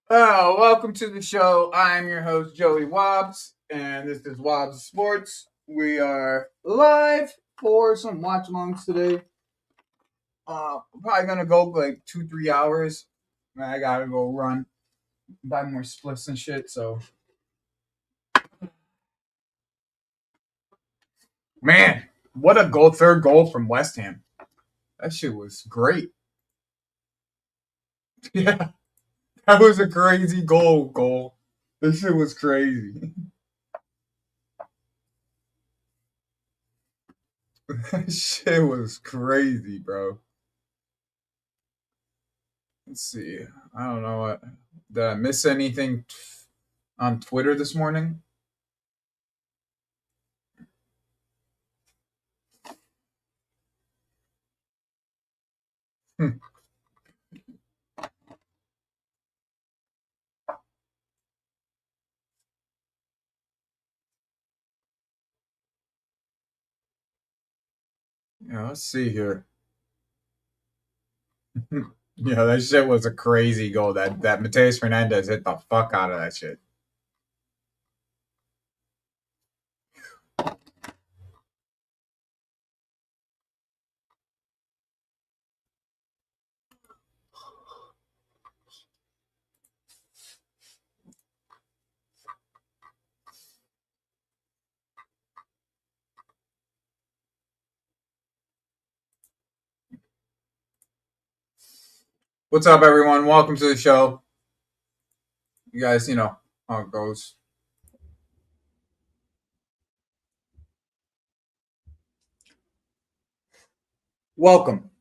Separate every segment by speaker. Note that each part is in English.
Speaker 1: Oh, welcome to the show. I'm your host, Joey Wobbs, and this is Wobbs Sports. We are live for some watch alongs today. Probably gonna go like 2, 3 hours. I gotta go run, buy more spliffs and shit. So, man, what a goal! Third goal from West Ham. That shit was great. Yeah, that was a crazy goal. Goal. This shit was crazy. That shit was crazy, bro. Let's see. I don't know what. Did I miss anything on Twitter this morning? Hmm. Yeah, let's see here. Yeah, that shit was a crazy goal. That Mateus Fernandez hit the fuck out of that shit. What's up, everyone? Welcome to the show. You guys, you know how it goes. Welcome.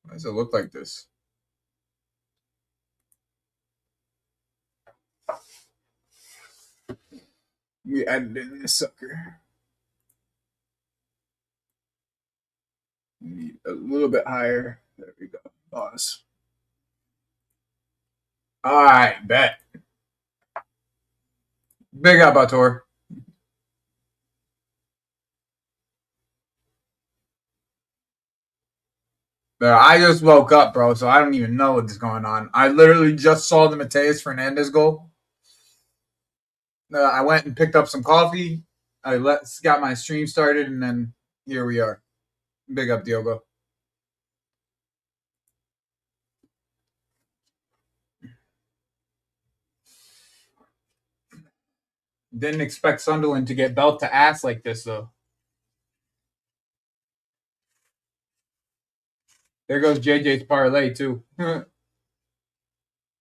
Speaker 1: Why does it look like this? We added in this sucker. We need a little bit higher. There we go. Pause. All right, bet. Big up, Ator. I just woke up, bro, so I don't even know what's going on. I literally just saw the Mateus Fernandez goal. I went and picked up some coffee. Got my stream started, and then here we are. Big up, Diogo. Didn't expect Sunderland to get belt to ass like this, though. There goes JJ's parlay, too.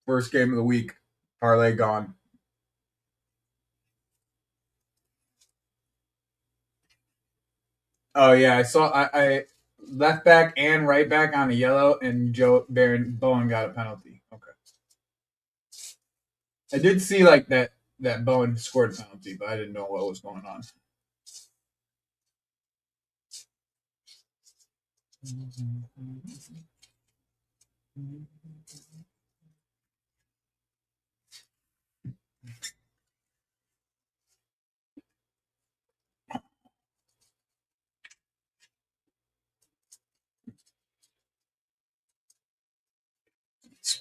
Speaker 1: First game of the week. Parlay gone. Oh, yeah. I left back and right back on a yellow, and Joe Baron Bowen got a penalty. Okay. I did see like that Bowen scored a penalty, but I didn't know what was going on.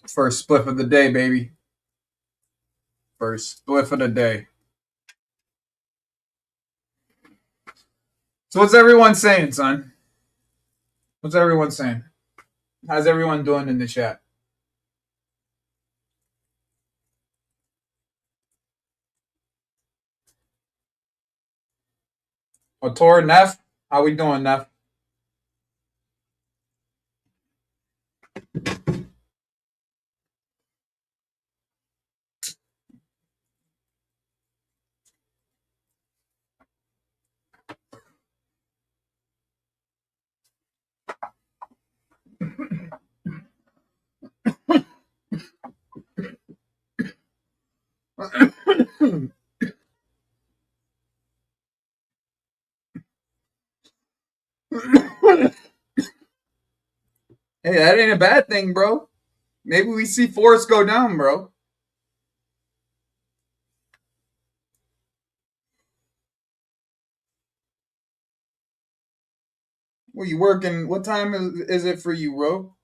Speaker 1: First spliff of the day, baby. First spliff of the day. So what's everyone saying, son? What's everyone saying? How's everyone doing in the chat? Otor, Neff, how we doing, Neff? Hey, that ain't a bad thing, bro. Maybe we see Forrest go down, bro. Well, you working? What time is it for you, bro?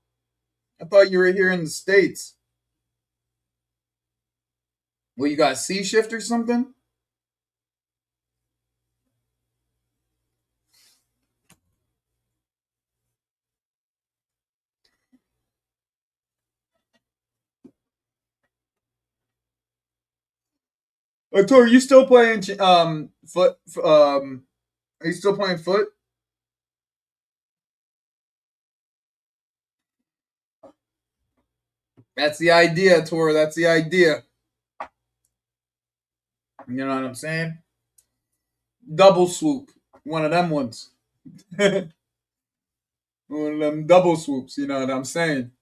Speaker 1: I thought you were here in the States. Well, you got C shift or something? Oh, Tor, you still playing foot? Are you still playing foot? That's the idea, Tor. That's the idea. You know what I'm saying? Double swoop. One of them ones. One of them double swoops. You know what I'm saying?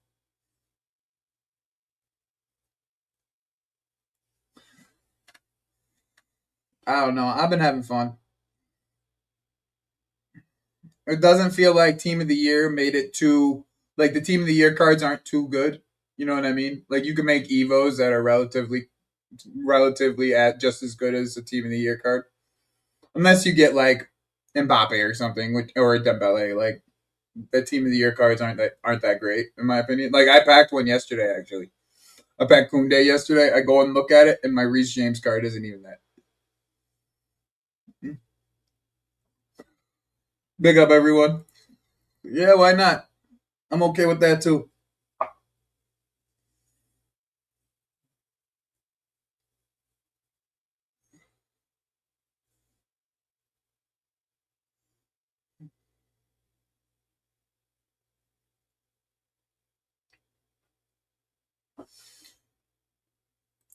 Speaker 1: I don't know. I've been having fun. It doesn't feel like Team of the Year made it too. Like the Team of the Year cards aren't too good. You know what I mean? Like you can make Evos that are relatively at just as good as the Team of the Year card, unless you get like Mbappe or something, or Dembele. Like the Team of the Year cards aren't that great in my opinion. Like I packed one yesterday actually. I packed Koundé yesterday. I go and look at it, and my Reece James card isn't even that. Big up everyone. Yeah, why not? I'm okay with that too.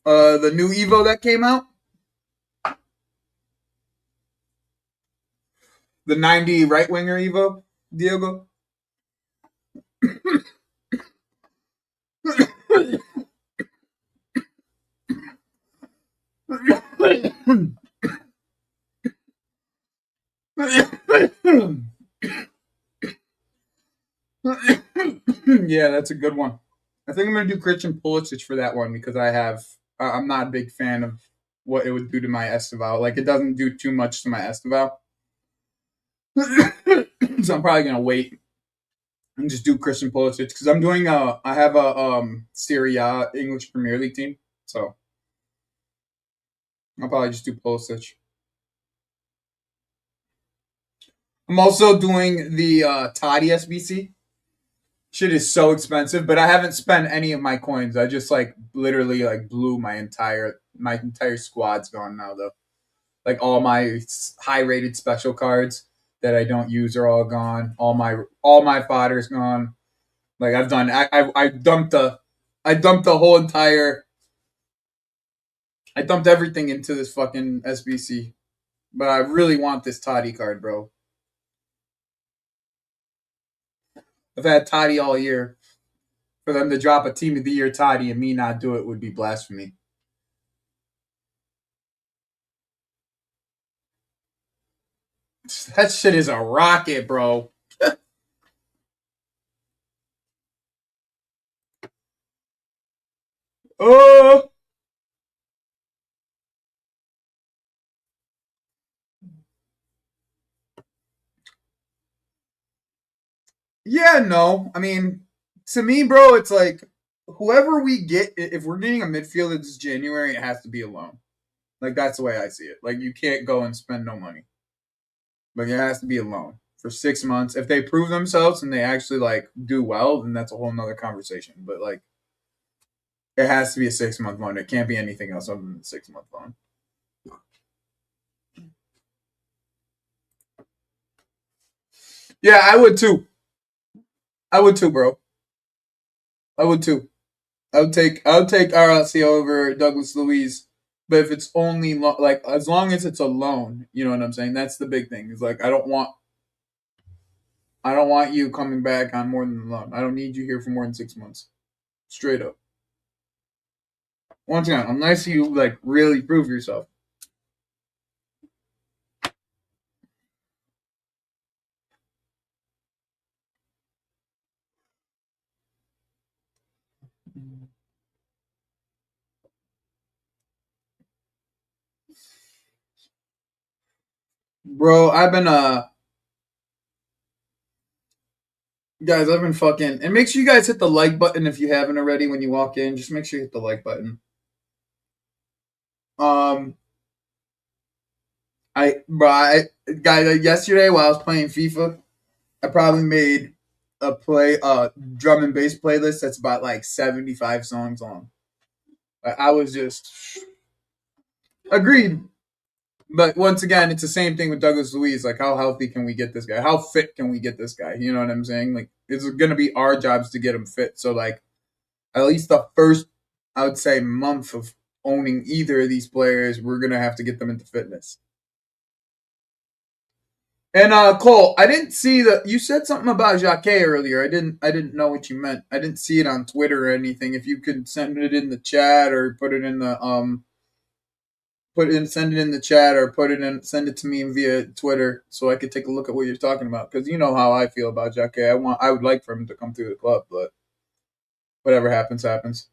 Speaker 1: The new Evo that came out, the 90 right winger Evo, Diego. Yeah, that's a good one. I think I'm gonna do Christian Pulisic for that one because I'm not a big fan of what it would do to my Estival. Like it doesn't do too much to my Estival, so I'm probably gonna wait and just do Christian Pulisic because I have a Serie A English Premier League team, so I'll probably just do Pulisic. I'm also doing the Toddy SBC. Shit is so expensive, but I haven't spent any of my coins. I just like literally like blew my entire squad's gone now though. Like all my high rated special cards that I don't use are all gone. All my fodder's gone. Like I've done I dumped the whole entire I dumped everything into this fucking SBC. But I really want this Toddy card, bro. I've had Toddy all year. For them to drop a Team of the Year Toddy and me not do it would be blasphemy. That shit is a rocket, bro. Oh, yeah, no. I mean, to me, bro, it's like whoever we get, if we're getting a midfielder this January, it has to be a loan. Like that's the way I see it. Like you can't go and spend no money. Like it has to be a loan for 6 months. If they prove themselves and they actually like do well, then that's a whole nother conversation. But like it has to be a 6 month loan. It can't be anything else other than a 6 month loan. Yeah, I would too. I would too, bro. I would too. I would take RLC over Douglas Louise, but if it's only like as long as it's a loan, you know what I'm saying. That's the big thing. Is like I don't want you coming back on more than a loan. I don't need you here for more than 6 months. Straight up. Once again, unless you like really prove yourself. Bro, I've been Guys, I've been fucking, and make sure you guys hit the like button if you haven't already when you walk in. Just make sure you hit the like button. Um, guys, yesterday while I was playing FIFA, I probably made a drum and bass playlist that's about like 75 songs long. I was just agreed. But once again, it's the same thing with Douglas Luiz. Like, how healthy can we get this guy? How fit can we get this guy? You know what I'm saying? Like, it's going to be our jobs to get him fit. So, like, at least the first, I would say, month of owning either of these players, we're going to have to get them into fitness. And Cole, I didn't see that you said something about Jacque earlier. I didn't know what you meant. I didn't see it on Twitter or anything. If you could send it in the chat or put it in the send it in the chat or send it to me via Twitter so I could take a look at what you're talking about, because you know how I feel about Jacque. I would like for him to come through the club, but whatever happens happens.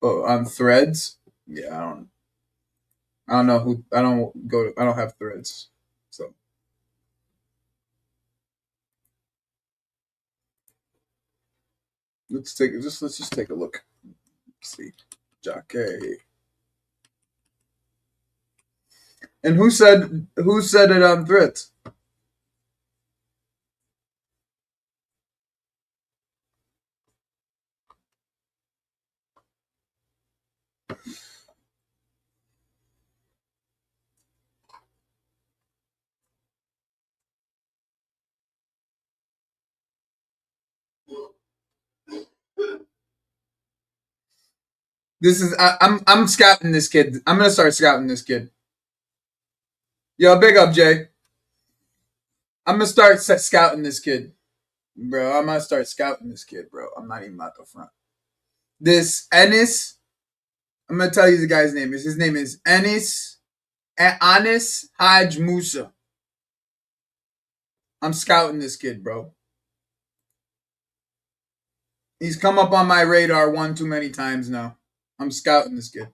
Speaker 1: Oh, on Threads, yeah, I don't know who. I don't have Threads, so let's just take a look. Let's see, Jacque. And who said it on Threads? I'm scouting this kid. I'm gonna start scouting this kid. Yo, big up, Jay. I'm gonna start scouting this kid, bro. I'm gonna start scouting this kid, bro. I'm not even out the front. This Ennis, I'm gonna tell you the guy's name. His name is Anis Haj Musa. I'm scouting this kid, bro. He's come up on my radar one too many times now. I'm scouting this kid.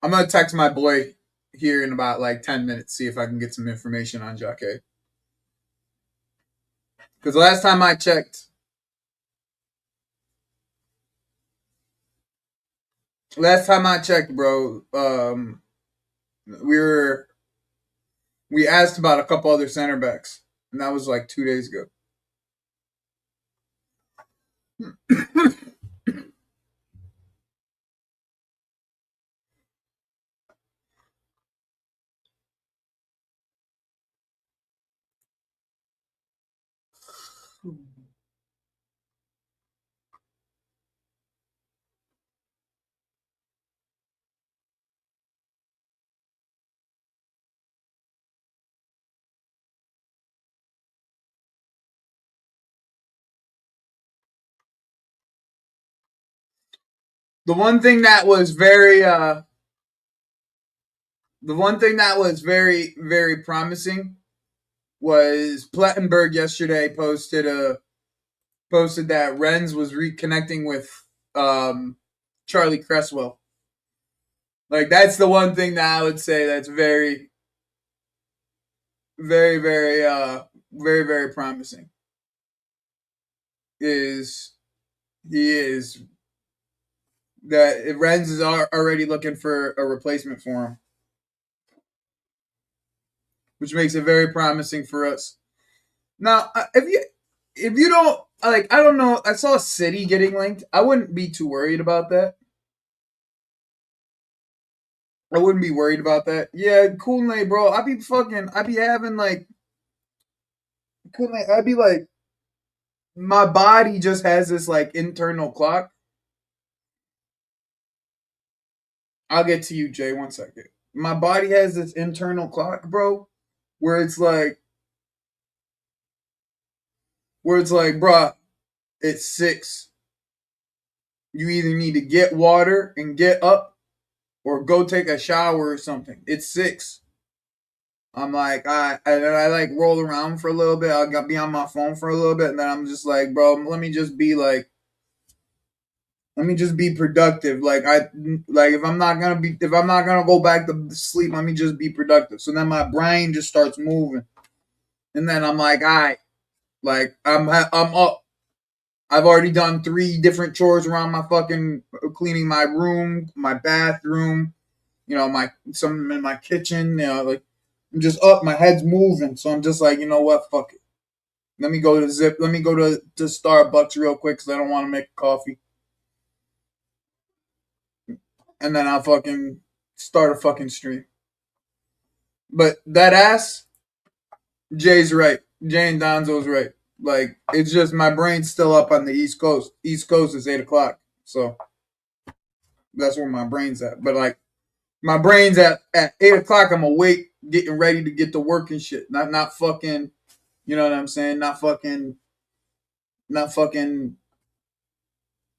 Speaker 1: I'm gonna text my boy here in about like 10 minutes, see if I can get some information on Jacque. Because last time I checked, bro, we were we asked about a couple other center backs, and that was like 2 days ago. The one thing that was very promising was Plettenberg yesterday posted that Renz was reconnecting with Charlie Cresswell. Like, that's the one thing that I would say that's very, very, very promising. Is he is that Renz is already looking for a replacement for him, which makes it very promising for us. Now, if you don't like, I don't know. I saw City getting linked. I wouldn't be too worried about that. I wouldn't be worried about that. Yeah, cool night, bro. I'd be having like, cool night. I'd be like, my body just has this like internal clock I'll get to you, Jay. 1 second. My body has this internal clock, bro, where it's like, bruh, it's 6. You either need to get water and get up, or go take a shower or something. It's 6. I'm like, I like roll around for a little bit. I'll be on my phone for a little bit, and then I'm just like, bro, let me just be productive. If I'm not gonna go back to sleep, let me just be productive. So then my brain just starts moving, and then I'm like, all right, like I'm up. I've already done 3 different chores around my fucking cleaning my room, my bathroom, some in my kitchen. Like I'm just up. My head's moving, so I'm just like, you know what, fuck it. Let me go to Zip. Let me go to Starbucks real quick because I don't want to make coffee, and then I'll fucking start a fucking stream. But that ass, Jay's right. Jay and Donzo's right. Like it's just my brain's still up on the East Coast. East Coast is 8 o'clock, so that's where my brain's at. But like my brain's at 8 o'clock. I'm awake, getting ready to get to work and shit. Not fucking. You know what I'm saying? Not fucking.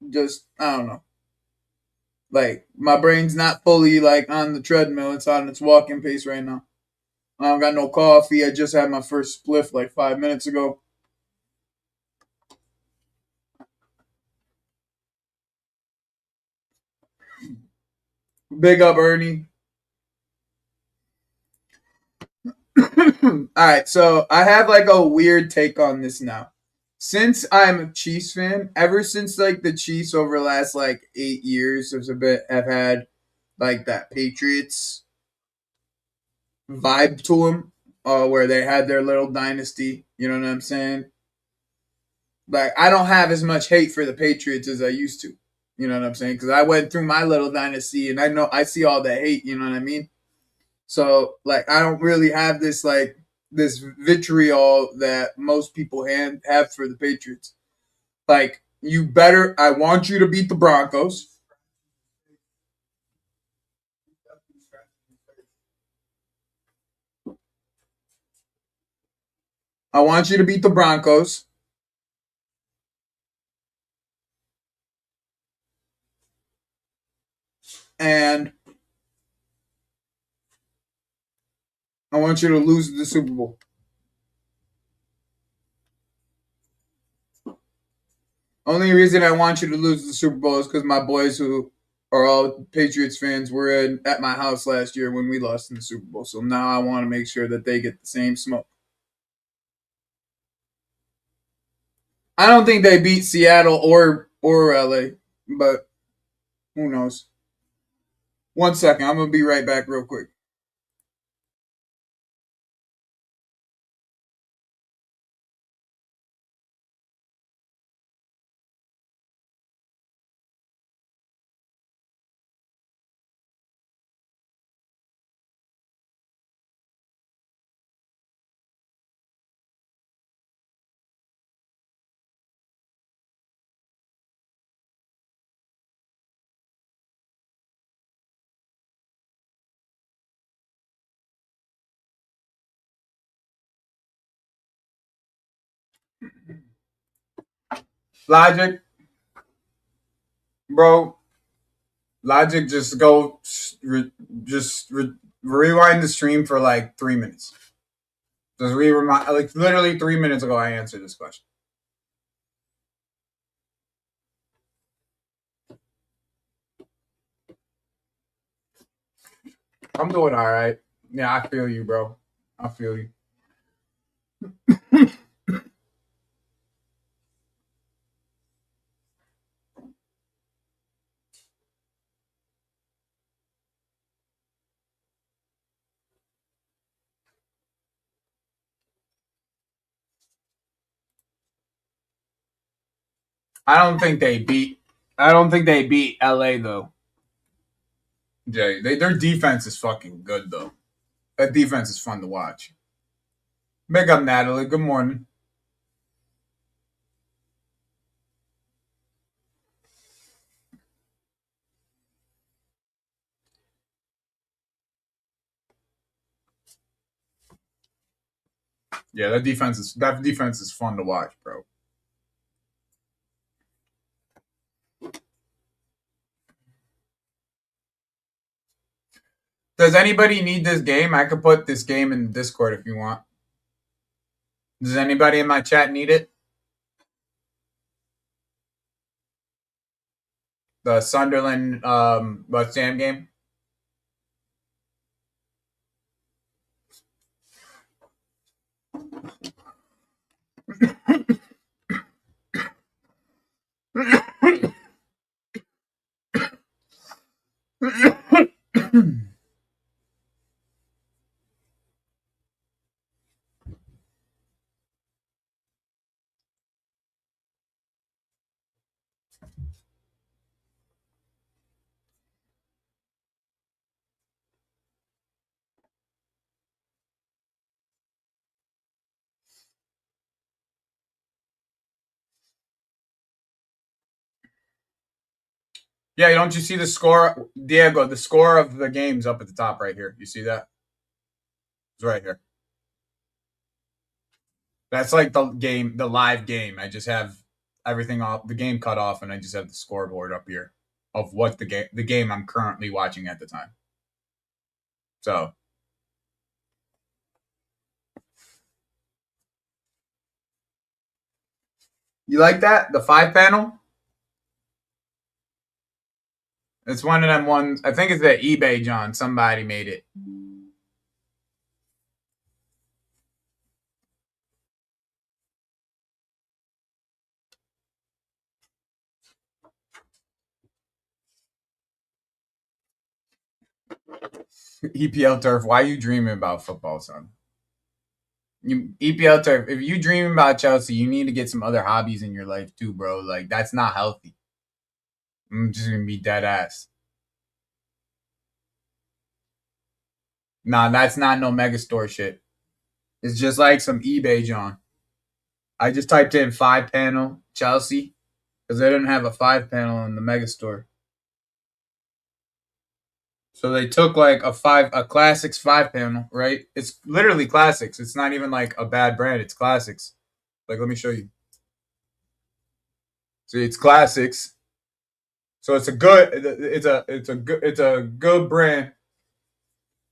Speaker 1: Just I don't know. Like my brain's not fully like on the treadmill. It's on its walking pace right now. I don't got no coffee. I just had my first spliff like 5 minutes ago. Big up, Ernie. All right, so I have like a weird take on this now. Since I'm a Chiefs fan, ever since like the Chiefs over the last like 8 years, have had like that Patriots vibe to them, where they had their little dynasty. You know what I'm saying? Like I don't have as much hate for the Patriots as I used to. You know what I'm saying? Because I went through my little dynasty, and I know I see all the hate. You know what I mean? So like I don't really have this vitriol that most people have for the Patriots. Like I want you to beat the Broncos. I want you to beat the Broncos, and I want you to lose the Super Bowl. Only reason I want you to lose the Super Bowl is because my boys who are all Patriots fans were at my house last year when we lost in the Super Bowl. So now I want to make sure that they get the same smoke. I don't think they beat Seattle or LA, but who knows? 1 second, I'm gonna be right back real quick. Logic, bro. Logic, just rewind the stream for like 3 minutes. Just remind, like literally 3 minutes ago, I answered this question. I'm doing all right. Yeah, I feel you, bro. I feel you. I don't think they beat. I don't think they beat LA though. Jay, their defense is fucking good though. That defense is fun to watch. Big up, Natalie. Good morning. Yeah, that defense is fun to watch, bro. Does anybody need this game? I could put this game in Discord if you want. Does anybody in my chat need it? The Sunderland West Ham game. Yeah, don't you see the score, Diego? The score of the game's up at the top right here. You see that? It's right here. That's like the live game. I just have everything off, the game cut off, and I just have the scoreboard up here of what the game I'm currently watching at the time. So, you like that? The 5 panel? It's one of them ones. I think it's the eBay, John. Somebody made it. EPL turf. Why are you dreaming about football, son? You EPL turf. If you dreaming about Chelsea, you need to get some other hobbies in your life too, bro. Like that's not healthy. I'm just gonna be dead ass. Nah, that's not no megastore shit. It's just like some eBay, John. I just typed in 5 panel Chelsea because they didn't have a 5 panel in the megastore. So they took like a classics 5 panel, right? It's literally classics. It's not even like a bad brand. It's classics. Like let me show you. See, it's classics. So it's a good. It's a good brand.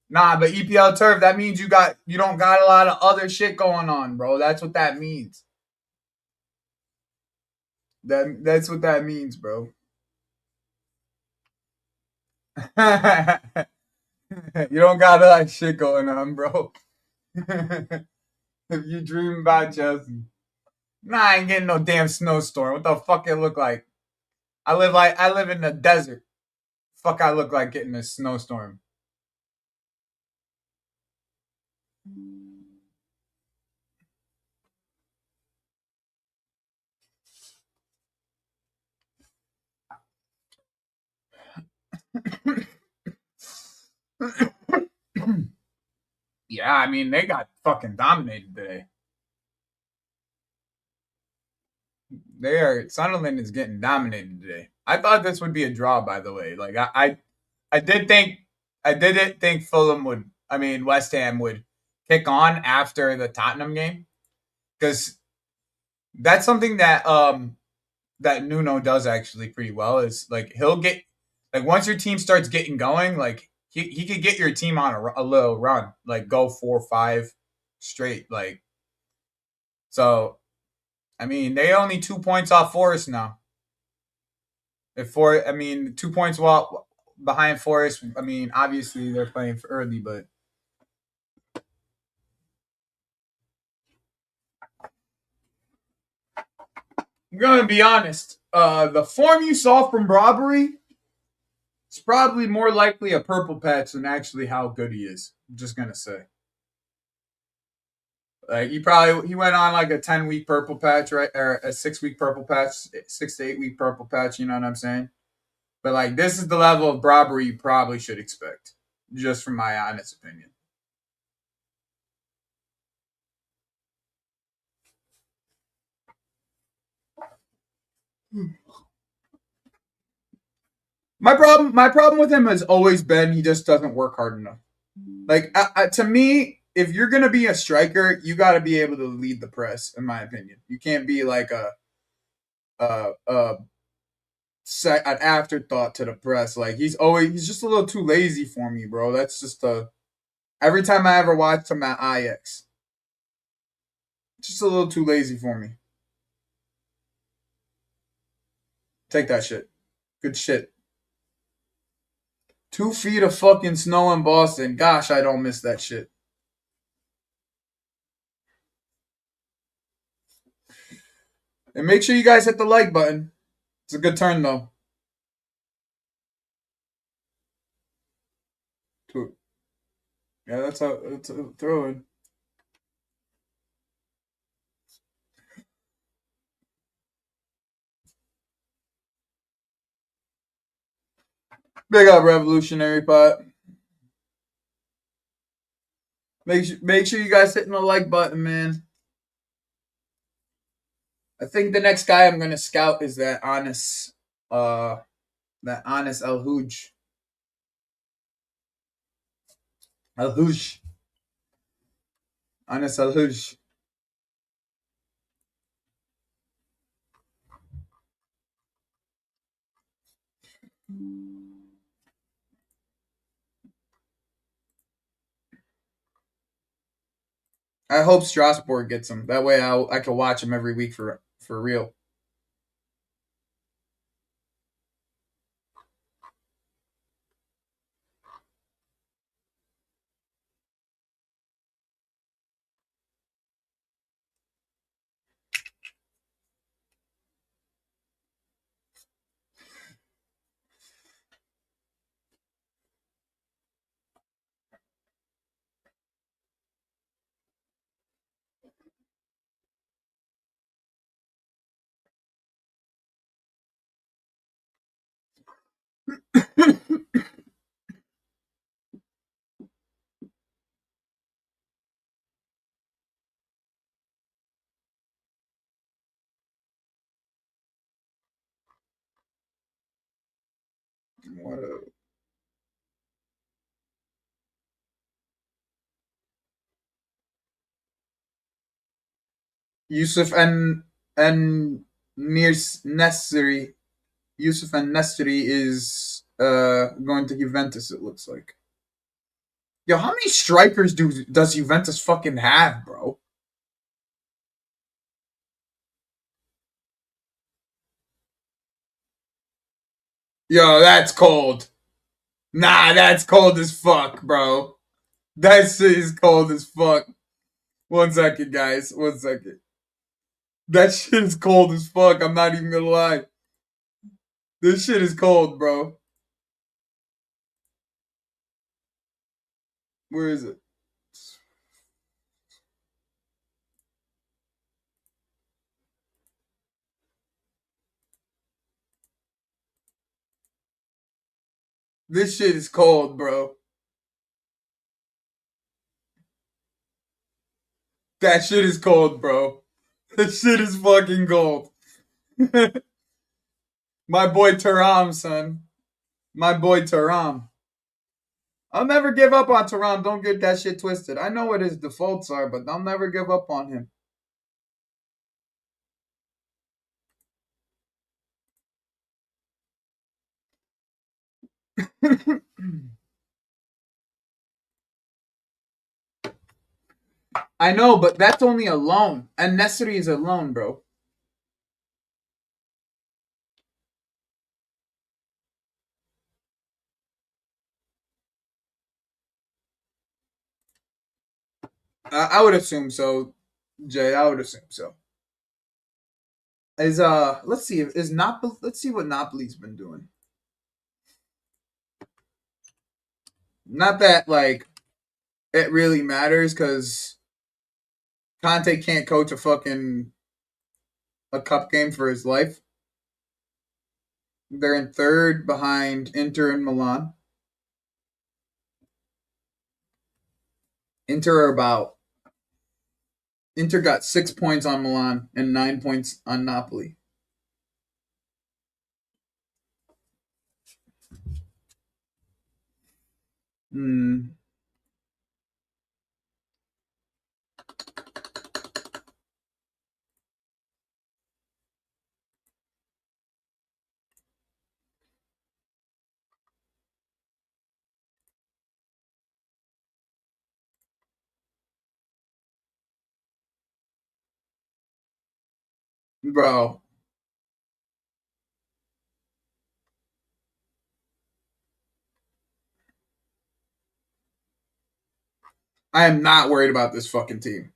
Speaker 1: Nah, but EPL turf, that means you don't got a lot of other shit going on, bro. That's what that means. That's what that means, bro. You don't got a lot of shit going on, bro. If you dream about Chelsea. Nah, I ain't getting no damn snowstorm. What the fuck it look like? I live in the desert. Fuck I look like getting a snowstorm. Yeah, I mean they got fucking dominated today. Sunderland is getting dominated today. I thought this would be a draw, by the way. Like I did think I didn't think Fulham would. I mean West Ham would kick on after the Tottenham game because that's something that Nuno does actually pretty well. Is like he'll get like once your team starts getting going, like he could get your team on a little run, like go 4 or 5 straight, like so. I mean, they only 2 points off Forest now. I mean, 2 points behind Forest. I mean, obviously they're playing for early, but I'm gonna be honest. The form you saw from Robbery is probably more likely a purple patch than actually how good he is. I'm just gonna say. Like he went on like a 10 week purple patch, right, or a 6 week purple patch, 6 to 8 week purple patch. You know what I'm saying? But like this is the level of robbery you probably should expect, just from my honest opinion. My problem with him has always been he just doesn't work hard enough. Like to me, if you're gonna be a striker, you got to be able to lead the press. In my opinion, you can't be like a an afterthought to the press. Like he's just a little too lazy for me, bro. That's just every time I ever watched him at Ajax, just a little too lazy for me. Take that shit. Good shit. 2 feet of fucking snow in Boston. Gosh, I don't miss that shit. And make sure you guys hit the like button. It's a good turn though. Yeah, that's how it's a throw in. Big up Revolutionary Pot. Make sure you guys hitting the like button, man. I think the next guy I'm gonna scout is uh that Anis El Hooj. El Hooj. Anis El Hooj. I hope Strasbourg gets him. That way I can watch him every week for real. What a Yusuf and Nesri. Yusuf and Nesri is going to Juventus. It looks like. Yo, how many strikers does Juventus fucking have, bro? Yo, that's cold. Nah, that's cold as fuck, bro. That shit is cold as fuck. 1 second, guys. 1 second. That shit is cold as fuck. I'm not even gonna lie. This shit is cold, bro. Where is it? This shit is cold, bro. That shit is cold, bro. That shit is fucking cold. My boy Taram, son. My boy Taram. I'll never give up on Taram. Don't get that shit twisted. I know what his defaults are, but I'll never give up on him. I know, but that's only a loan. And Nesri is a loan, bro. I would assume so, Jay. I would assume so. Is let's see, is Napoli? Let's see what Napoli's been doing. Not that like it really matters because Conte can't coach a cup game for his life. They're in third behind Inter and Milan. Inter are about Inter got 6 points on Milan and 9 points on Napoli. Hmm. bro. I am not worried about this fucking team.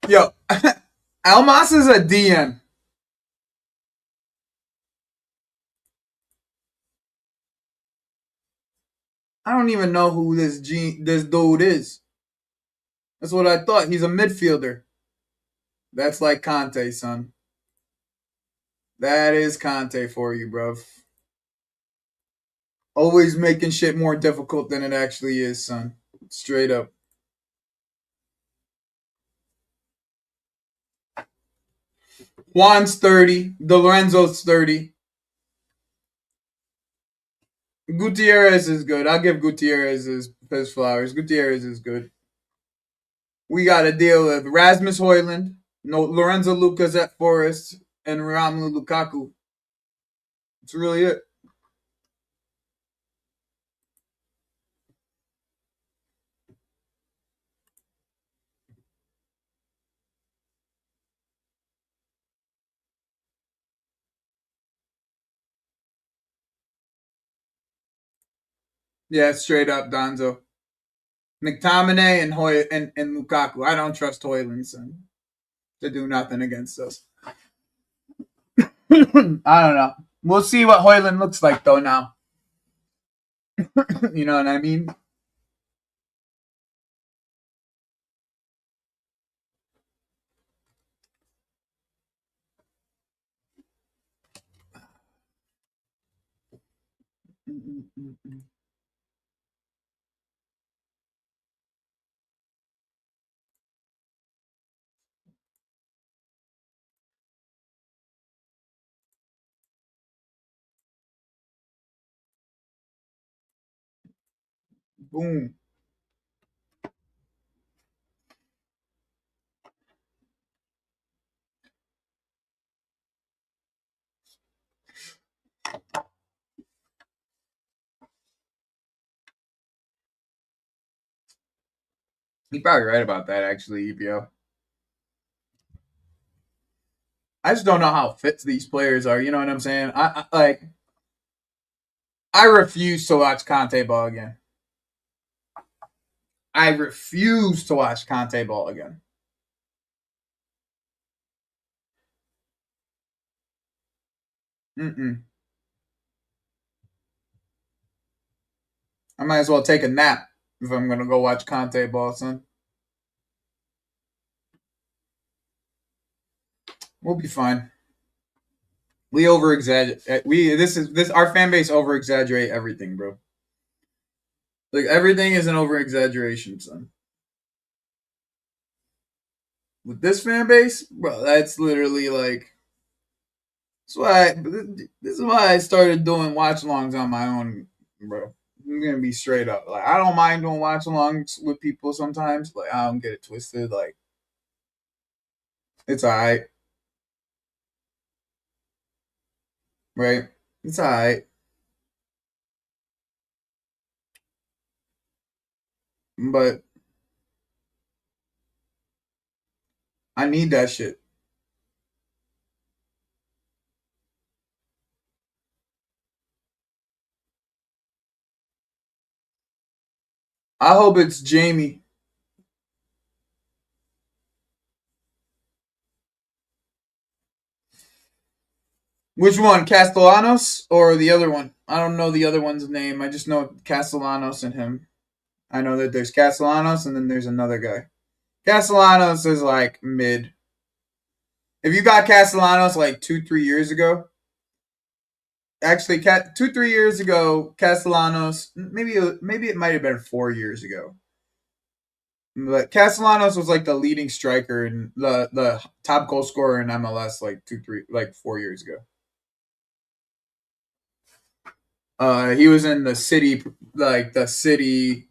Speaker 1: Yo, Almas is a DM. I don't even know who this dude is. That's what I thought. He's a midfielder. That's like Conte, son. That is Conte for you, bro. Always making shit more difficult than it actually is, son. Straight up. Juan's 30. De Lorenzo's 30. Gutierrez is good. I'll give Gutierrez his flowers. Gutierrez is good. We got to deal with Rasmus Hoyland, no Lorenzo Lucas at Forest, and Romelu Lukaku. That's really it. Yeah, straight up Donzo. McTominay and Lukaku. I don't trust Hoyland, son, to do nothing against us. I don't know. We'll see what Hoyland looks like though now. You know what I mean? Boom. You're probably right about that, actually, EPO. I just don't know how fit these players are. You know what I'm saying? I refuse to watch Conte ball again. I refuse to watch Conte ball again. Mm-mm. I might as well take a nap if I'm gonna go watch Conte ball, son. We'll be fine. We over exaggerate. We this our fan base over exaggerate everything, bro. Like everything is an over exaggeration, son. With this fan base, bro, that's literally like that's why this is why I started doing watch alongs on my own, bro. I'm gonna be straight up. Like I don't mind doing watch alongs with people sometimes. Like I don't get it twisted. Like it's alright, right? It's alright, but I need that shit. I hope it's Jamie. Which one, Castellanos or the other one? I don't know the other one's name. I just know Castellanos and him. I know that there's Castellanos and then there's another guy. Castellanos is like mid. If you got Castellanos like 2-3 years ago, actually, 2-3 years ago, Castellanos maybe it might have been 4 years ago. But Castellanos was like the leading striker and the top goal scorer in MLS like 4 years ago. He was in the city, like the city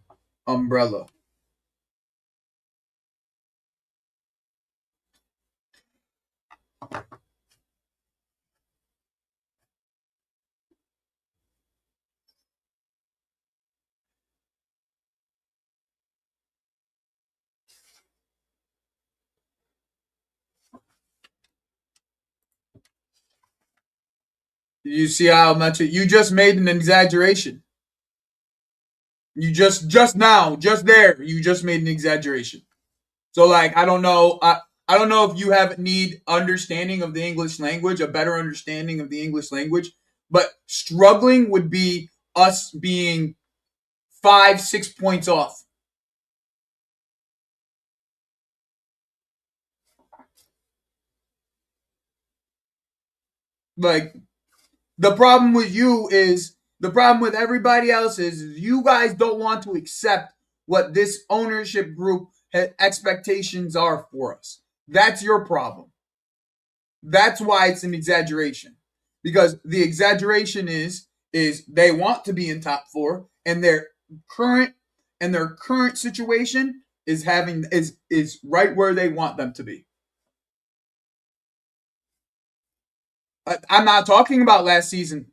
Speaker 1: umbrella. You see how much you just made an exaggeration. You just now, just there, you just made an exaggeration. So like I don't know if you have need understanding of the English language, a better understanding of the English language, but struggling would be us being 5, 6 points off. Like the problem with you is the problem with everybody else is you guys don't want to accept what this ownership group expectations are for us. That's your problem. That's why it's an exaggeration. Because the exaggeration is they want to be in top four and current their current situation is right where they want them to be. I'm not talking about last season.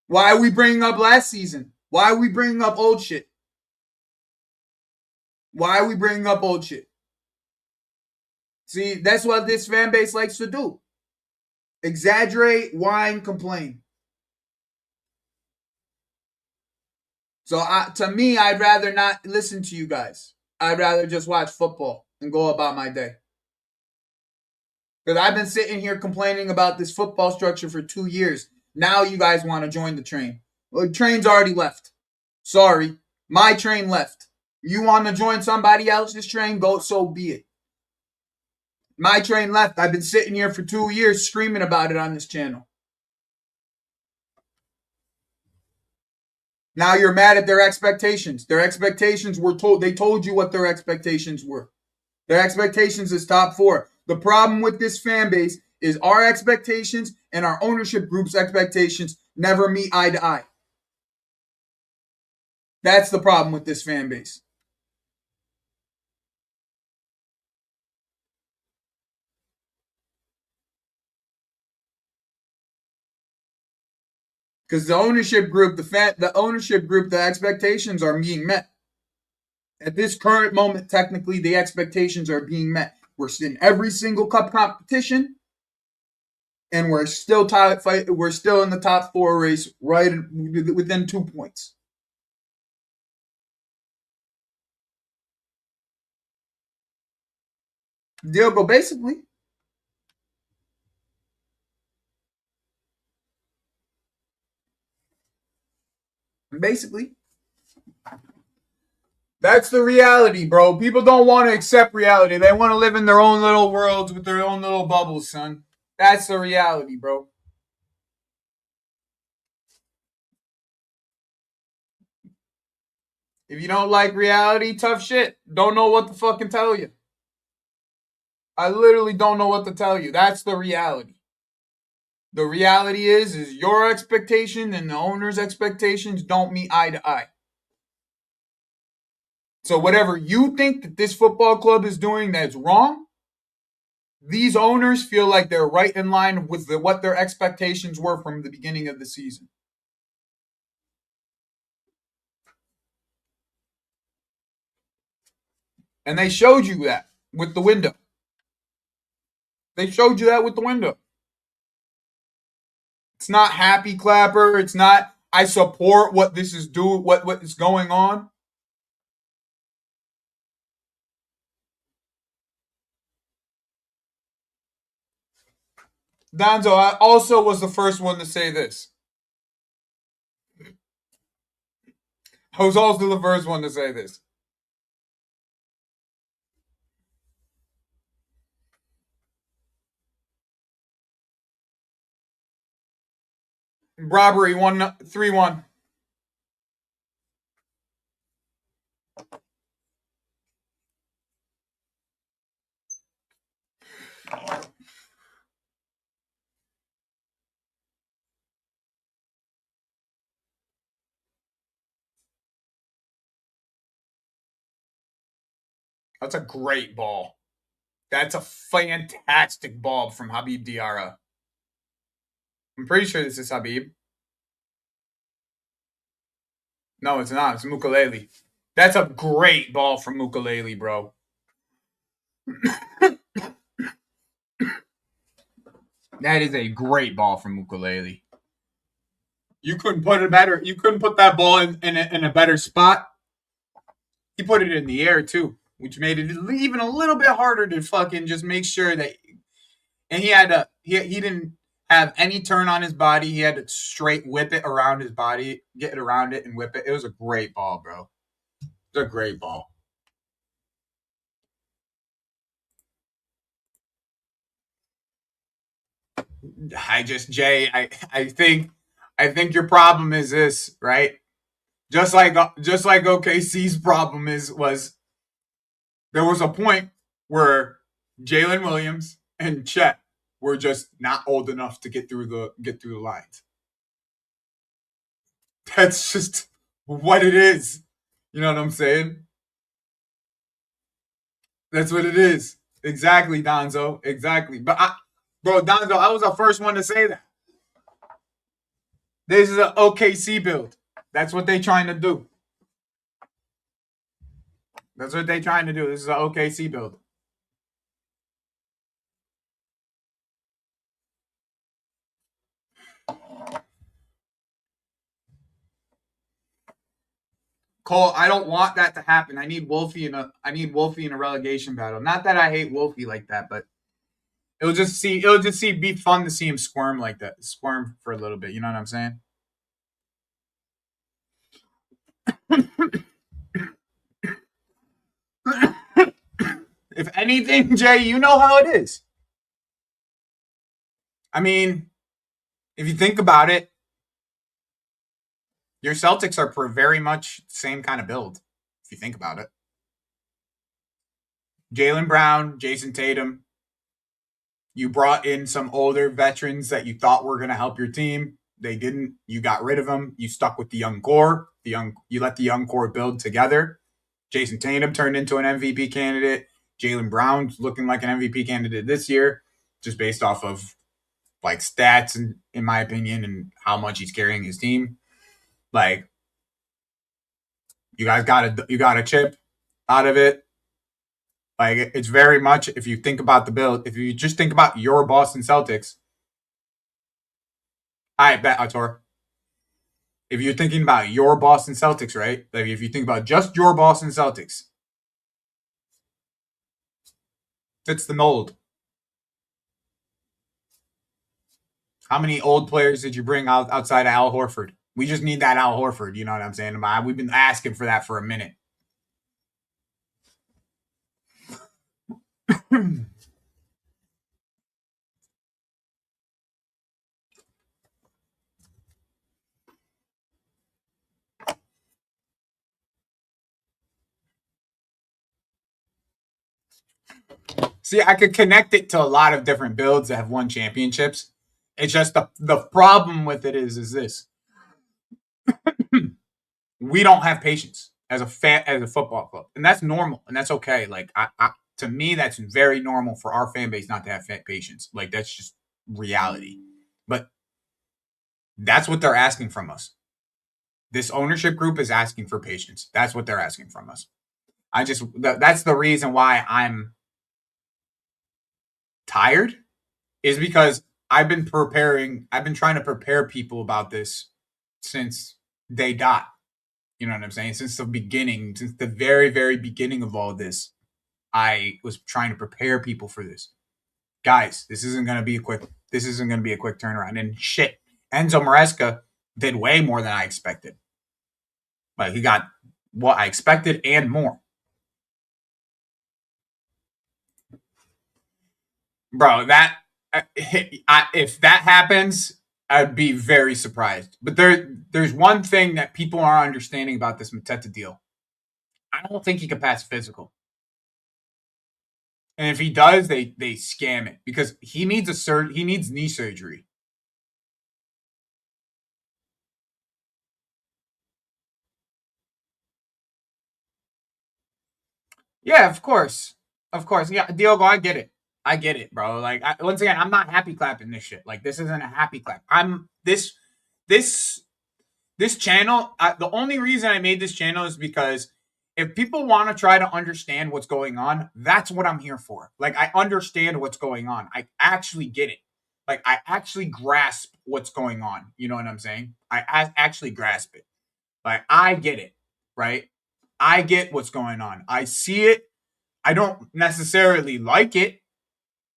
Speaker 1: Why are we bringing up last season? Why are we bringing up old shit? Why are we bringing up old shit? See, that's what this fan base likes to do. Exaggerate, whine, complain. So to me, I'd rather not listen to you guys. I'd rather just watch football and go about my day. Because I've been sitting here complaining about this football structure for 2 years. Now you guys want to join the train. Well, the train's already left. Sorry. My train left. You want to join somebody else's train? Go, so be it. My train left. I've been sitting here for 2 years screaming about it on this channel. Now you're mad at their expectations. Their expectations were they told you what their expectations were. Their expectations is top four. The problem with this fan base is our expectations and our ownership group's expectations never meet eye to eye. That's the problem with this fan base. Because the ownership group, the expectations are being met. At this current moment, technically, the expectations are being met. We're in every single cup competition, and we're still in the top four race, right within 2 points. Diogo, basically. That's the reality, bro. People don't want to accept reality. They want to live in their own little worlds with their own little bubbles, son. That's the reality, bro. If you don't like reality, tough shit. Don't know what to fucking tell you. I literally don't know what to tell you. That's the reality. The reality is your expectation and the owner's expectations don't meet eye to eye. So whatever you think that this football club is doing that's wrong, these owners feel like they're right in line with what their expectations were from the beginning of the season. And they showed you that with the window. They showed you that with the window. It's not happy clapper. It's not I support what this is doing, what is going on. Donzo, I also was the first one to say this. I was also the first one to say this. Robbery 3-1. That's a great ball. That's a fantastic ball from Habib Diarra. I'm pretty sure this is Habib. No, it's not. It's Mukalele. That's a great ball from Mukalele, bro. That is a great ball from Mukalele. You couldn't put it better. You couldn't put that ball in a better spot. He put it in the air too, which made it even a little bit harder to fucking just make sure that. And he had to. He didn't have any turn on his body. He had to straight whip it around his body, get it around it, and whip it. It was a great ball, bro. It was a great ball. Jay, I think your problem is this, right? Just like OKC's problem was there was a point where Jalen Williams and Chet were just not old enough to get through the lines. That's just what it is. You know what I'm saying? That's what it is. Exactly, Donzo. Exactly. Bro, Donzo, I was the first one to say that. This is an OKC build. That's what they trying to do. That's what they trying to do. This is an OKC build. Cole, I don't want that to happen. I need Wolfie in a relegation battle. Not that I hate Wolfie like that, but it'll just be fun to see him squirm like that. Squirm for a little bit. You know what I'm saying? If anything, Jay, you know how it is. I mean, if you think about it, your Celtics are very much the same kind of build, if you think about it. Jaylen Brown, Jason Tatum. You brought in some older veterans that you thought were going to help your team. They didn't. You got rid of them. You stuck with the young core. You let the young core build together. Jason Tatum turned into an MVP candidate. Jaylen Brown's looking like an MVP candidate this year, just based off of like stats, in my opinion, and how much he's carrying his team. Like, you guys got a chip out of it. Like, it's very much, if you think about the build, if you just think about your Boston Celtics, I bet Ator. If you're thinking about your Boston Celtics, right? Like, if you think about just your Boston Celtics, fits the mold. How many old players did you bring outside of Al Horford? We just need that Al Horford. You know what I'm saying? We've been asking for that for a minute. See, I could connect it to a lot of different builds that have won championships. It's just the problem with it is this. We don't have patience as a football club, and that's normal, and that's okay. Like, to me, that's very normal for our fan base not to have patience. Like, that's just reality. But that's what they're asking from us. This ownership group is asking for patience. That's what they're asking from us. That's the reason why I'm tired, is because I've been trying to prepare people about this since day dot. You know what I'm saying? Since the very, very beginning of all this, I was trying to prepare people for this. Guys, this isn't going to be a quick turnaround. And shit, Enzo Maresca did way more than I expected. But he got what I expected and more. Bro, if that happens, I'd be very surprised. But there's one thing that people are understanding about this Mateta deal. I don't think he can pass physical. And if he does, they scam it, because he needs knee surgery. Yeah, of course. Of course. Yeah, Diogo, I get it, bro. Like, once again, I'm not happy clapping this shit. Like, this isn't a happy clap. This channel, the only reason I made this channel is because if people want to try to understand what's going on, that's what I'm here for. Like, I understand what's going on. I actually get it. Like I actually grasp what's going on. You know what I'm saying? Actually grasp it. Like I get it, right? I get what's going on. I see it. I don't necessarily like it,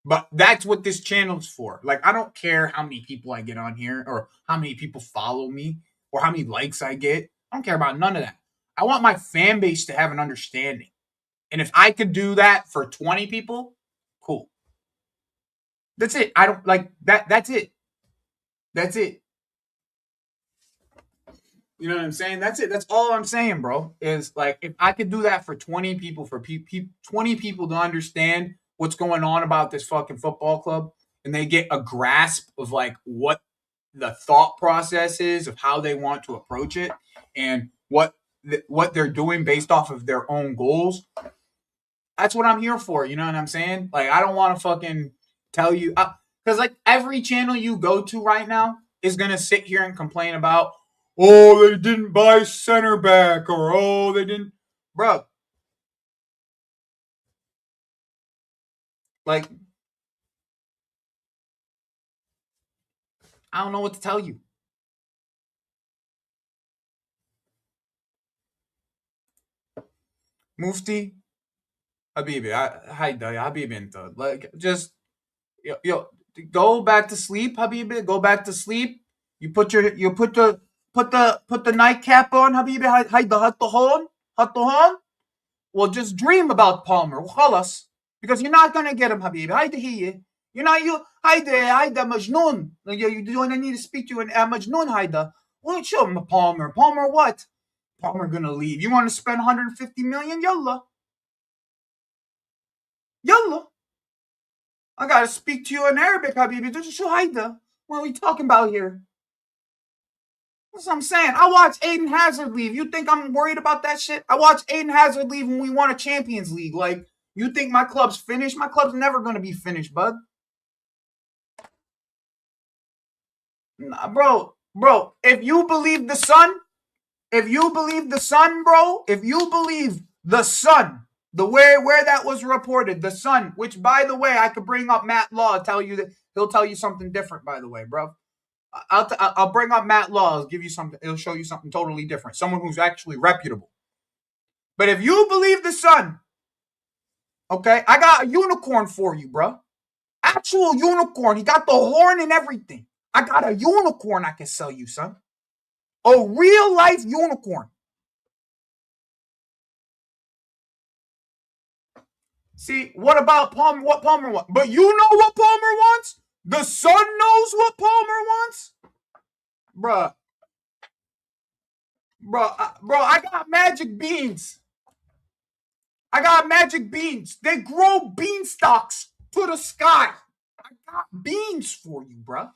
Speaker 1: but that's what this channel's for. Like I don't care how many people I get on here or how many people follow me or how many likes I get. I don't care about none of that. I want my fan base to have an understanding. And if I could do that for 20 people, cool. That's it. I don't like that. That's it. That's it. You know what I'm saying? That's it. That's all I'm saying, bro. Is like if I could do that for 20 people, for 20 people to understand what's going on about this fucking football club, and they get a grasp of like what the thought process is of how they want to approach it, and what they're doing based off of their own goals. That's what I'm here for. You know what I'm saying? Like I don't want to fucking tell you because like every channel you go to right now is gonna sit here and complain about, oh, they didn't buy center back, or oh, they didn't, bro. Like I don't know what to tell you. Mufti, Habibi, Habibi, like just yo, go back to sleep, Habibi. Go back to sleep. You put the nightcap on, Habibi. Hayda hat the horn. Well, just dream about Palmer. وخلص. Because you're not gonna get him, Habibi. Hayda هي. You're not you. Hayda Majnun. You don't need to speak to an Majnun Hayda. Well, show him Palmer. Palmer what? Palmer gonna leave. You want to spend 150 million? Yalla. Yalla. I gotta speak to you in Arabic, Habibi. Show Hayda. What are we talking about here? That's what I'm saying. I watched Aiden Hazard leave. You think I'm worried about that shit? I watched Aiden Hazard leave when we won a Champions League. Like, you think my club's finished? My club's never going to be finished, bud. Nah, bro, if you believe the Sun, bro, if you believe the Sun, the way where that was reported, the Sun, which by the way, I could bring up Matt Law, tell you that he'll tell you something different, by the way, bro. I'll bring up Matt Law. I'll give you something. It'll show you something totally different. Someone who's actually reputable. But if you believe the Sun, okay, I got a unicorn for you, bro. Actual unicorn. He got the horn and everything. I got a unicorn I can sell you, son. A real life unicorn. See, what about Palmer? What Palmer wants? But you know what Palmer wants? The Sun knows what Palmer wants? Bruh. Bro, I got magic beans. I got magic beans. They grow beanstalks to the sky. I got beans for you, bro.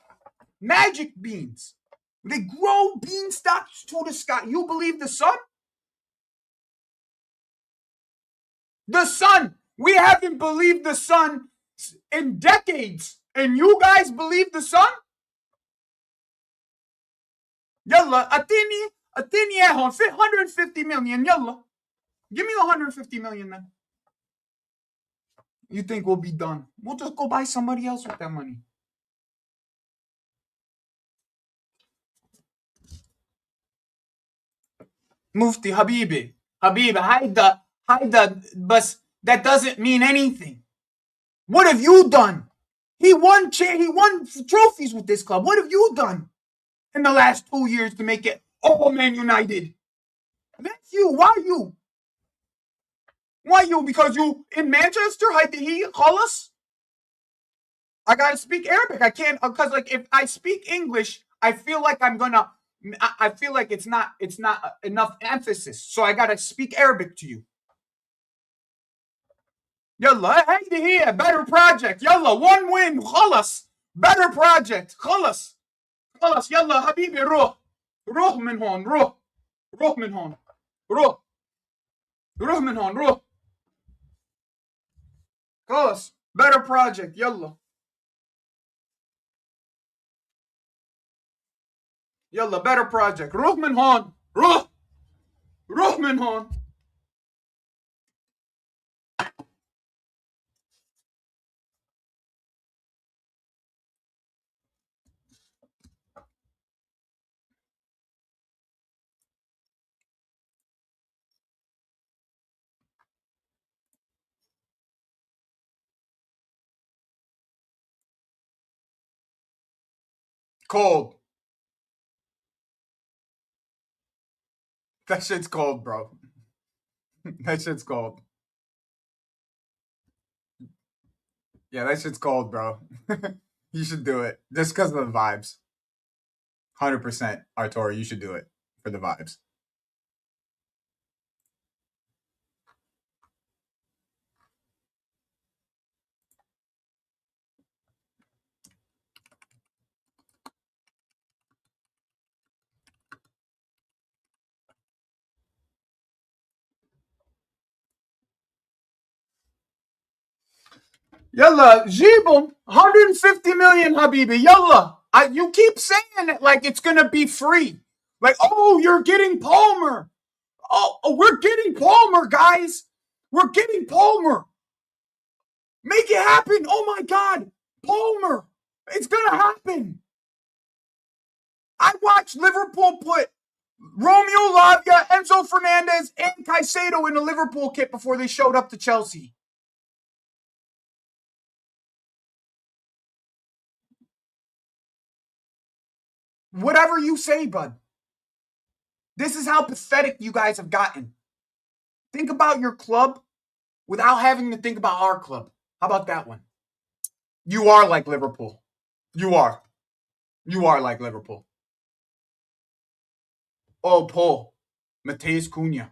Speaker 1: Magic beans. They grow beanstalks to the sky. You believe the Sun? The Sun. We haven't believed the Sun in decades. And you guys believe the Sun? Yalla, Atini ehon, 150 million, yalla. Give me 150 million, man. You think we'll be done? We'll just go buy somebody else with that money. Mufti, Habibi, Haida, but that doesn't mean anything. What have you done? He won trophies with this club. What have you done in the last 2 years to make it all Man United? That's you. Why you? Why you? Because you in Manchester? He call us? I gotta speak Arabic. I can't because like if I speak English, I feel like I'm gonna. I feel like it's not enough emphasis. So I gotta speak Arabic to you. Yalla, هيدي هي better project. Yalla, one win. خلص. Better project. خلص. خلص يلا حبيبي روح. روح من هون روح. روح من هون. روح. روح من هون روح. خلص. Better project. يلا. يلا better project. روح من هون. روح. روح من هون. Cold. That shit's cold, bro. That shit's cold. Yeah, that shit's cold, bro. You should do it just because of the vibes. 100%, Arturo, you should do it for the vibes. Yalla, Jibum, 150 million, Habibi. Yalla. You keep saying it like it's going to be free. Like, oh, you're getting Palmer. Oh, we're getting Palmer, guys. We're getting Palmer. Make it happen. Oh, my God. Palmer. It's going to happen. I watched Liverpool put Romeo Lavia, Enzo Fernandez, and Caicedo in the Liverpool kit before they showed up to Chelsea. Whatever you say, bud. This is how pathetic you guys have gotten. Think about your club without having to think about our club. How about that one? You are like Liverpool. You are. You are like Liverpool. Oh, Paul. Mateus Cunha.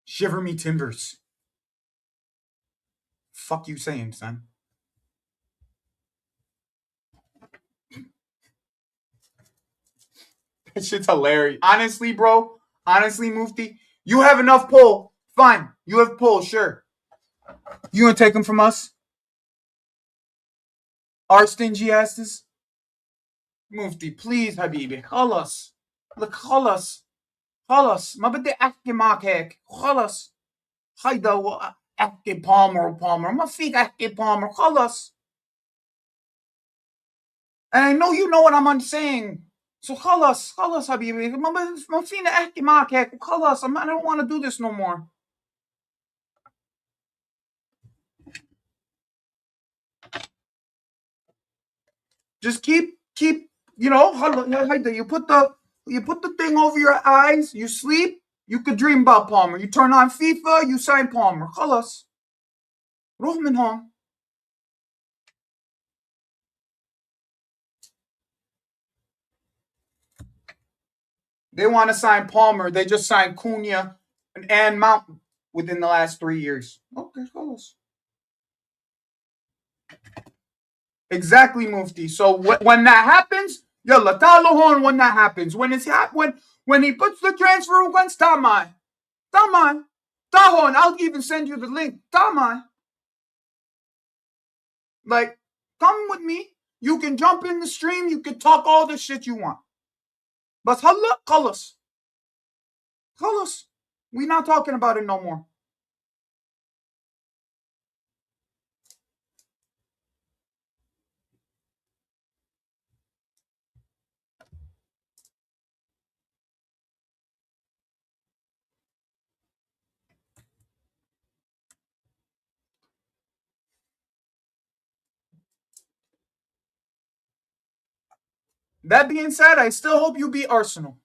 Speaker 1: Shiver me timbers. Fuck you saying, son. That shit's hilarious. Honestly, bro. Honestly, Mufti. You have enough pull. Fine. You have pull, sure. You gonna take them from us? Our stingy asses? Mufti, please, Habibi. خلاص. Look, خلاص. خلاص. ما بدي احكي معك هيك. خلاص. هيدا احكي بالمر ما فيك احكي بالمر خلص. And I know you know what I'm saying. So خلص حبيبي ما فينا احكي معك هيك خلص. I don't want to do this no more. Just keep you know you put the thing over your eyes, you sleep, you could dream about Palmer. You turn on FIFA, you sign Palmer. خلص. روح من هون. They want to sign Palmer. They just signed Cunha and Mount within the last 3 years. Okay, close. Exactly, Mufti. So when that happens, yalla talohon when that happens. When he puts the transfer request, tamai. Tahon, I'll even send you the link. Tamai. Like, come with me. You can jump in the stream. You can talk all the shit you want. But halla, khalas. Khalas. We not talking about it no more. That being said, I still hope you beat Arsenal.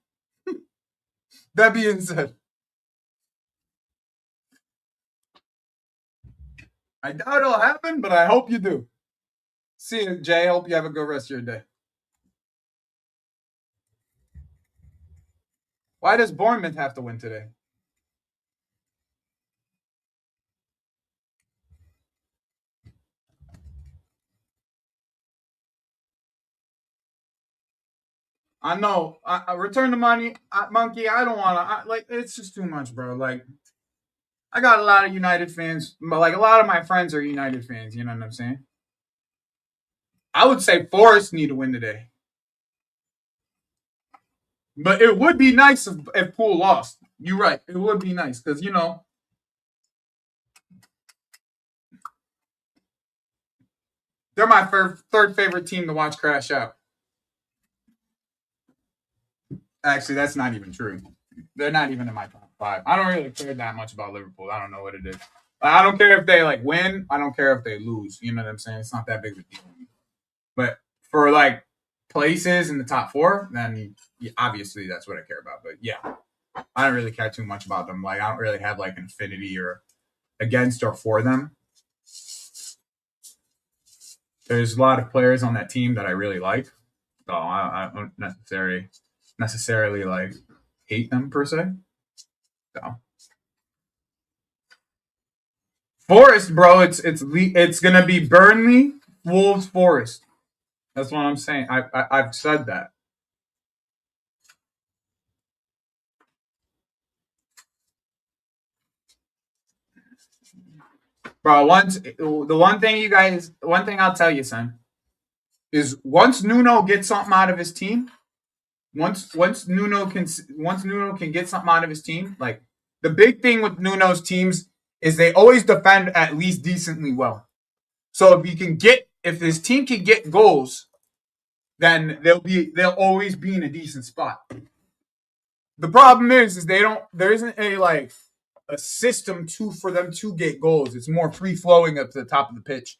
Speaker 1: That being said, I doubt it'll happen, but I hope you do. See you, Jay. Hope you have a good rest of your day. Why does Bournemouth have to win today? I know. I return the money, monkey. I don't want to. Like, it's just too much, bro. Like, I got a lot of United fans, but like a lot of my friends are United fans. You know what I'm saying? I would say Forest need to win today, but it would be nice if Poole lost. You're right. It would be nice because they're my third favorite team to watch crash out. Actually, that's not even true. They're not even in my top five. I don't really care that much about Liverpool. I don't know what it is. I don't care if they like win. I don't care if they lose. You know what I'm saying? It's not that big of a deal. But for like places in the top four, then obviously that's what I care about. But yeah, I don't really care too much about them. Like I don't really have like an affinity or against or for them. There's a lot of players on that team that I really like, so I don't necessarily like hate them per se. So Forest, bro, it's gonna be Burnley, Wolves, Forest. That's what I'm saying. I've said that. Bro, one thing I'll tell you, son, is once Nuno gets something out of his team, once Nuno can get something out of his team, like the big thing with Nuno's teams is they always defend at least decently well. So if his team can get goals, then they'll always be in a decent spot. The problem is there isn't a system for them to get goals. It's more free flowing up to the top of the pitch.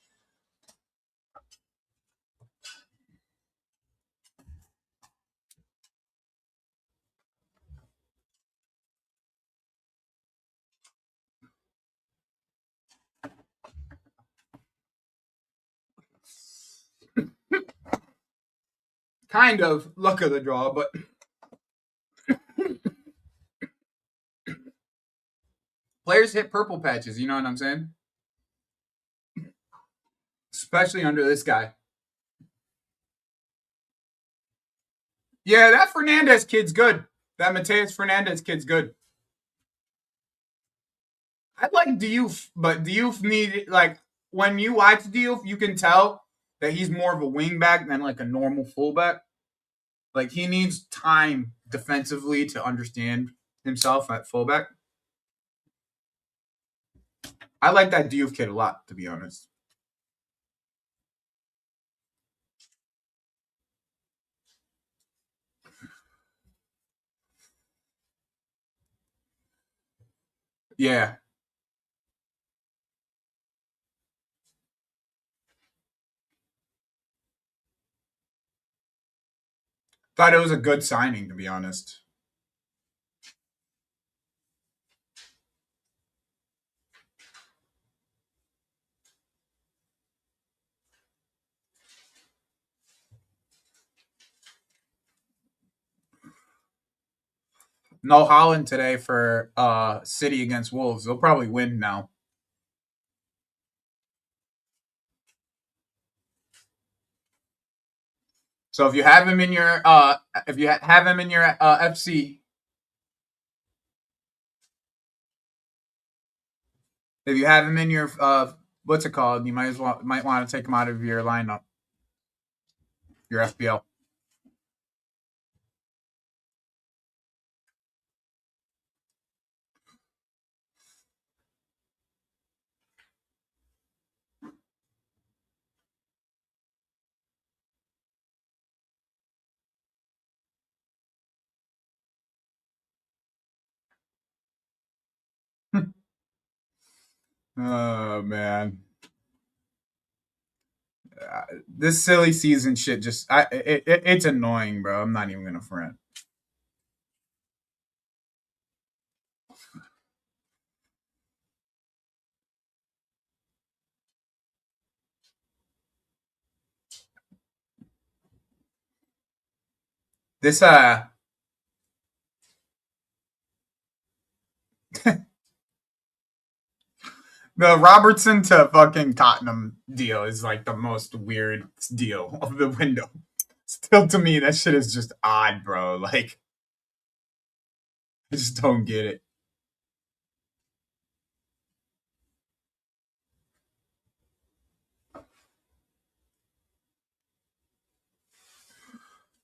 Speaker 1: Kind of luck of the draw, but players hit purple patches. You know what I'm saying? Especially under this guy. Yeah, that Fernandez kid's good. That Mateus Fernandez kid's good. I like Diouf, but Diouf need like when you watch Diouf, you can tell that he's more of a wingback than like a normal fullback. Like he needs time defensively to understand himself at fullback. I like that Diouf kid a lot, to be honest. Yeah. Thought it was a good signing, to be honest. No Holland today for City against Wolves. They'll probably win now. So if you have him in your have him in your FC, if you have him in your what's it called, you might want to take him out of your lineup, your FPL. Oh man, this silly season shit it's annoying, bro. I'm not even gonna front. This the Robertson to fucking Tottenham deal is like the most weird deal of the window. Still, to me, that shit is just odd, bro. Like, I just don't get it.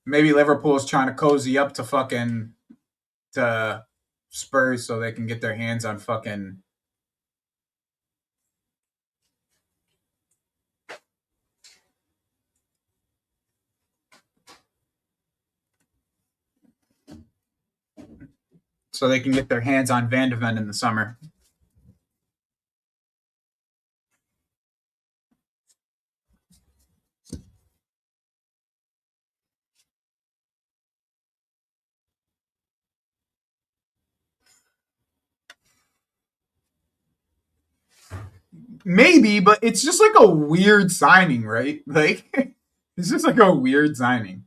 Speaker 1: Maybe Liverpool's trying to cozy up to fucking to Spurs so they can get their hands on fucking. So they can get their hands on Van de Ven in the summer. Maybe, but it's just like a weird signing, right? Like it's just like a weird signing.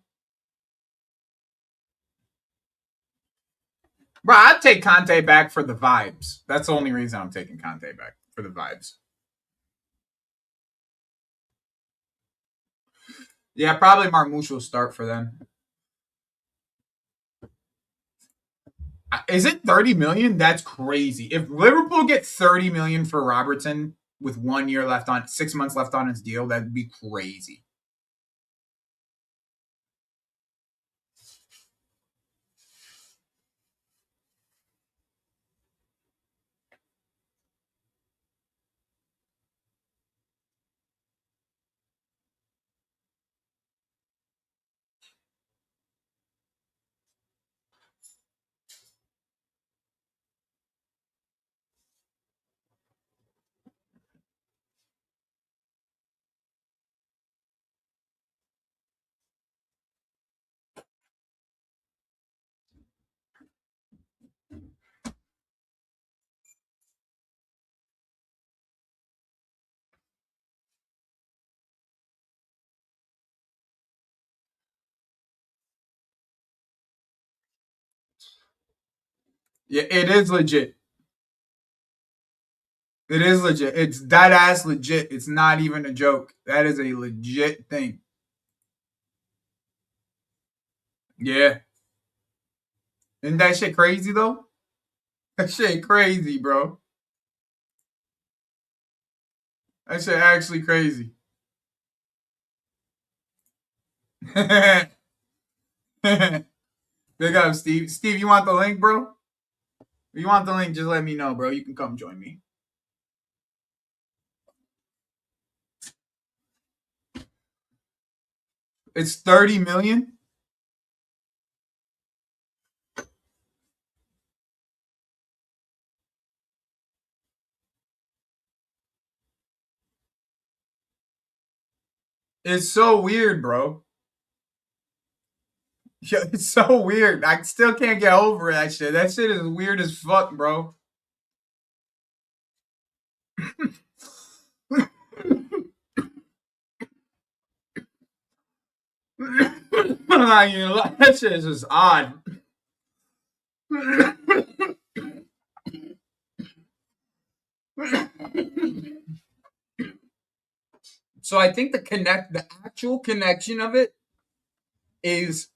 Speaker 1: Bro, I'd take Conte back for the vibes. That's the only reason I'm taking Conte back for the vibes. Yeah, probably Marmouche will start for them. Is it 30 million? That's crazy. If Liverpool get 30 million for Robertson with 1 year left on 6 months left on his deal, that'd be crazy. Yeah, it is legit. It is legit. It's that ass legit. It's not even a joke. That is a legit thing. Yeah. Isn't that shit crazy though? That shit crazy, bro. That shit actually crazy. Big up, Steve. Steve, you want the link, bro? If you want the link, just let me know, bro. You can come join me. It's 30 million. It's so weird, bro. Yeah, it's so weird. I still can't get over that shit. That shit is weird as fuck, bro. That shit is just odd. So I think the actual connection of it is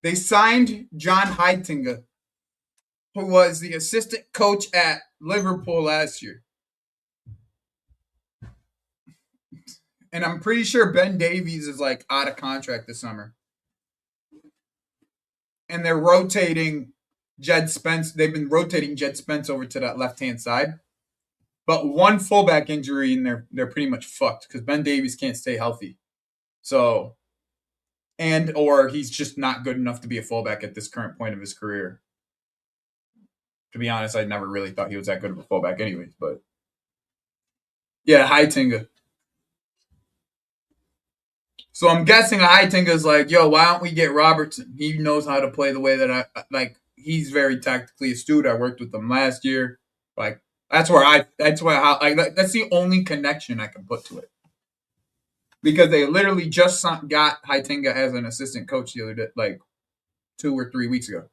Speaker 1: they signed John Heitinga, who was the assistant coach at Liverpool last year. And I'm pretty sure Ben Davies is like out of contract this summer. And they're rotating Jed Spence. They've been rotating Jed Spence over to that left hand side. But one fullback injury and they're pretty much fucked because Ben Davies can't stay healthy. So and or he's just not good enough to be a fullback at this current point of his career. To be honest, I never really thought he was that good of a fullback anyways, but yeah, Heitinga. So I'm guessing Heitinga's like, yo, why don't we get Robertson? He knows how to play the way that I like. He's very tactically astute. I worked with him last year. Like that's where how like that's the only connection I can put to it because they literally just got Heitinga as an assistant coach the other day, like 2 or 3 weeks ago.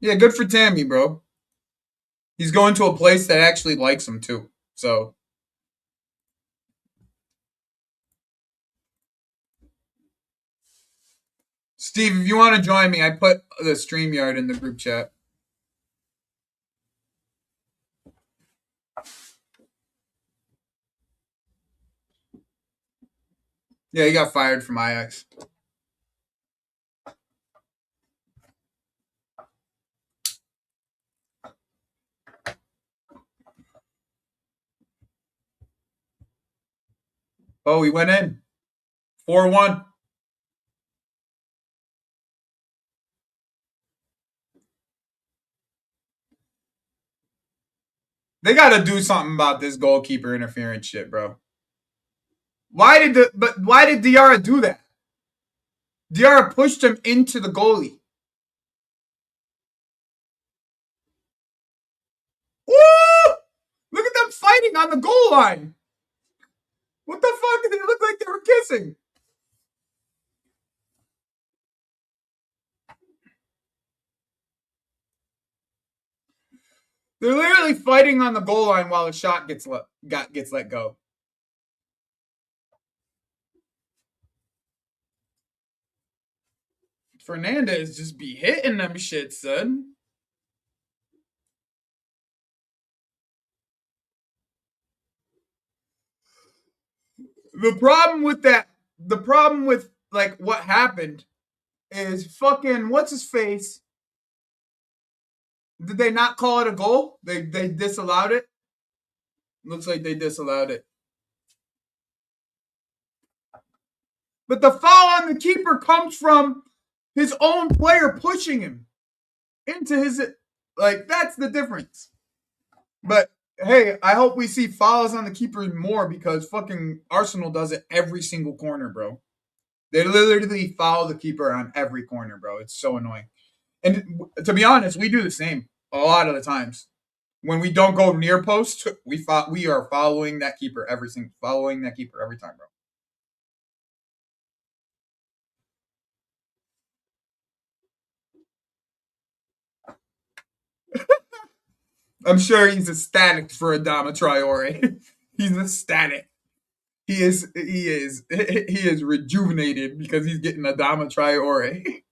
Speaker 1: Yeah, good for Tammy, bro. He's going to a place that actually likes him too. So Steve, if you want to join me, I put the StreamYard in the group chat. Yeah, he got fired from Ajax. Oh, he went in 4-1. They got to do something about this goalkeeper interference shit, bro. Why did Diarra do that? Diarra pushed him into the goalie. Woo! Look at them fighting on the goal line. What the fuck? Did it look like they were kissing? They're literally fighting on the goal line while a shot gets let go. Fernandez just be hitting them shit, son. The problem with like what happened is fucking what's his face? Did they not call it a goal? They disallowed it. Looks like they disallowed it. But the foul on the keeper comes from his own player pushing him into his like that's the difference. But hey, I hope we see fouls on the keeper more because fucking Arsenal does it every single corner, bro. They literally foul the keeper on every corner, bro. It's so annoying. And to be honest, we do the same a lot of the times. When we don't go near post, we are following that keeper every time, bro. I'm sure he's ecstatic for Adama Traore. He's ecstatic. He is rejuvenated because he's getting Adama Traore.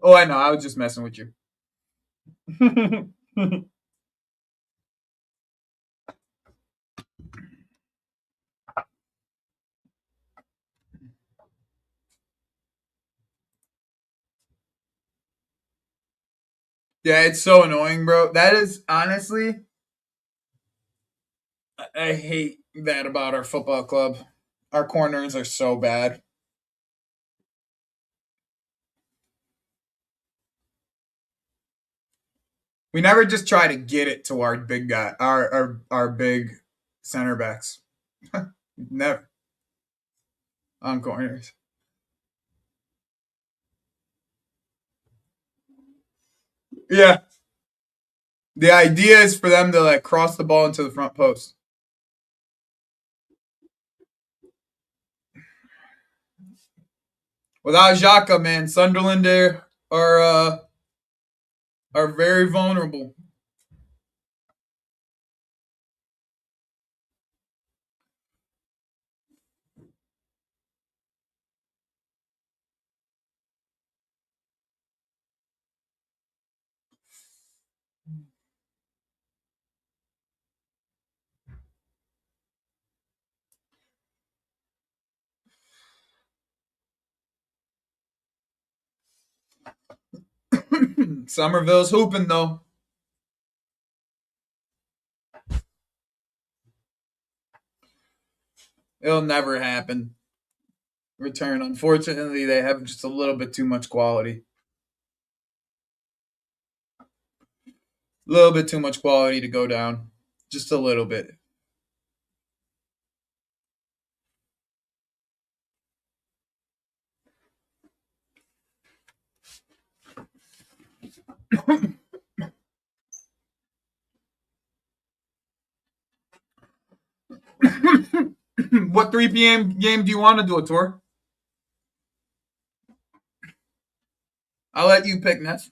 Speaker 1: Oh, I know. I was just messing with you. Yeah, it's so annoying, bro. That is honestly, I hate that about our football club. Our corners are so bad. We never just try to get it to our big guy, our big center backs. Never on corners. Yeah, the idea is for them to like cross the ball into the front post. Without Xhaka, man, Sunderland are very vulnerable. Somerville's hooping though. It'll never happen. Return. Unfortunately, they have just a little bit too much quality. A little bit too much quality to go down. Just a little bit. What 3 p.m. game do you want to do a tour? I'll let you pick, Ness.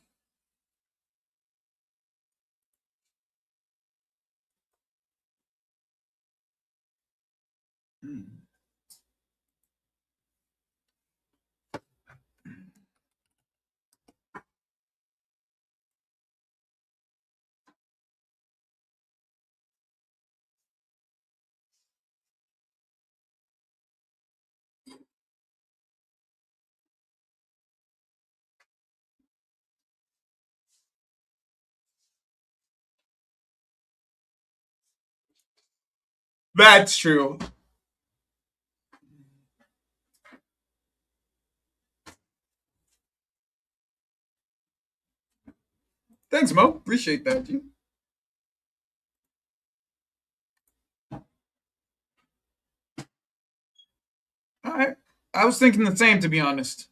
Speaker 1: That's true. Thanks, Mo. Appreciate that, dude. All right. I was thinking the same, to be honest.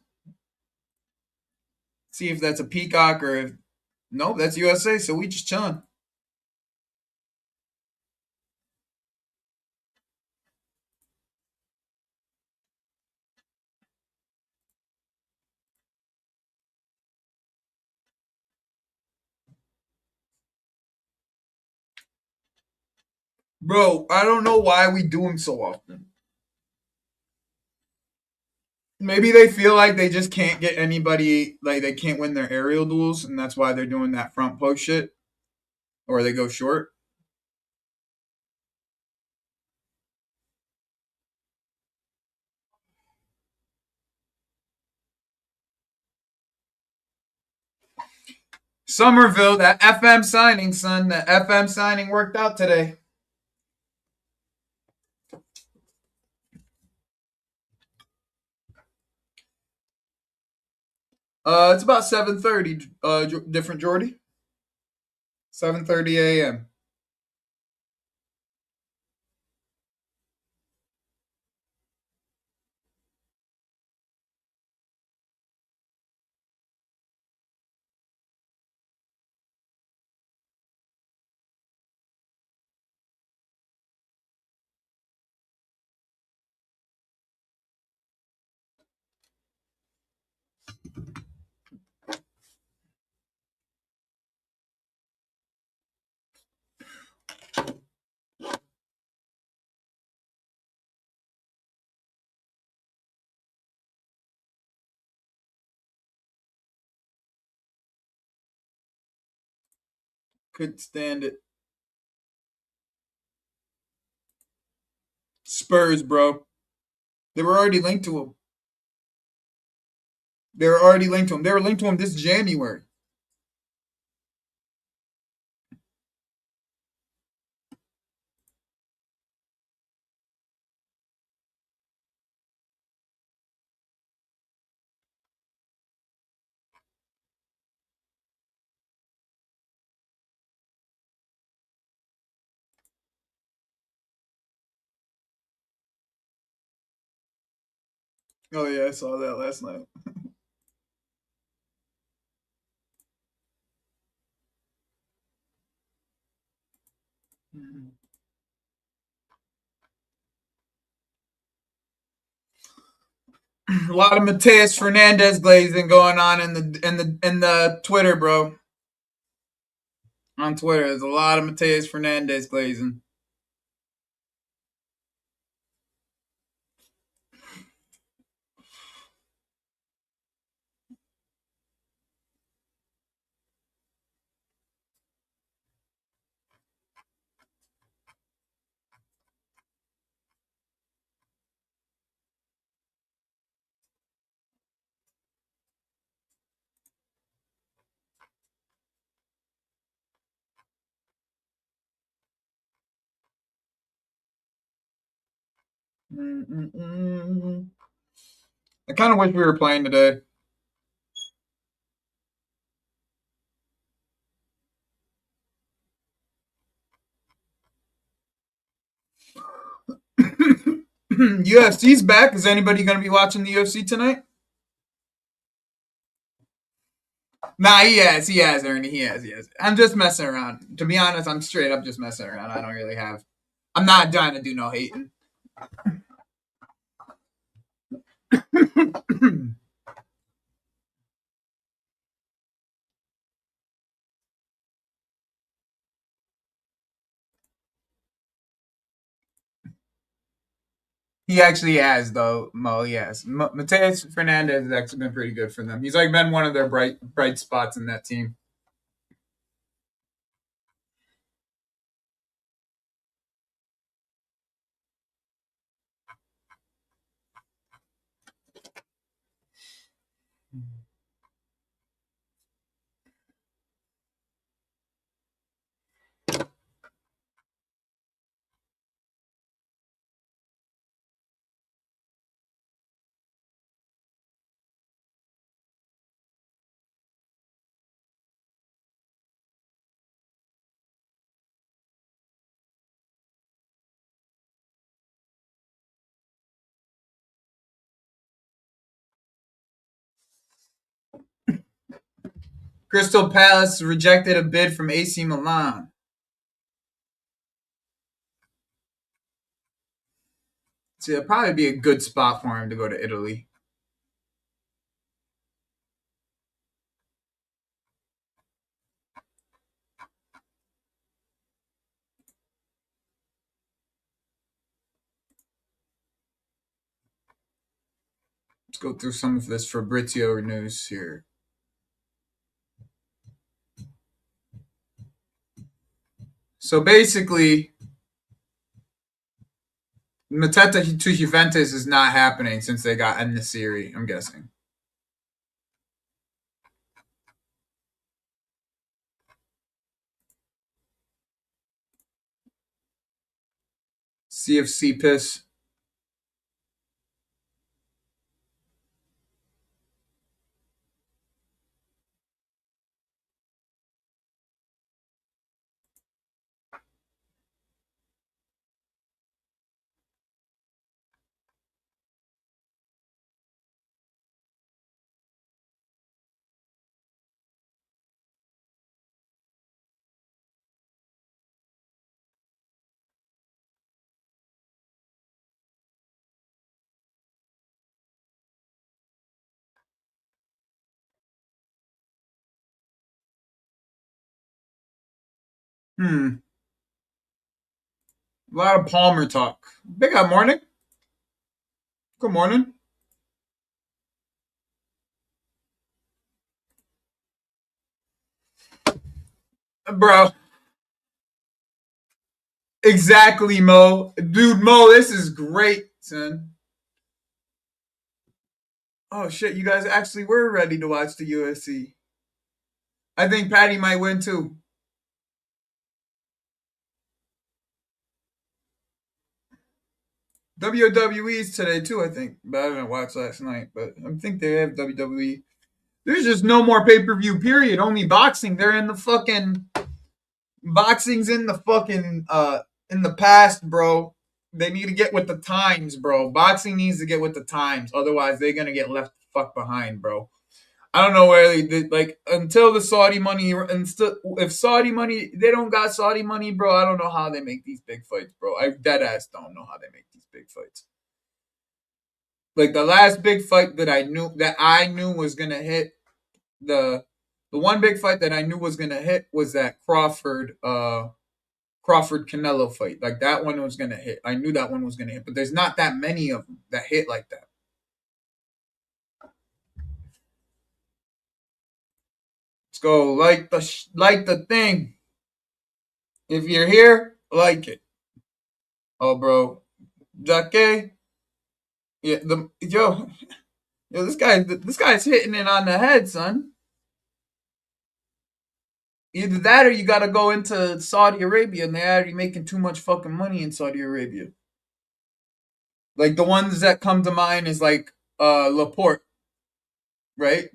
Speaker 1: See if that's a peacock or if nope, that's USA. So we just chilling, bro. I don't know why we do them so often. Maybe they feel like they just can't get anybody, like they can't win their aerial duels, and that's why they're doing that front post shit, or they go short. Somerville, that FM signing, son. That FM signing worked out today. It's about 7:30. Different Jordy. 7:30 a.m. Couldn't stand it. Spurs, bro. They were already linked to him. They were already linked to him. They were linked to him this January. Oh yeah, I saw that last night. A lot of Mateus Fernandez glazing going on in the Twitter, bro. On Twitter, there's a lot of Mateus Fernandez glazing. Mm-mm-mm. I kind of wish we were playing today. UFC's back. Is anybody going to be watching the UFC tonight? Nah, he has, Ernie. He has. I'm just messing around. To be honest, I'm straight up just messing around. I don't really have. I'm not trying to do no hating. He actually has, though, Mo. Yes, Mateus Fernandez has actually been pretty good for them. He's like been one of their bright spots in that team. Crystal Palace rejected a bid from AC Milan. So it'll probably be a good spot for him to go to Italy. Let's go through some of this Fabrizio news here. So basically, Mateta to Juventus is not happening since they got En-Nesyri, I'm guessing. CFC piss. A lot of Palmer talk. Big up morning. Good morning. Bro. Exactly, Mo. Dude, Mo, this is great, son. Oh shit, you guys actually were ready to watch the UFC. I think Patty might win too. WWE's today too, I think. But I didn't watch last night. But I think they have WWE. There's just no more pay-per-view, period. Only boxing. They're in the fucking boxing's in the past, bro. They need to get with the times, bro. Boxing needs to get with the times. Otherwise, they're gonna get left the fuck behind, bro. I don't know where they did like until the Saudi money and if Saudi money they don't got Saudi money, bro. I don't know how they make these big fights, bro. I dead ass don't know how they make these big fights. Like the last big fight that I knew was gonna hit the the one big fight that I knew was gonna hit was that Crawford Canelo fight. Like that one was gonna hit. I knew that one was gonna hit, but there's not that many of them that hit like that. Let's go like the thing. If you're here, like it. Oh, bro, Jacque, yeah, this guy's hitting it on the head, son. Either that or you got to go into Saudi Arabia, and they're already making too much fucking money in Saudi Arabia. Like the ones that come to mind is like Laporte, right?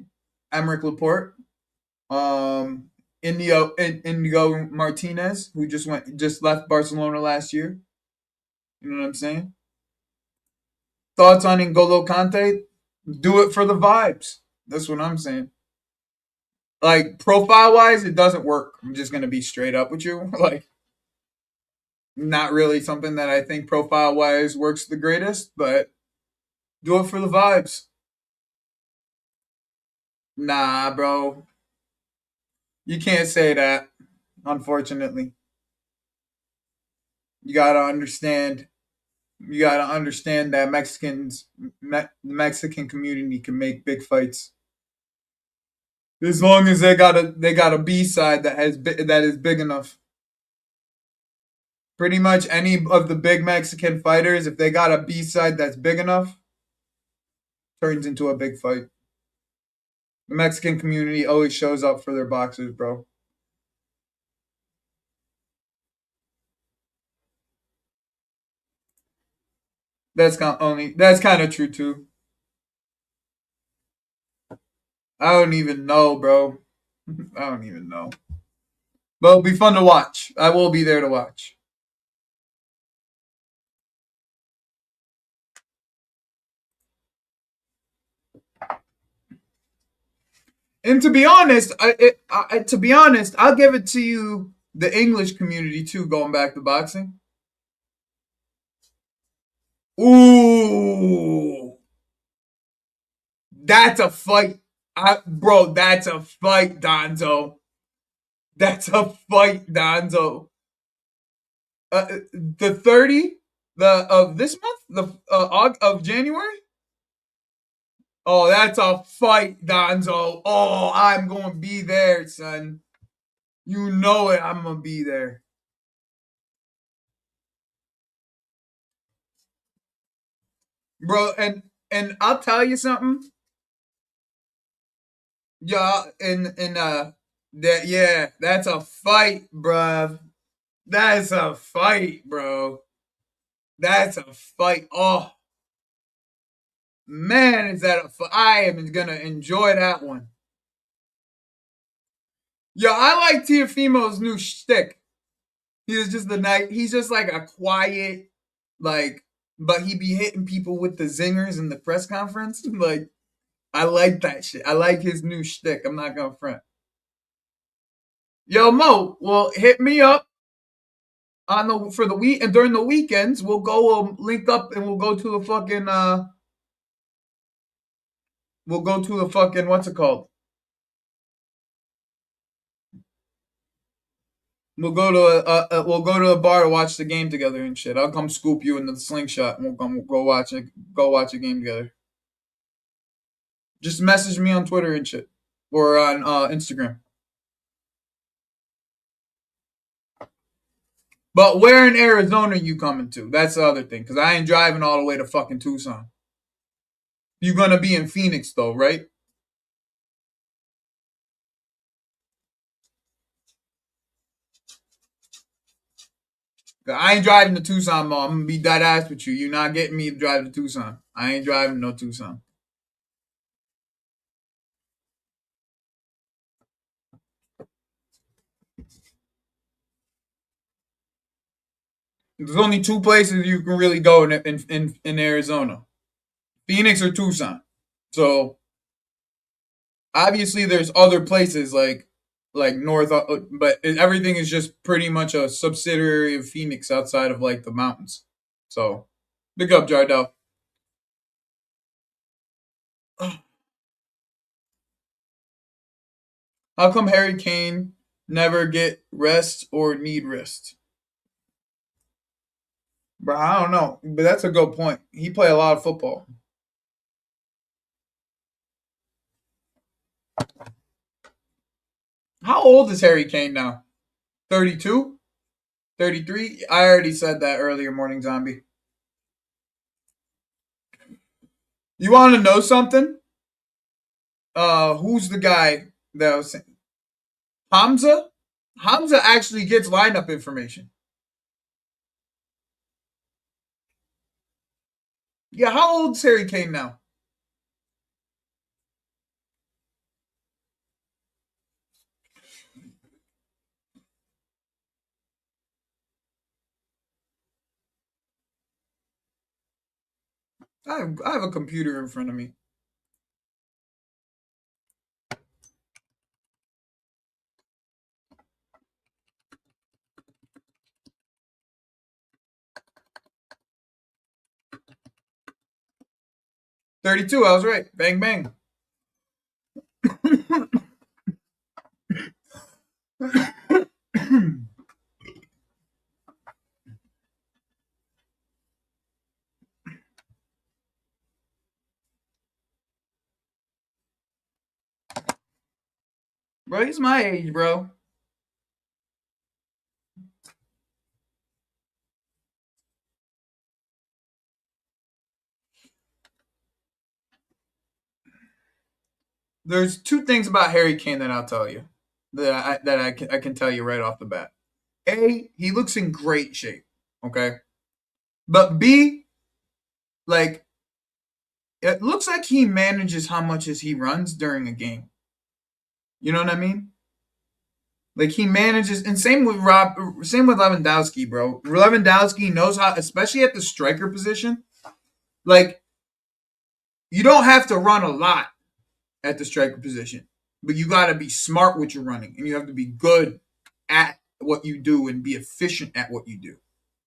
Speaker 1: Emerick Laporte, um, Indigo Martinez, who just left Barcelona last year. You know what I'm saying? Thoughts on N'Golo Kante? Do it for the vibes. That's what I'm saying. Like profile wise, it doesn't work. I'm just gonna be straight up with you. Like, not really something that I think profile wise works the greatest, but do it for the vibes. Nah, bro. You can't say that, unfortunately. You gotta understand. You gotta understand that the Mexican community can make big fights as long as they got a B side that is big enough. Pretty much any of the big Mexican fighters, if they got a B side that's big enough, turns into a big fight. The Mexican community always shows up for their boxers, bro. That's kind of true too. I don't even know, bro. I don't even know. But it'll be fun to watch. I will be there to watch. And to be honest, to be honest, I'll give it to you. The English community too, going back to boxing. Ooh, that's a fight, bro. That's a fight, Donzo. That's a fight, Donzo. The 30, the of this month, the of January. Oh, that's a fight, Donzo. Oh, I'm gonna be there, son. You know it. I'm gonna be there, bro. And I'll tell you something. Yeah, and that's a fight, bruh. That's a fight, bro. That's a fight. Oh man, is that a fight? I am gonna enjoy that one. Yo, I like Tiafimo's new shtick. He's just the night. He's just like a quiet, like, but he be hitting people with the zingers in the press conference. Like, I like that shit. I like his new shtick. I'm not gonna front. Yo, Mo, well, hit me up on the for the week and during the weekends. We'll go link up and we'll go to the fucking we'll go to the fucking what's it called? We'll go to a bar to watch the game together and shit. I'll come scoop you in the slingshot and we'll go watch it. Go watch a game together. Just message me on Twitter and shit or on Instagram. But where in Arizona you coming to? That's the other thing because I ain't driving all the way to fucking Tucson. You gonna be in Phoenix though, right? I ain't driving to Tucson, Mo. I'm gonna be dead ass with you. You're not getting me to drive to Tucson. I ain't driving no Tucson. There's only two places you can really go in Arizona: Phoenix or Tucson. So obviously, there's other places like north, but everything is just pretty much a subsidiary of Phoenix outside of like the mountains. So big up, Jardel. How come Harry Kane never get rest or need rest? Bro, I don't know, but that's a good point. He play a lot of football. How old is Harry Kane now? 32? 33? I already said that earlier, Morning Zombie. You want to know something? Who's the guy that was saying? Hamza? Hamza actually gets lineup information. Yeah, how old is Harry Kane now? I have a computer in front of me. 32, I was right. Bang, bang. Bro, he's my age, bro. There's two things about Harry Kane that I'll tell you I can tell you right off the bat. A, he looks in great shape. Okay, but B, like it looks like he manages how much as he runs during a game. You know what I mean? Like he manages, and same with Lewandowski, bro. Lewandowski knows how, especially at the striker position. Like you don't have to run a lot at the striker position. but you got to be smart with your running, and you have to be good at what you do and be efficient at what you do.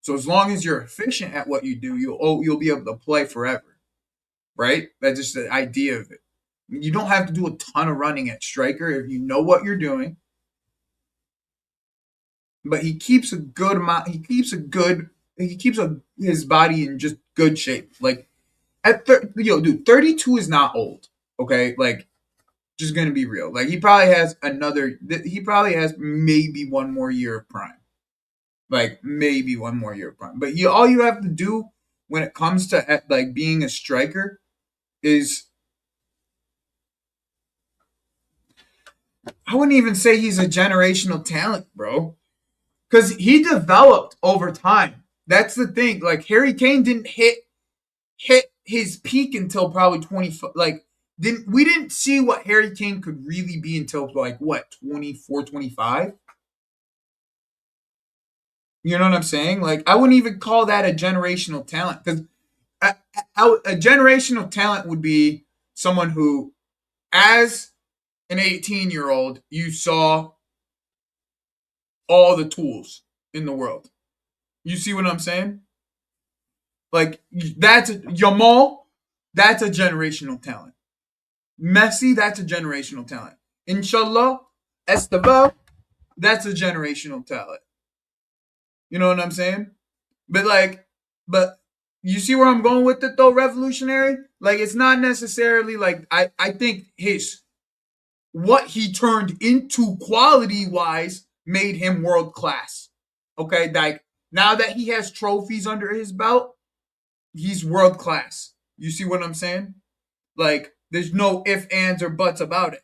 Speaker 1: So as long as you're efficient at what you do, you'll be able to play forever, right? That's just the idea of it. You don't have to do a ton of running at striker if you know what you're doing. But he keeps a good amount. He keeps his body in just good shape. Like dude, 32 is not old. Okay, like just gonna be real. Like he probably has another. He probably has maybe one more year of prime. Like maybe one more year of prime. But all you have to do when it comes to like being a striker is, I wouldn't even say he's a generational talent, bro, because he developed over time. That's the thing. Like Harry Kane didn't hit his peak until probably 20. Like we didn't see what Harry Kane could really be until like what 24, 25. You know what I'm saying? Like I wouldn't even call that a generational talent, because a generational talent would be someone who, as an 18-year-old, you saw all the tools in the world. You see what I'm saying? Like that's Yamal, that's a generational talent. Messi, that's a generational talent. Inshallah, Esteban, that's a generational talent. You know what I'm saying? But but you see where I'm going with it though, revolutionary? Like it's not necessarily like I think his what he turned into quality wise made him world class. Okay, like now that he has trophies under his belt, he's world class. You see what I'm saying? Like there's no ifs, ands, or buts about it.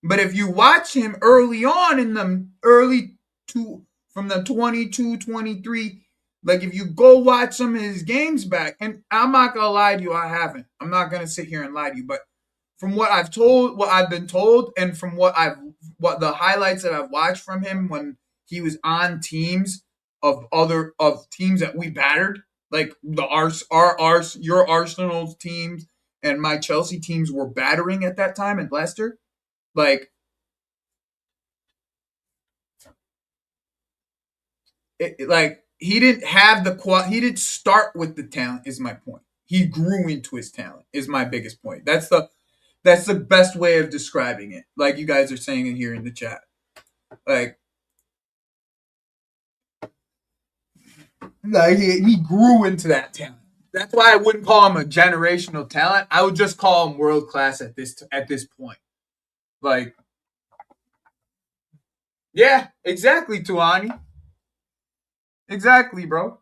Speaker 1: But if you watch him early on in the early two, from the 22, 23, like if you go watch some of his games back, and I'm not gonna lie to you, I haven't. I'm not gonna sit here and lie to you, but from what I've been told, and from what the highlights that I've watched from him when he was on teams of teams that we battered, like your Arsenal's teams and my Chelsea teams were battering at that time, and Leicester, like like he didn't have he didn't start with the talent. Is my point. He grew into his talent. Is my biggest point. That's the best way of describing it. Like you guys are saying it here in the chat. Like he grew into that talent. That's why I wouldn't call him a generational talent. I would just call him world class at this point. Like, yeah, exactly, Tuani. Exactly, bro.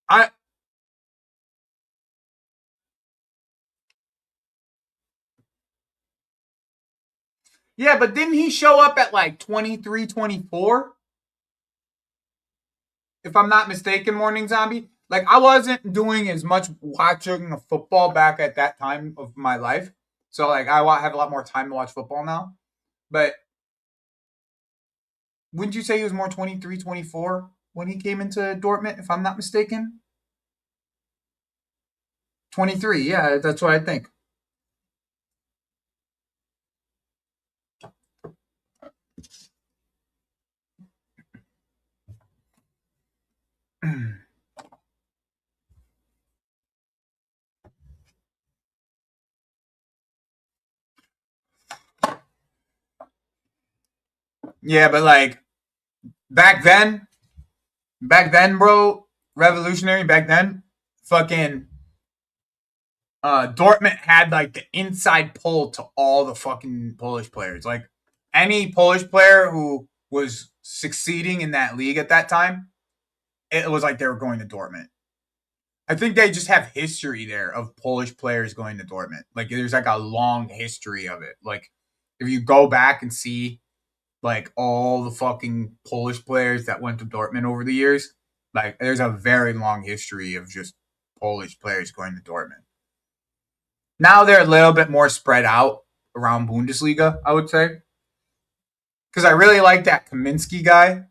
Speaker 1: I Yeah, but didn't he show up at like 23, 24? If I'm not mistaken, Morning Zombie. Like I wasn't doing as much watching of football back at that time of my life. So like have a lot more time to watch football now. But wouldn't you say he was more 23, 24 when he came into Dortmund, if I'm not mistaken? 23, yeah, that's what I think. Yeah, but like back then, bro, revolutionary back then, fucking Dortmund had like the inside pull to all the fucking Polish players. Like any Polish player who was succeeding in that league at that time, it was like they were going to Dortmund. I think they just have history there of Polish players going to Dortmund. Like there's like a long history of it. Like if you go back and see like all the fucking Polish players that went to Dortmund over the years, like there's a very long history of just Polish players going to Dortmund. Now they're a little bit more spread out around Bundesliga, I would say. Because I really like that Kaminsky guy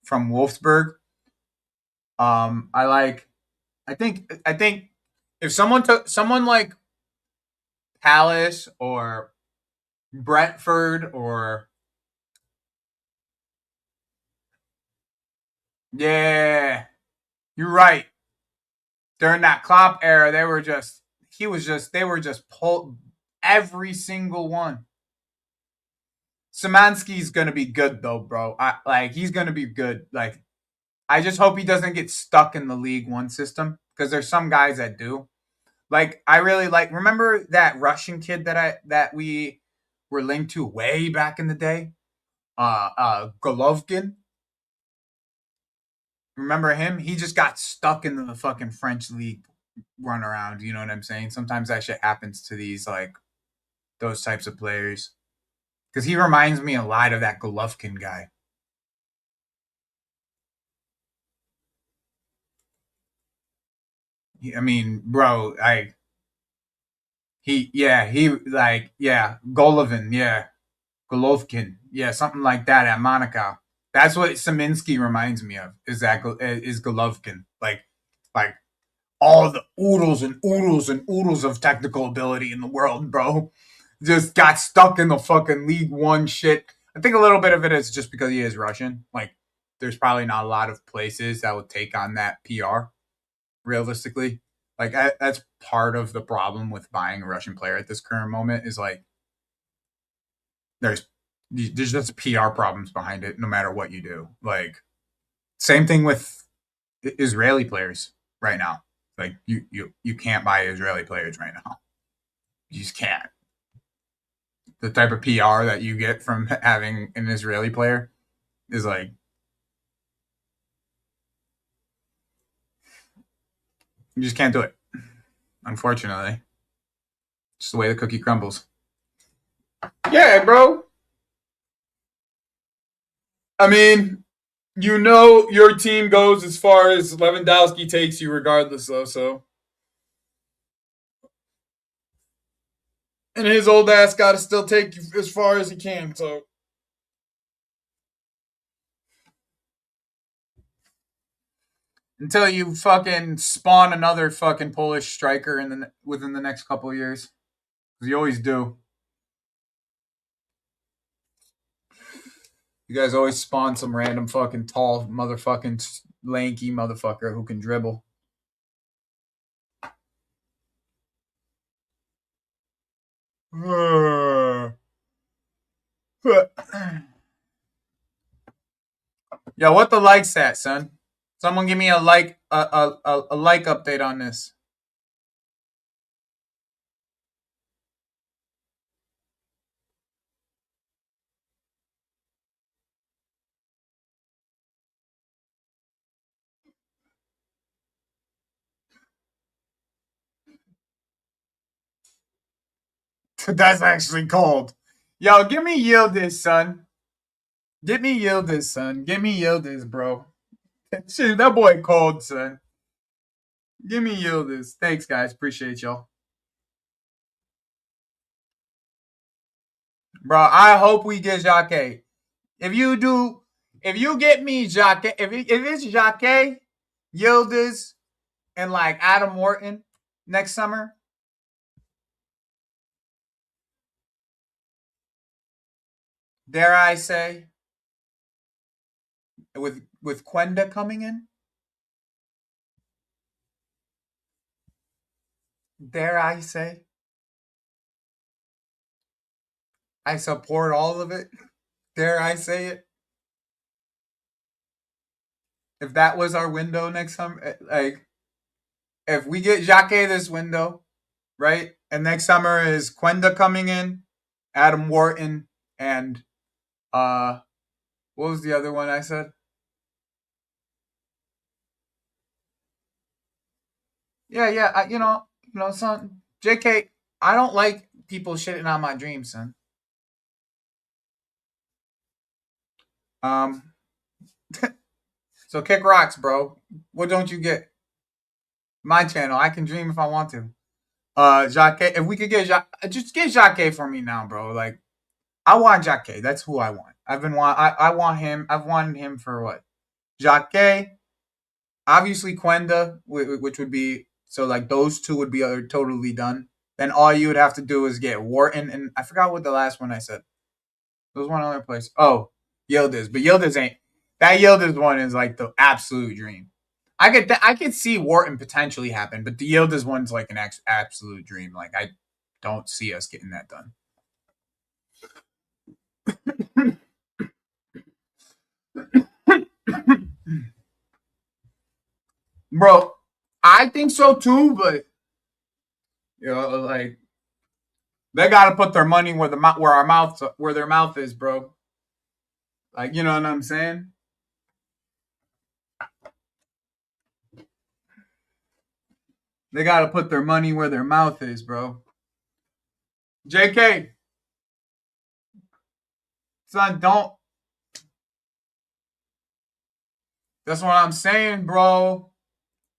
Speaker 1: from Wolfsburg. I like. I think If someone took someone like Palace or Brentford or yeah, you're right. During that Klopp era, they were just pulled every single one. Szymanski's gonna be good though, bro. He's gonna be good. Like I just hope he doesn't get stuck in the League One system because there's some guys that do. Like I really like. Remember that Russian kid that we were linked to way back in the day, Golovkin. Remember him? He just got stuck in the fucking French league run around. You know what I'm saying? Sometimes that shit happens to these like those types of players because he reminds me a lot of that Golovkin guy. I mean, bro, Golovin, yeah, Golovkin, yeah, something like that at Monaco. That's what Szymanski reminds me of. Is Golovkin like all the oodles and oodles and oodles of technical ability in the world, bro? Just got stuck in the fucking League One shit. I think a little bit of it is just because he is Russian. Like, there's probably not a lot of places that would take on that PR realistically. Like that's part of the problem with buying a Russian player at this current moment is like there's there's just PR problems behind it no matter what you do. Like same thing with Israeli players right now. Like you can't buy Israeli players right now. You just can't. The type of PR that you get from having an Israeli player is like you just can't do it. Unfortunately, just the way the cookie crumbles. Yeah, bro. I mean, you know your team goes as far as Lewandowski takes you, regardless, though. So, and his old ass got to still take you as far as he can. So, until you fucking spawn another fucking Polish striker within the next couple of years, because you always do. You guys always spawn some random fucking tall motherfucking lanky motherfucker who can dribble. Yo, what the likes at, son? Someone give me a like update on this. That's actually cold. Yo, give me Yildiz, son. Get me Yildiz, son. Give me Yildiz, bro. Shit, that boy cold, son. Give me Yildiz. Thanks, guys. Appreciate y'all. Bro, I hope we get Jacque. If you get me Jacque, if it's Jacque, Yildiz, and like Adam Wharton next summer, dare I say, with Quenda coming in, dare I say, I support all of it. Dare I say it? If that was our window next summer, like if we get Jacque this window, right, and next summer is Quenda coming in, Adam Wharton, and what was the other one I said? Yeah, yeah, son. JK, I don't like people shitting on my dreams, son. Um, so kick rocks, bro. What don't you get? My channel. I can dream if I want to. Jacque, if we could get just get Jacque for me now, bro. Like, I want Jacque. That's who I want. I want him. I've wanted him for what? Jacque, obviously Quenda, which would be So like those two would be totally done. Then all you would have to do is get Wharton, and I forgot what the last one I said. There was one other place. Oh, Yildiz, but Yildiz ain't that Yildiz one is like the absolute dream. I could see Wharton potentially happen, but the Yildiz one's like an absolute dream. Like I don't see us getting that done. Bro, I think so too, but like they gotta put their money where where their mouth is, bro. Like you know what I'm saying? They gotta put their money where their mouth is, bro. JK, son, don't. That's what I'm saying, bro.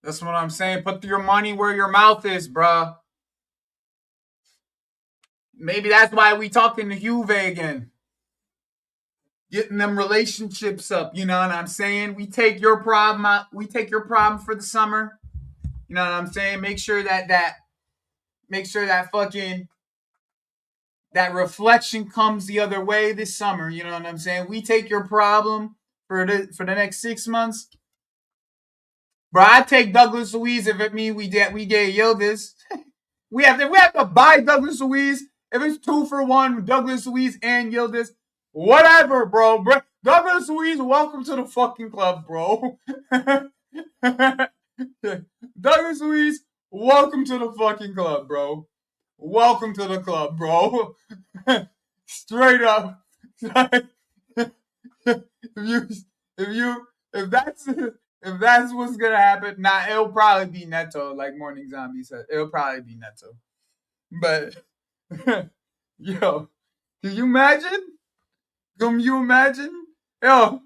Speaker 1: That's what I'm saying. Put your money where your mouth is, bro. Maybe that's why we talking to Juve again. Getting them relationships up. You know what I'm saying? We take your problem out. We take your problem for the summer. You know what I'm saying? Make sure that fucking that reflection comes the other way this summer. You know what I'm saying? We take your problem for the next 6 months. Bro, I take Douglas Luiz if it means we get Yildiz. We have to buy Douglas Luiz. If it's 2-for-1, Douglas Luiz and Yildiz, whatever, bro. Douglas Luiz, welcome to the fucking club, bro. Douglas Luiz, welcome to the fucking club, bro. Welcome to the club, bro. Straight up. If that's what's gonna happen, it'll probably be Neto, like Morning Zombie said. It'll probably be Neto. But yo, can you imagine? Can you imagine? Yo,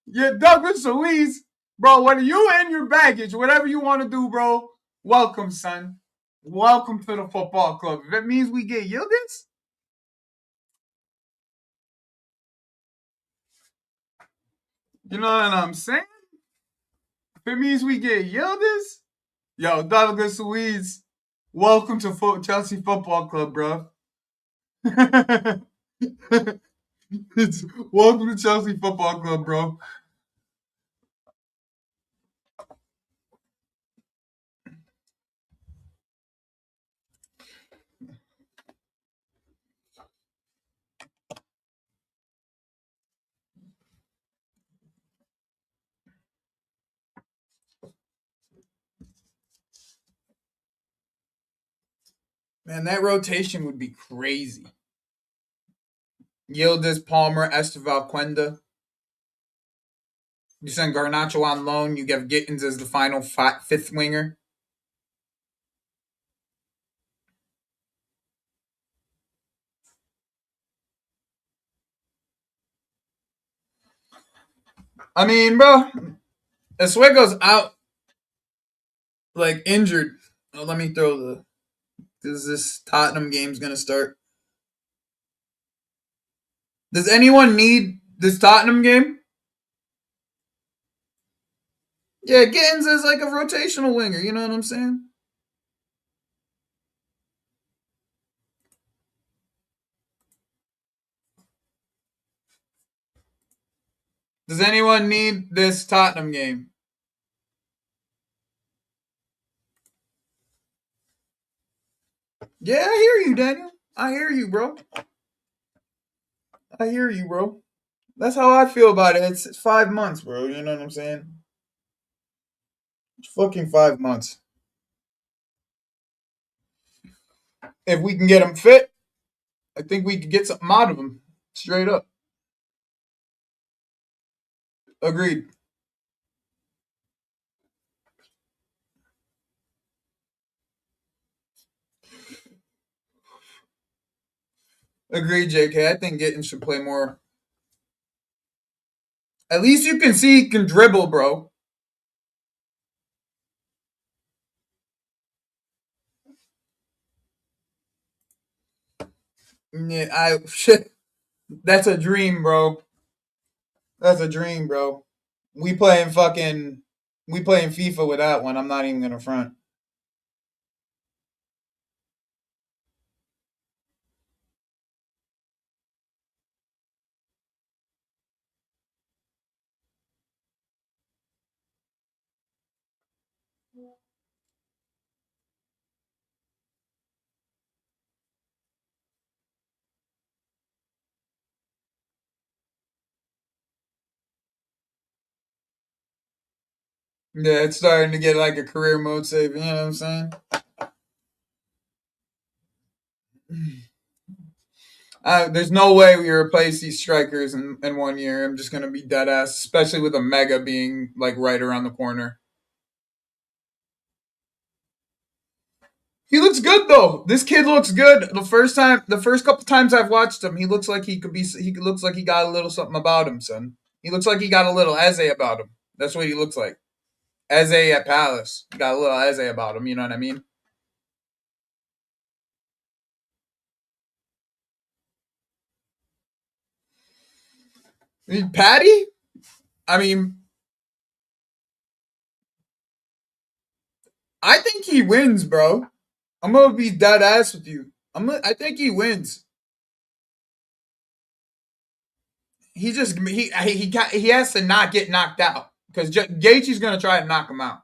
Speaker 1: yeah, Douglas Luiz, bro, when you and your baggage, whatever you want to do, bro, welcome, son. Welcome to the football club. If it means we get Yildiz, you know what I'm saying? If it means we get Yildiz, yo, Douglas Luiz, welcome to Chelsea Football Club, bro. Welcome to Chelsea Football Club, bro. Man, that rotation would be crazy. Yildiz, Palmer, Esteval, Quenda. You send Garnacho on loan. You give Gittins as the final fifth winger. I mean, bro, Oswego's out, like injured. Oh, let me throw the. Because this Tottenham game's gonna start. Does anyone need this Tottenham game? Yeah, Gittins is like a rotational winger. You know what I'm saying? Does anyone need this Tottenham game? Yeah, I hear you, Daniel. I hear you, bro. I hear you, bro. That's how I feel about it. It's 5 months, bro. You know what I'm saying? It's fucking 5 months. If we can get him fit, I think we could get something out of him. Straight up. Agreed. Agreed, JK. I think Gittin should play more. At least you can see he can dribble, bro. Yeah, shit. That's a dream, bro. That's a dream, bro. We playing FIFA with that one. I'm not even gonna front. Yeah, it's starting to get like a career mode save. You know what I'm saying? There's no way we replace these strikers in 1 year. I'm just gonna be dead ass, especially with a mega being like right around the corner. He looks good though. This kid looks good. The first couple times I've watched him, he looks like he could be. He looks like he got a little something about him, son. He looks like he got a little Eze about him. That's what he looks like. Eze at Palace. He got a little Eze about him. You know what I mean? Patty. I mean, I think he wins, bro. I'm gonna be dead ass with you. I think he wins. He has to not get knocked out because Gaethje's gonna try to knock him out.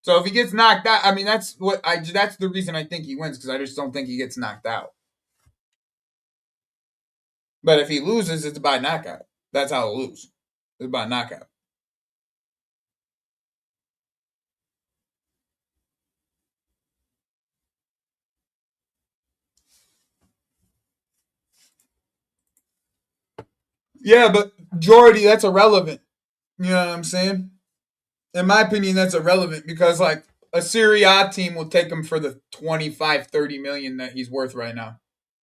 Speaker 1: So if he gets knocked out, I mean that's the reason I think he wins because I just don't think he gets knocked out. But if he loses, it's by knockout. That's how he'll lose. It's by knockout. Yeah, but Jordy, that's irrelevant. You know what I'm saying? In my opinion, that's irrelevant because like a Serie A team will take him for the 25, 30 million that he's worth right now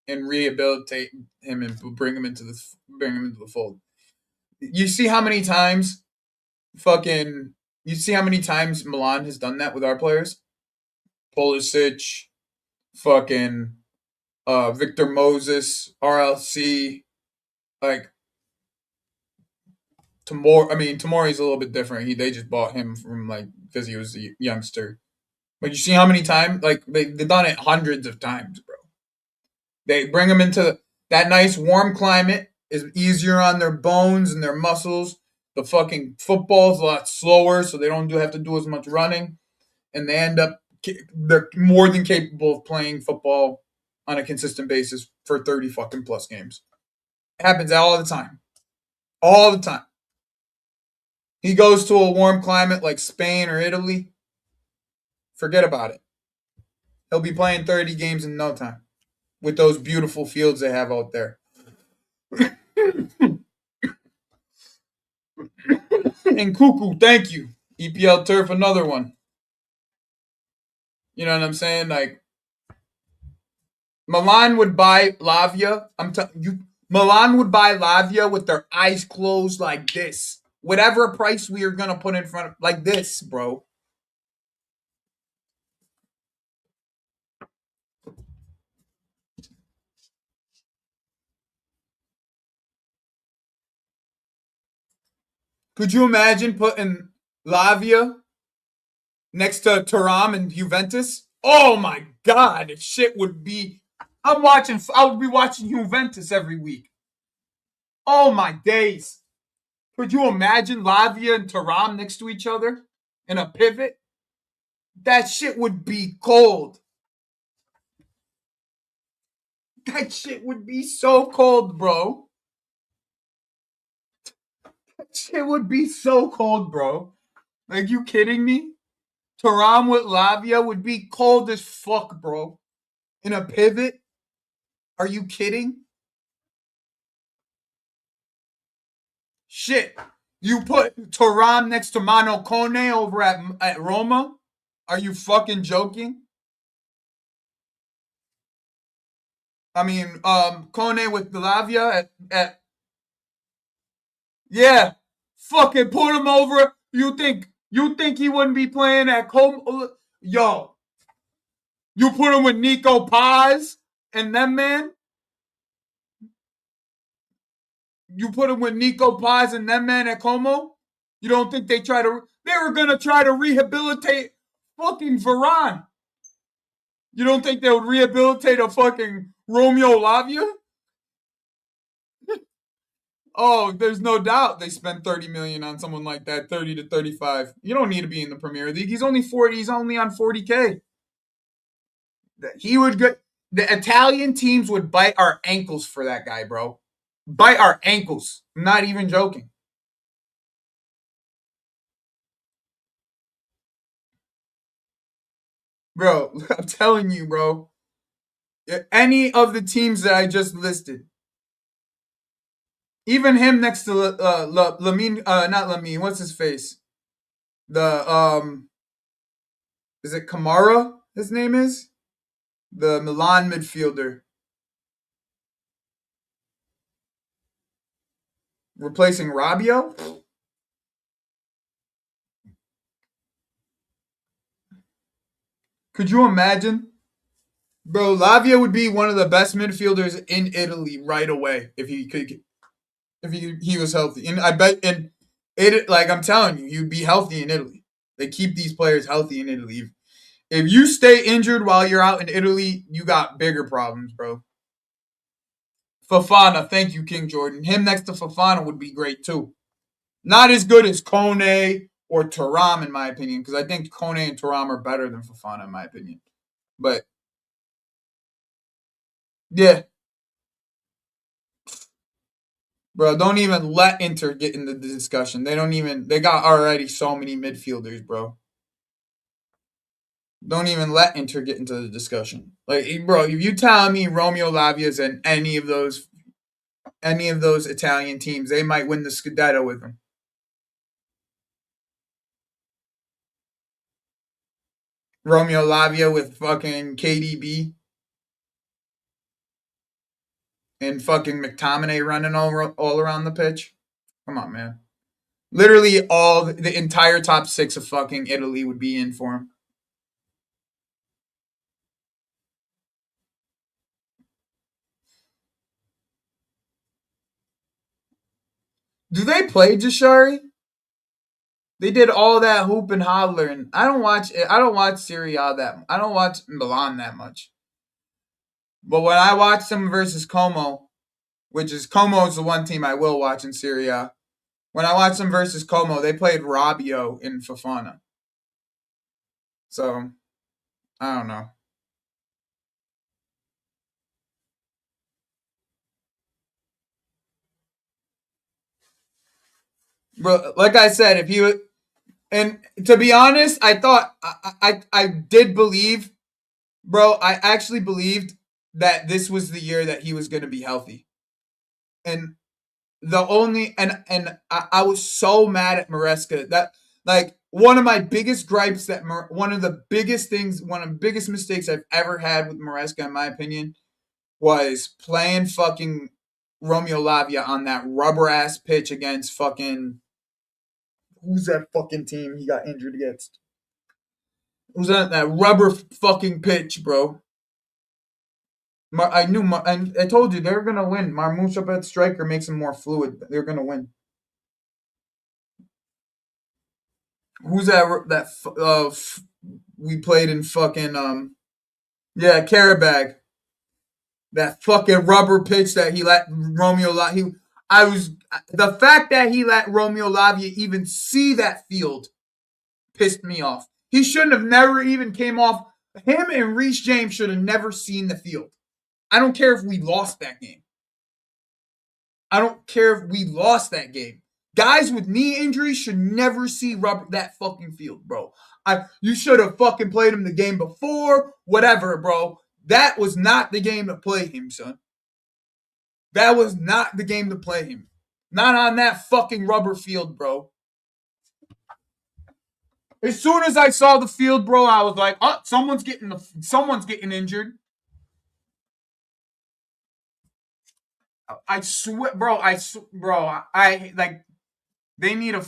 Speaker 1: and rehabilitate him and bring him into the fold. You see how many times fucking you see how many times Milan has done that with our players? Pulisic, fucking Victor Moses, RLC, like Tamori's a little bit different. They just bought him from like because he was a youngster. But you see how many times like they've done it hundreds of times, bro. They bring them into that nice warm climate is easier on their bones and their muscles. The fucking football's a lot slower, so they don't have to do as much running, and they're more than capable of playing football on a consistent basis for 30 fucking plus games. It happens all the time, all the time. He goes to a warm climate like Spain or Italy, forget about it. He'll be playing 30 games in no time with those beautiful fields they have out there. And Cuckoo, thank you. EPL turf, another one. You know what I'm saying? Like Milan would buy Lavia. I'm telling you, Milan would buy Lavia with their eyes closed like this. Whatever price we are gonna put in front of, like this, bro. Could you imagine putting Lavia next to Turam and Juventus? Oh my god, shit would be. I would be watching Juventus every week. Oh my days. Could you imagine Lavia and Turam next to each other in a pivot? That shit would be cold. That shit would be so cold, bro. That shit would be so cold, bro. Like, you kidding me? Turam with Lavia would be cold as fuck, bro. In a pivot? Are you kidding? Shit. You put Turam next to Mano Kone over at Roma? Are you fucking joking? I mean, Kone with Lavia at yeah. Fucking put him over. You think he wouldn't be playing at Como? Yo, you put him with Nico Paz and them man. You put him with Nico Paz and them man at Como. You don't think they were gonna try to rehabilitate fucking Varane? You don't think they would rehabilitate a fucking Romeo Lavia? Oh, there's no doubt they spent 30 million on someone like that, 30 to 35. You don't need to be in the Premier League. He's only 40. He's only on 40K. He would get the Italian teams would bite our ankles for that guy, bro. Bite our ankles. I'm not even joking. Bro, I'm telling you, bro. Any of the teams that I just listed, even him next to Lamine, not Lamine, what's his face? The is it Kamara? His name is the Milan midfielder replacing Rabiot. Could you imagine? Bro, Lavia would be one of the best midfielders in Italy right away if he could, if he was healthy. And I bet, and it, like I'm telling you, you'd be healthy in Italy. They keep these players healthy in Italy. If you stay injured while you're out in Italy, you got bigger problems, bro. Fafana, thank you, King Jordan. Him next to Fafana would be great too. Not as good as Kone or Taram, in my opinion, because I think Kone and Taram are better than Fafana, in my opinion. But yeah, bro, don't even let Inter get into the discussion. They don't even. They got already so many midfielders, bro. Don't even let Inter get into the discussion. Like, bro, if you tell me Romeo Lavia's in any of those Italian teams, they might win the Scudetto with him. Romeo Lavia with fucking KDB and fucking McTominay running all around the pitch. Come on, man. Literally all the entire top six of fucking Italy would be in for him. Do they play Jashari? They did all that hoop and holler, and I don't watch. I don't watch Serie A that. I don't watch Milan that much. But when I watch them versus Como, which is Como is the one team I will watch in Serie A. When I watched them versus Como, they played Rabiot in Fafana. So I don't know. Bro, like I said, if he was, and to be honest, I thought I did believe, bro. I actually believed that this was the year that he was going to be healthy, and the only and I was so mad at Maresca that like one of my biggest gripes that one of the biggest things, one of the biggest mistakes I've ever had with Maresca, in my opinion, was playing fucking Romeo Lavia on that rubber ass pitch against fucking who's that fucking team he got injured against? Who's that rubber fucking pitch, bro? I knew. I told you they were gonna win. Marmoush up at striker makes him more fluid. They're gonna win. Who's that? We played in fucking yeah, Carabag. That fucking rubber pitch that he let Romeo. He I was the fact that he let Romeo Lavia even see that field pissed me off. He shouldn't have never even came off. Him and Reece James should have never seen the field. I don't care if we lost that game. I don't care if we lost that game. Guys with knee injuries should never see rubber that fucking field, bro. You should have fucking played him the game before, whatever, bro. That was not the game to play him, son. That was not the game to play him. Not on that fucking rubber field, bro. As soon as I saw the field, bro, I was like, "Oh, someone's getting injured." I swear, bro. I like. They need a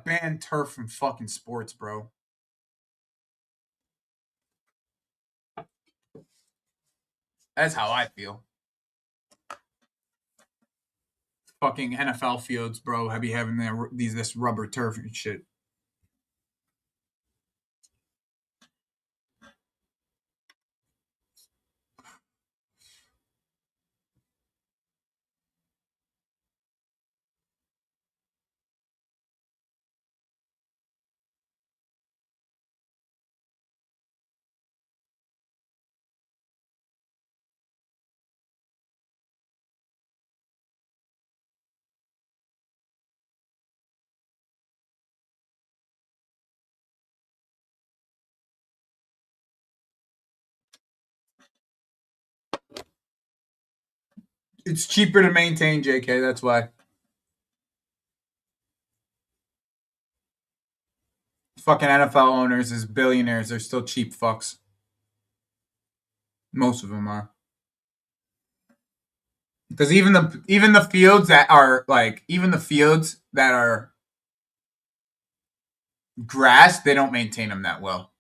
Speaker 1: ban turf from fucking sports, bro. That's how I feel. Fucking NFL fields, bro. Have you having this rubber turf and shit? It's cheaper to maintain, JK. That's why. Fucking NFL owners is billionaires. They're still cheap fucks. Most of them are. Because even the fields that are like even the fields that are grass, they don't maintain them that well.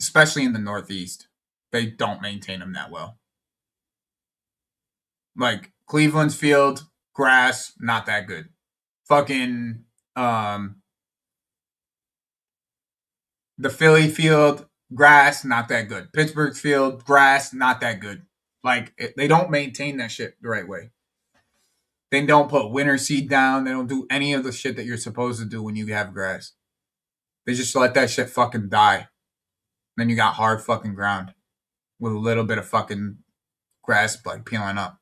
Speaker 1: Especially in the Northeast, they don't maintain them that well. Like Cleveland's field, grass, not that good. Fucking the Philly field, grass, not that good. Pittsburgh's field, grass, not that good. Like they don't maintain that shit the right way. They don't put winter seed down. They don't do any of the shit that you're supposed to do when you have grass. They just let that shit fucking die. Then you got hard fucking ground with a little bit of fucking grass like peeling up.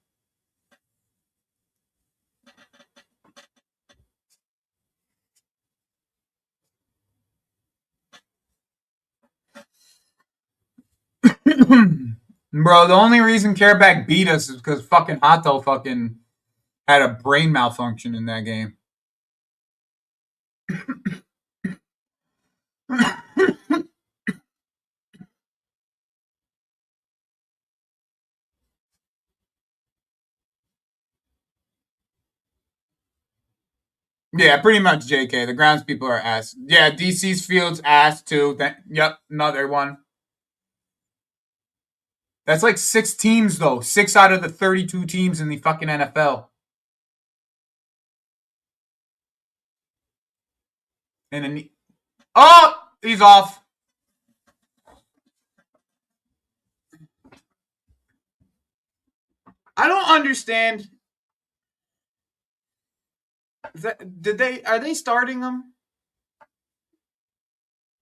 Speaker 1: Bro, the only reason Careback beat us is because fucking Hato fucking had a brain malfunction in that game. Yeah, pretty much JK. The grounds people are ass. Yeah, DC's field's ass too. Yep, another one. That's like 6 teams though. 6 out of the 32 teams in the fucking NFL. And then he's off. I don't understand. Are they starting them?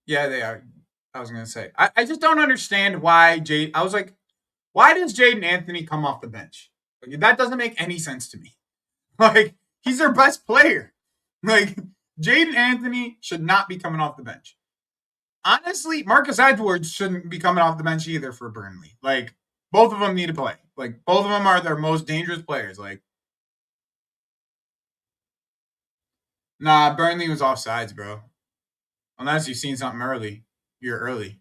Speaker 1: Yeah, they are. I was gonna say. I just don't understand why I was like, why does Jaden Anthony come off the bench? Like, that doesn't make any sense to me. Like, he's their best player. Like, Jaden Anthony should not be coming off the bench. Honestly, Marcus Edwards shouldn't be coming off the bench either for Burnley. Like, both of them need to play. Like, both of them are their most dangerous players. Like, nah, Burnley was offsides, bro. Unless you've seen something early. You're early.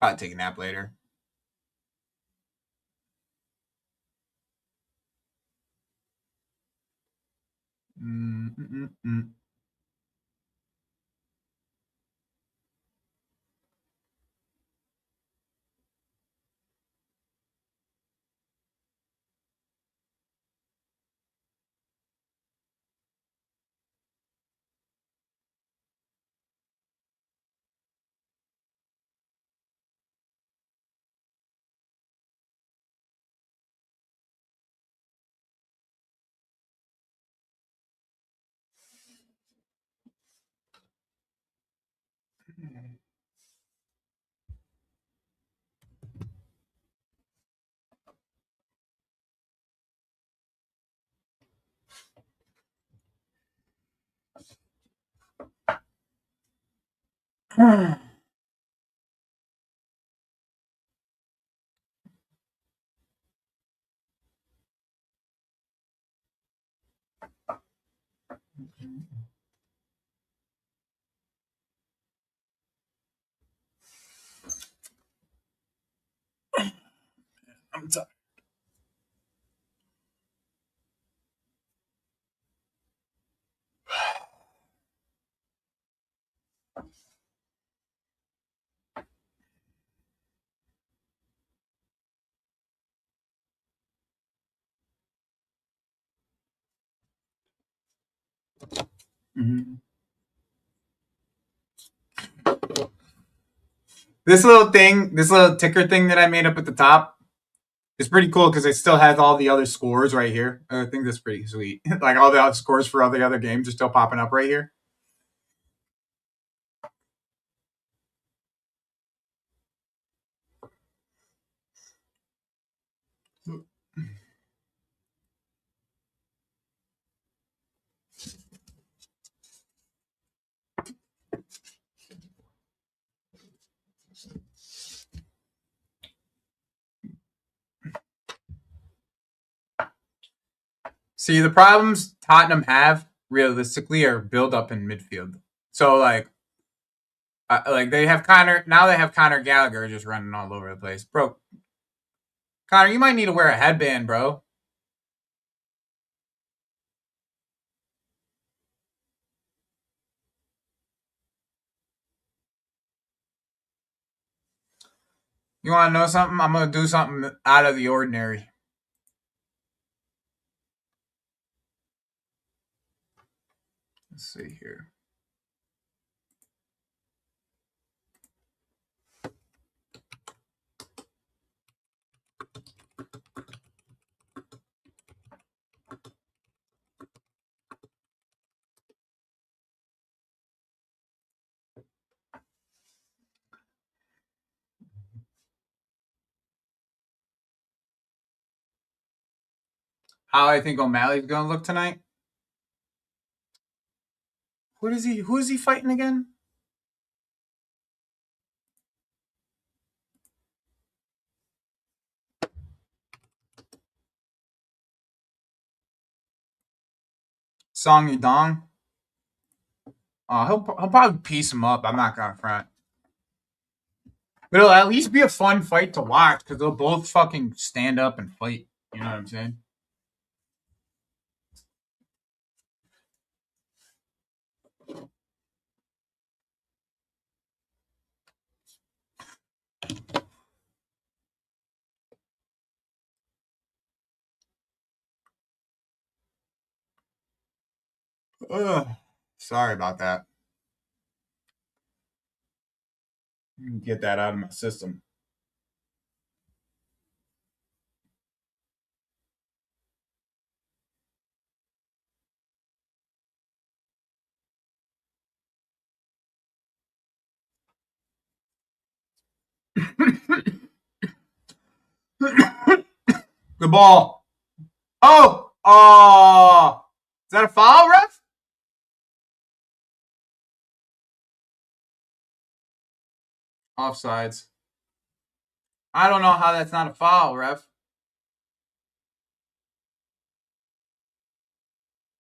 Speaker 1: Probably take a nap later. Mm-mm-mm. I'm tired. Mm-hmm. This little thing, this little ticker thing that I made up at the top is pretty cool because it still has all the other scores right here. I think that's pretty sweet. Like all the other scores for all the other games are still popping up right here. See, the problems Tottenham have realistically are build up in midfield. So like they have Connor now. They have Connor Gallagher just running all over the place, bro. Connor, you might need to wear a headband, bro. You want to know something? I'm gonna do something out of the ordinary. Let's see here. How I think O'Malley's gonna look tonight? What is he? Who is he fighting again? Song Yudong. He'll probably piece him up. I'm not gonna front. But it'll at least be a fun fight to watch because they'll both fucking stand up and fight. You know what I'm saying? Ugh. Sorry about that. Get that out of my system. Good ball. Oh! Oh! Is that a foul, ref? Offsides. I don't know how that's not a foul, ref.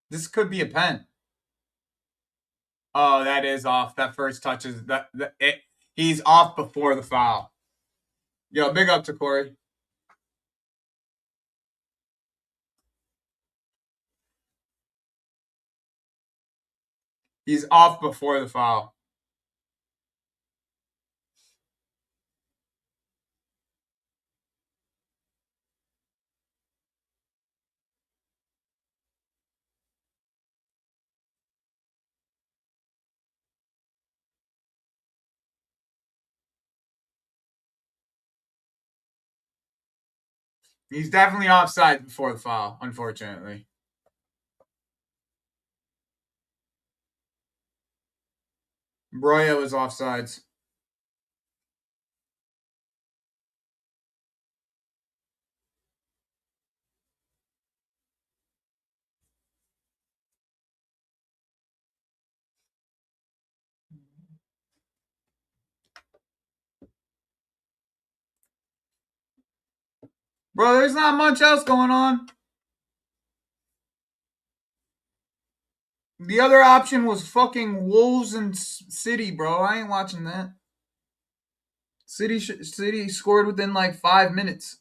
Speaker 1: This could be a pen. Oh, that is off. That first touch is it. He's off before the foul. Yo, big up to Corey. He's off before the foul. He's definitely offside before the foul, unfortunately. Broya was offsides. Bro, there's not much else going on. The other option was fucking Wolves and City, bro. I ain't watching that. City scored within like 5 minutes.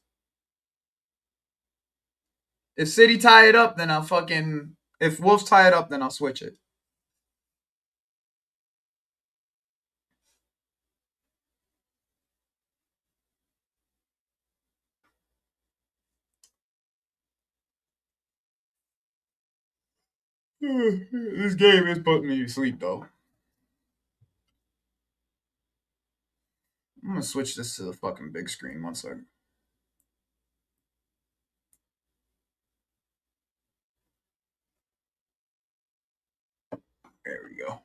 Speaker 1: If City tie it up, then I'll fucking. If Wolves tie it up, then I'll switch it. This game is putting me to sleep, though. I'm gonna switch this to the fucking big screen. One second. There we go.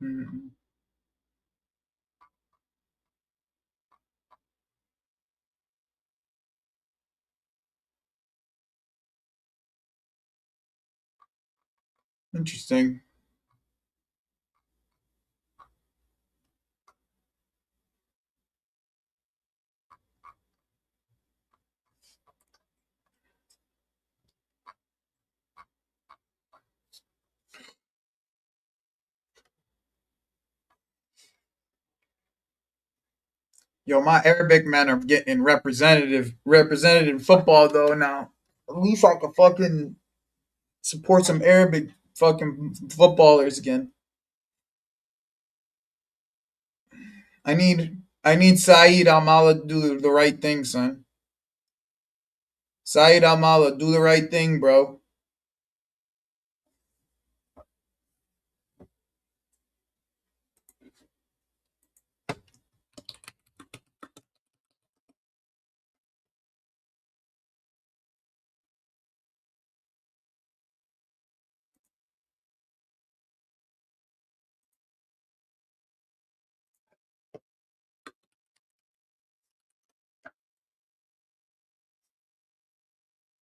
Speaker 1: Mhm. Interesting. Yo, my Arabic men are getting represented in football though now. At least I can fucking support some Arabic fucking footballers again. I need Saeed Almala to do the right thing, son. Saeed Almala, do the right thing, bro.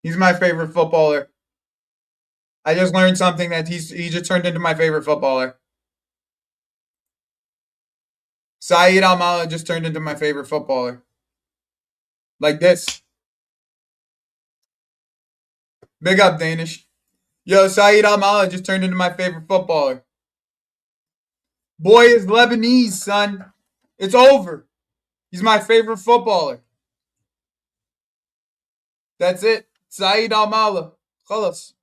Speaker 1: He's my favorite footballer. I just learned something that he just turned into my favorite footballer. Saeed Almala just turned into my favorite footballer. Like this. Big up, Danish. Yo, Saeed Almala just turned into my favorite footballer. Boy is Lebanese, son. It's over. He's my favorite footballer. That's it. Saeed Almala. Khalas.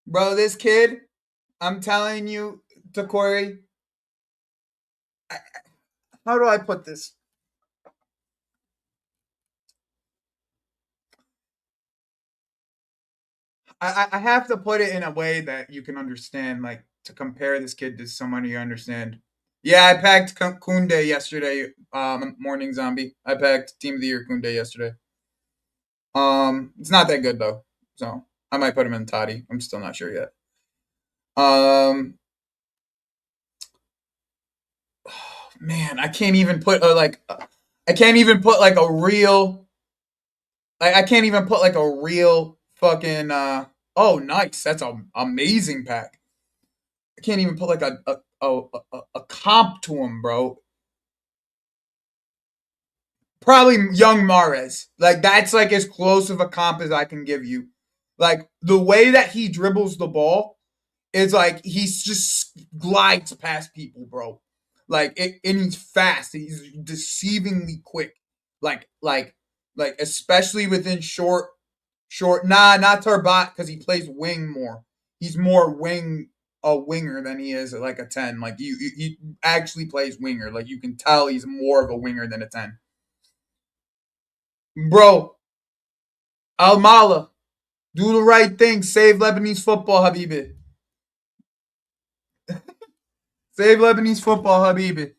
Speaker 1: Bro, this kid, I'm telling you, Takori, how do I put this? I have to put it in a way that you can understand, like to compare this kid to someone you understand. Yeah, I packed Kunde yesterday, morning zombie. I packed Team of the Year Kunde yesterday. It's not that good though, so I might put him in Toddy. I'm still not sure yet. Um, man, I can't even put I can't even put like a real, I can't even put like a real fucking. Oh, nice, that's an amazing pack. I can't even put like a comp to him, bro. Probably young Mares. Like that's like as close of a comp as I can give you. Like the way that he dribbles the ball is like he's just glides past people, bro. And he's fast. He's deceivingly quick. Like like especially within short. Nah, not Turbat because he plays wing more. He's more a winger than he is like a 10. Like he actually plays winger. Like you can tell he's more of a winger than a 10. Bro, Almala, do the right thing. Save Lebanese football, Habibi. Save Lebanese football, Habibi.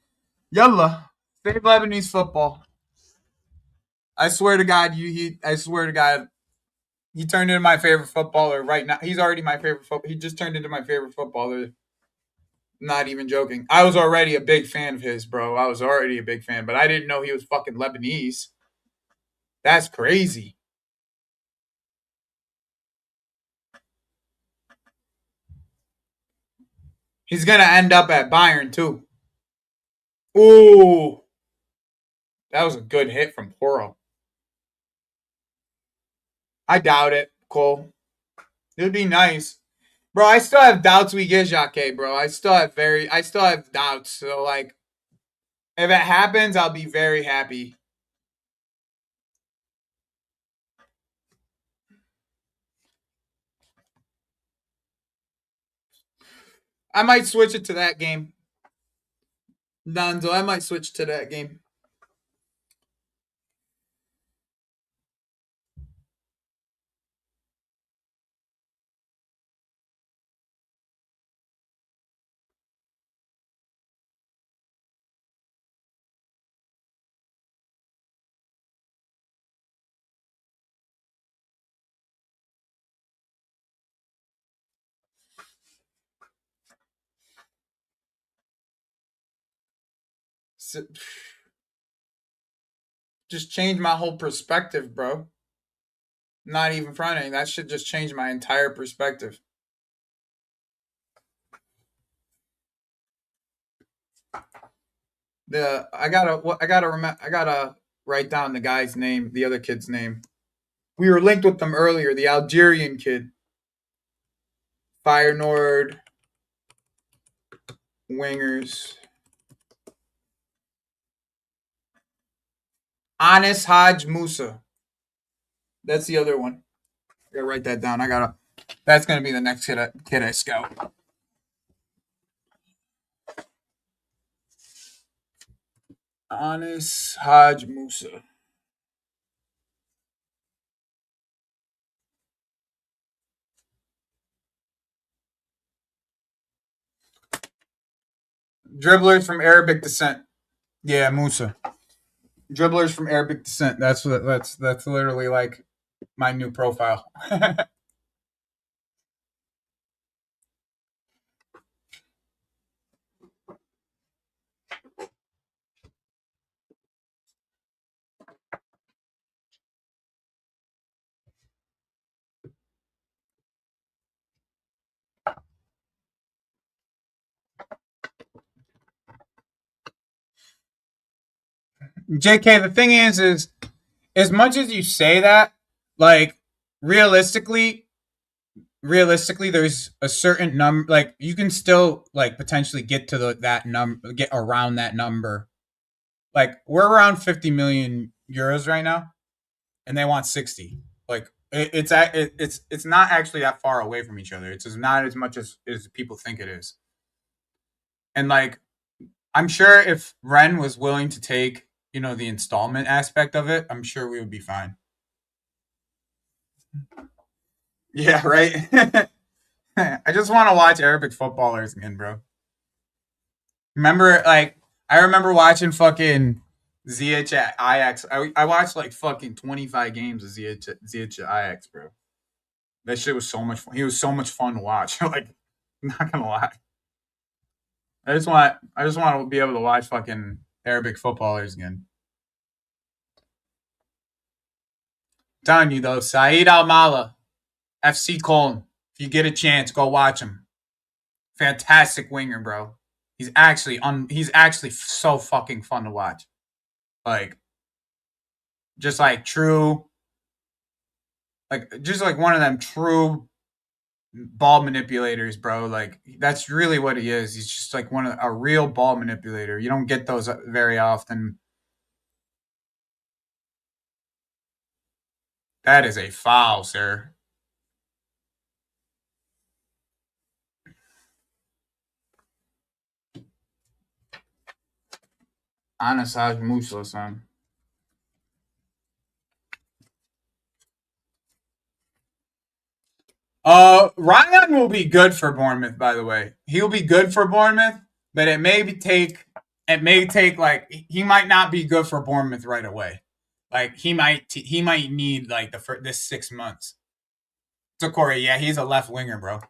Speaker 1: Yalla. Save Lebanese football. I swear to God, I swear to God, he turned into my favorite footballer right now. He's already my favorite He just turned into my favorite footballer. Not even joking. I was already a big fan of his, bro. I was already a big fan, but I didn't know he was fucking Lebanese. That's crazy. He's gonna end up at Bayern too. Ooh, that was a good hit from Poro. I doubt it, Cole. It'd be nice. Bro, I still have doubts we get Jacquet, bro. I still have doubts. So like if it happens, I'll be very happy. I might switch it to that game. Donzo, I might switch to that game. Just change my whole perspective, bro. Not even fronting. That should just change my entire perspective. I gotta write down the guy's name, the other kid's name. We were linked with them earlier. The Algerian kid, Feyenoord wingers. Anis Haj Musa. That's the other one. I gotta write that down. That's gonna be the next kid I scout. Anis Haj Musa. Dribblers from Arabic descent. Yeah, Musa. Dribblers from Arabic descent. That's literally like my new profile. JK, the thing is as much as you say that, like realistically, there's a certain number. Like you can still like potentially get to that number, get around that number. Like we're around 50 million euros right now, and they want 60. Like it's not actually that far away from each other. It's not as much as people think it is. And like I'm sure if Ren was willing to take the installment aspect of it, I'm sure we would be fine. Yeah, right. I just want to watch Arabic footballers again, bro. Remember, like, I remember watching fucking ZH at Ajax. I watched like fucking 25 games of ZH at Ajax, bro. That shit was so much fun. He was so much fun to watch. Like, I'm not gonna lie. I just want to be able to watch fucking Arabic footballers again. I'm telling you though, Saeed Al Mala, FC Cologne. If you get a chance, go watch him. Fantastic winger, bro. He's actually so fucking fun to watch. Like just like true, like just like one of them true ball manipulators, bro. Like that's really what he is. He's just like a real ball manipulator. You don't get those very often. That is a foul, sir. Anasaj Musa, son. Ryan will be good for Bournemouth, by the way. He'll be good for Bournemouth, but it may take like he might not be good for Bournemouth right away. Like he might need like this 6 months. So Corey, yeah, he's a left winger, bro. All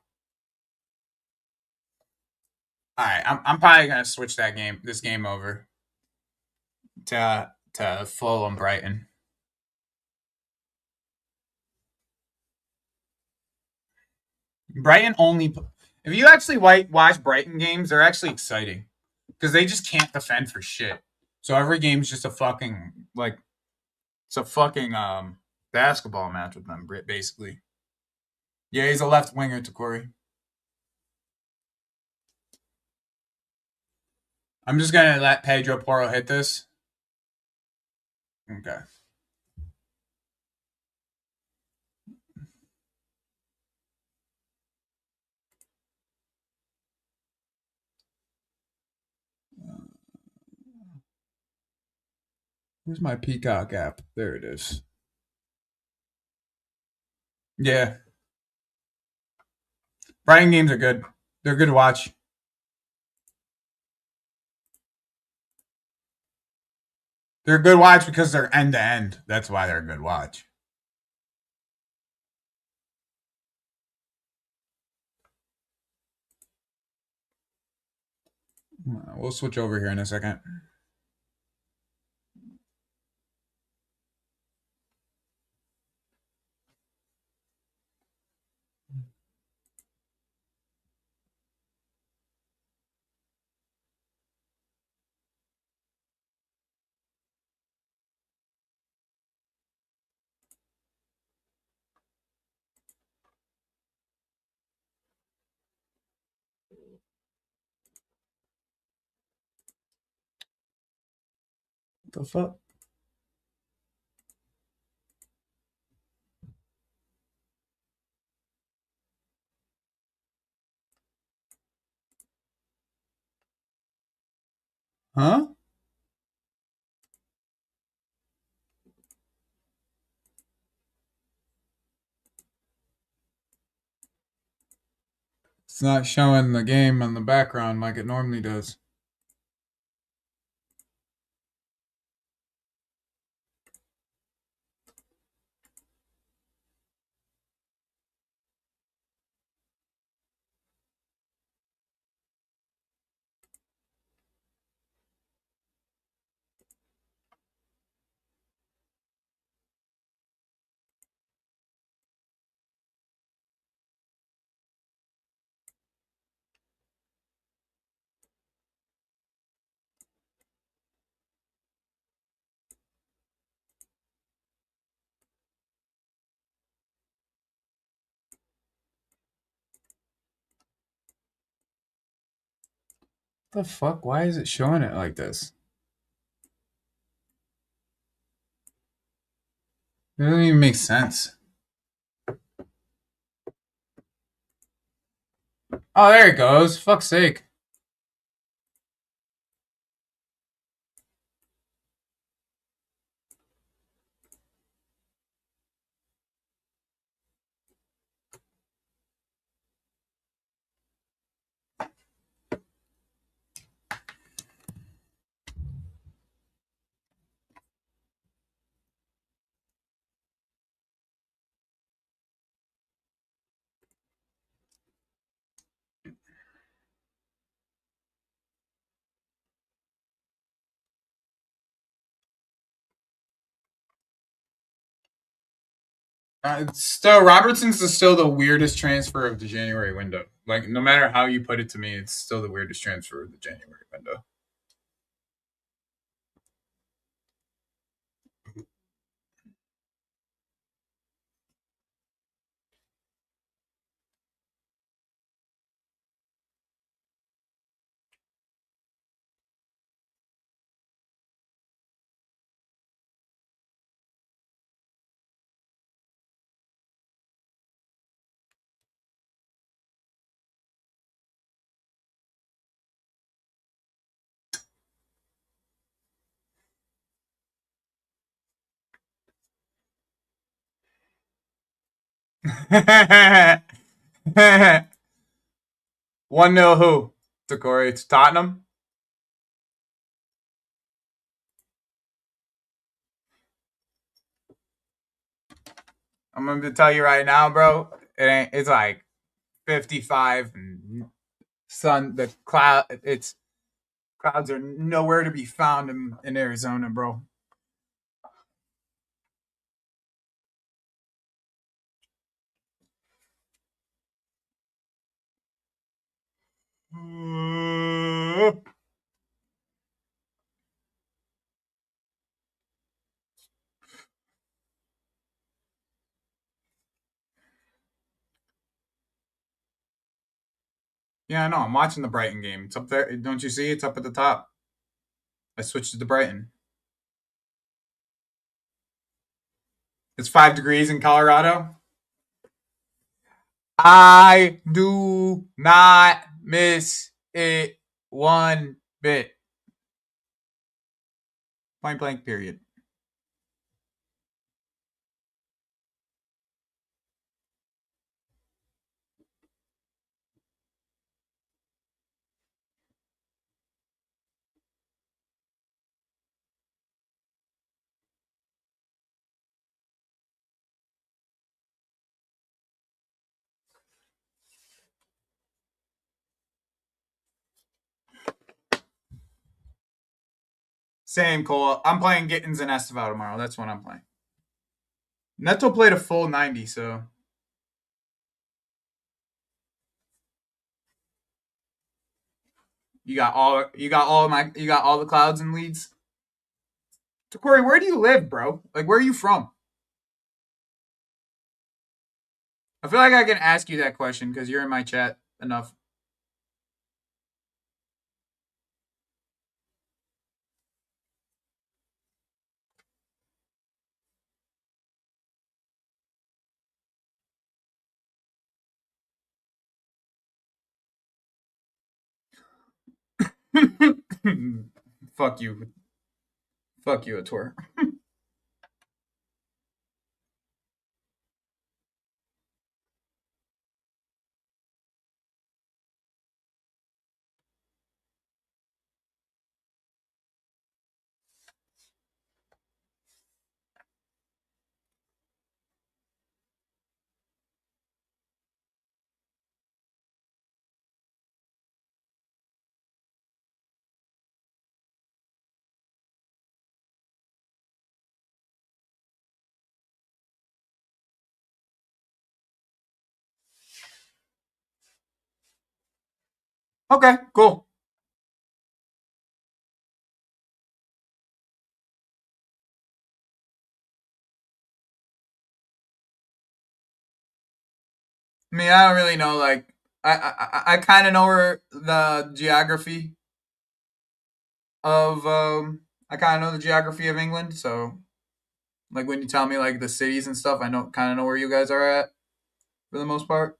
Speaker 1: right, I'm probably gonna switch this game over to Fulham Brighton. Brighton only If you actually watch Brighton games, they're actually exciting because they just can't defend for shit. So every game's just a fucking like it's a fucking basketball match with them basically. Yeah, he's a left winger to Corey. I'm just gonna let Pedro Porro hit this. Okay. Where's my Peacock app? There it is. Yeah. Brighton games are good. They're good to watch. They're a good watch because they're end to end. That's why they're a good watch. We'll switch over here in a second. What the fuck? Huh? It's not showing the game on the background like it normally does. What the fuck? Why is it showing it like this? It doesn't even make sense. Oh, there it goes. Fuck's sake. It's still Robertson's is still the weirdest transfer of the January window. Like no matter how you put it to me, it's still the weirdest transfer of the January window. One nil who? To Corey. It's Tottenham. I'm gonna tell you right now, bro. It's like 55 and sun. The cloud. It's clouds are nowhere to be found in Arizona, bro. Yeah, I know. I'm watching the Brighton game. It's up there. Don't you see? It's up at the top. I switched it to Brighton. It's 5 degrees in Colorado. I do not miss it one bit. Point blank, period. Same, Cole. I'm playing Gittins and Esteval tomorrow. That's what I'm playing. Neto played a full 90, so you got all the clouds and leads. So Corey, where do you live, bro? Like, where are you from? I feel like I can ask you that question because you're in my chat enough. Fuck you. Fuck you, Ator. Okay, cool. I mean, I don't really know. Like, I kind of know where the geography of I kind of know the geography of England. So, like, when you tell me like the cities and stuff, I know kind of know where you guys are at for the most part.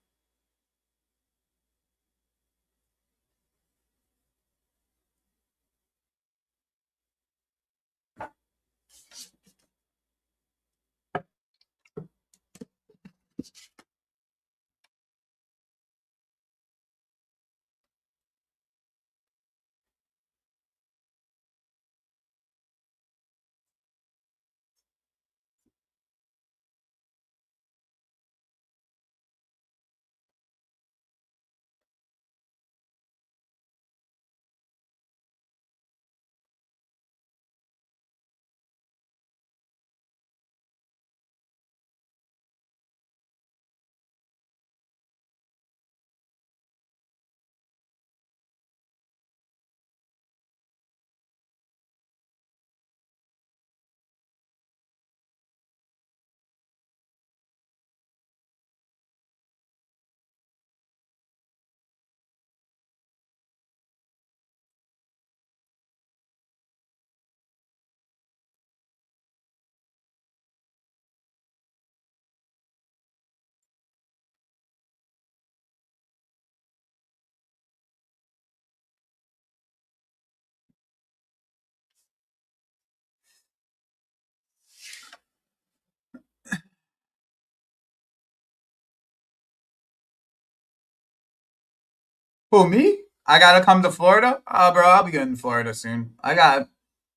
Speaker 1: Who, me? I gotta come to Florida. Bro, I'll be getting to Florida soon. I got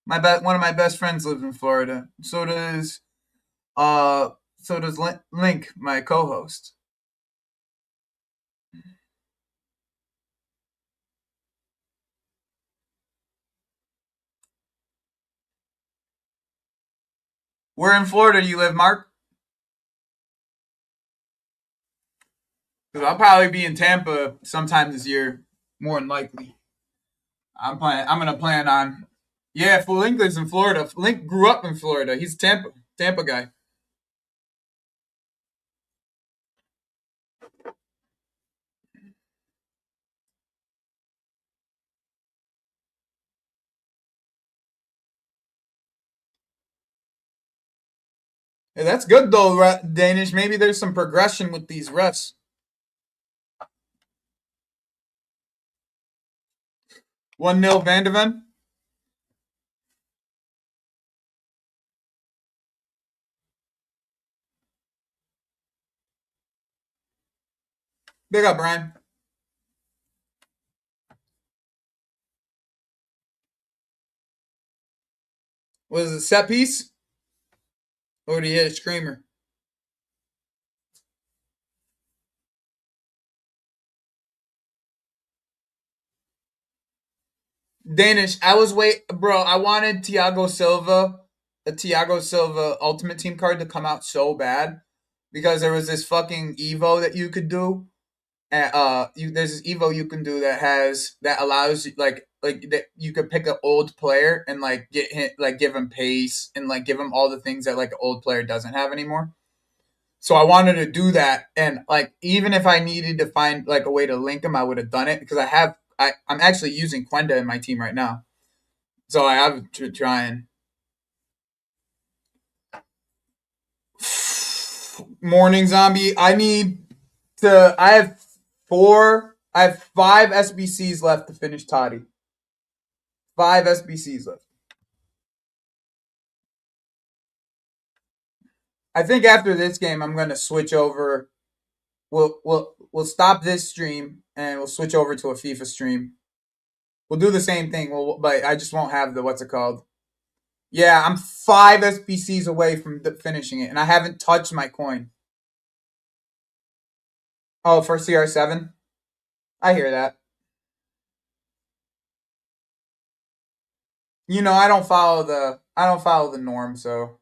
Speaker 1: one of my best friends lives in Florida. Uh so does Link, my co-host. Where in Florida do you live, Mark? Because I'll probably be in Tampa sometime this year. more than likely. I'm gonna plan on. Yeah, Link lives in Florida. Link grew up in Florida. He's Tampa guy. Hey, that's good though, Danish. Maybe there's some progression with these refs. 1-0 Van de Ven. Big up, Brian. Was it set piece? Or did he hit a screamer? Danish, I was bro. I wanted the Thiago Silva Ultimate Team card to come out so bad because there was this fucking Evo that you could do. There's this Evo you can do that allows you like that you could pick an old player and like give him pace and like give him all the things that like an old player doesn't have anymore. So I wanted to do that, and like even if I needed to find like a way to link him, I would have done it because I'm actually using Quenda in my team right now. So I have to try and Morning Zombie. I have 5 SBCs left to finish Toddy. 5 SBCs left. I think after this game, I'm gonna switch over. We'll stop this stream and we'll switch over to a FIFA stream. We'll do the same thing. But I just won't have the what's it called. Yeah, I'm 5 SBCs away from finishing it, and I haven't touched my coin. Oh, for CR7, I hear that. I don't follow the norm, so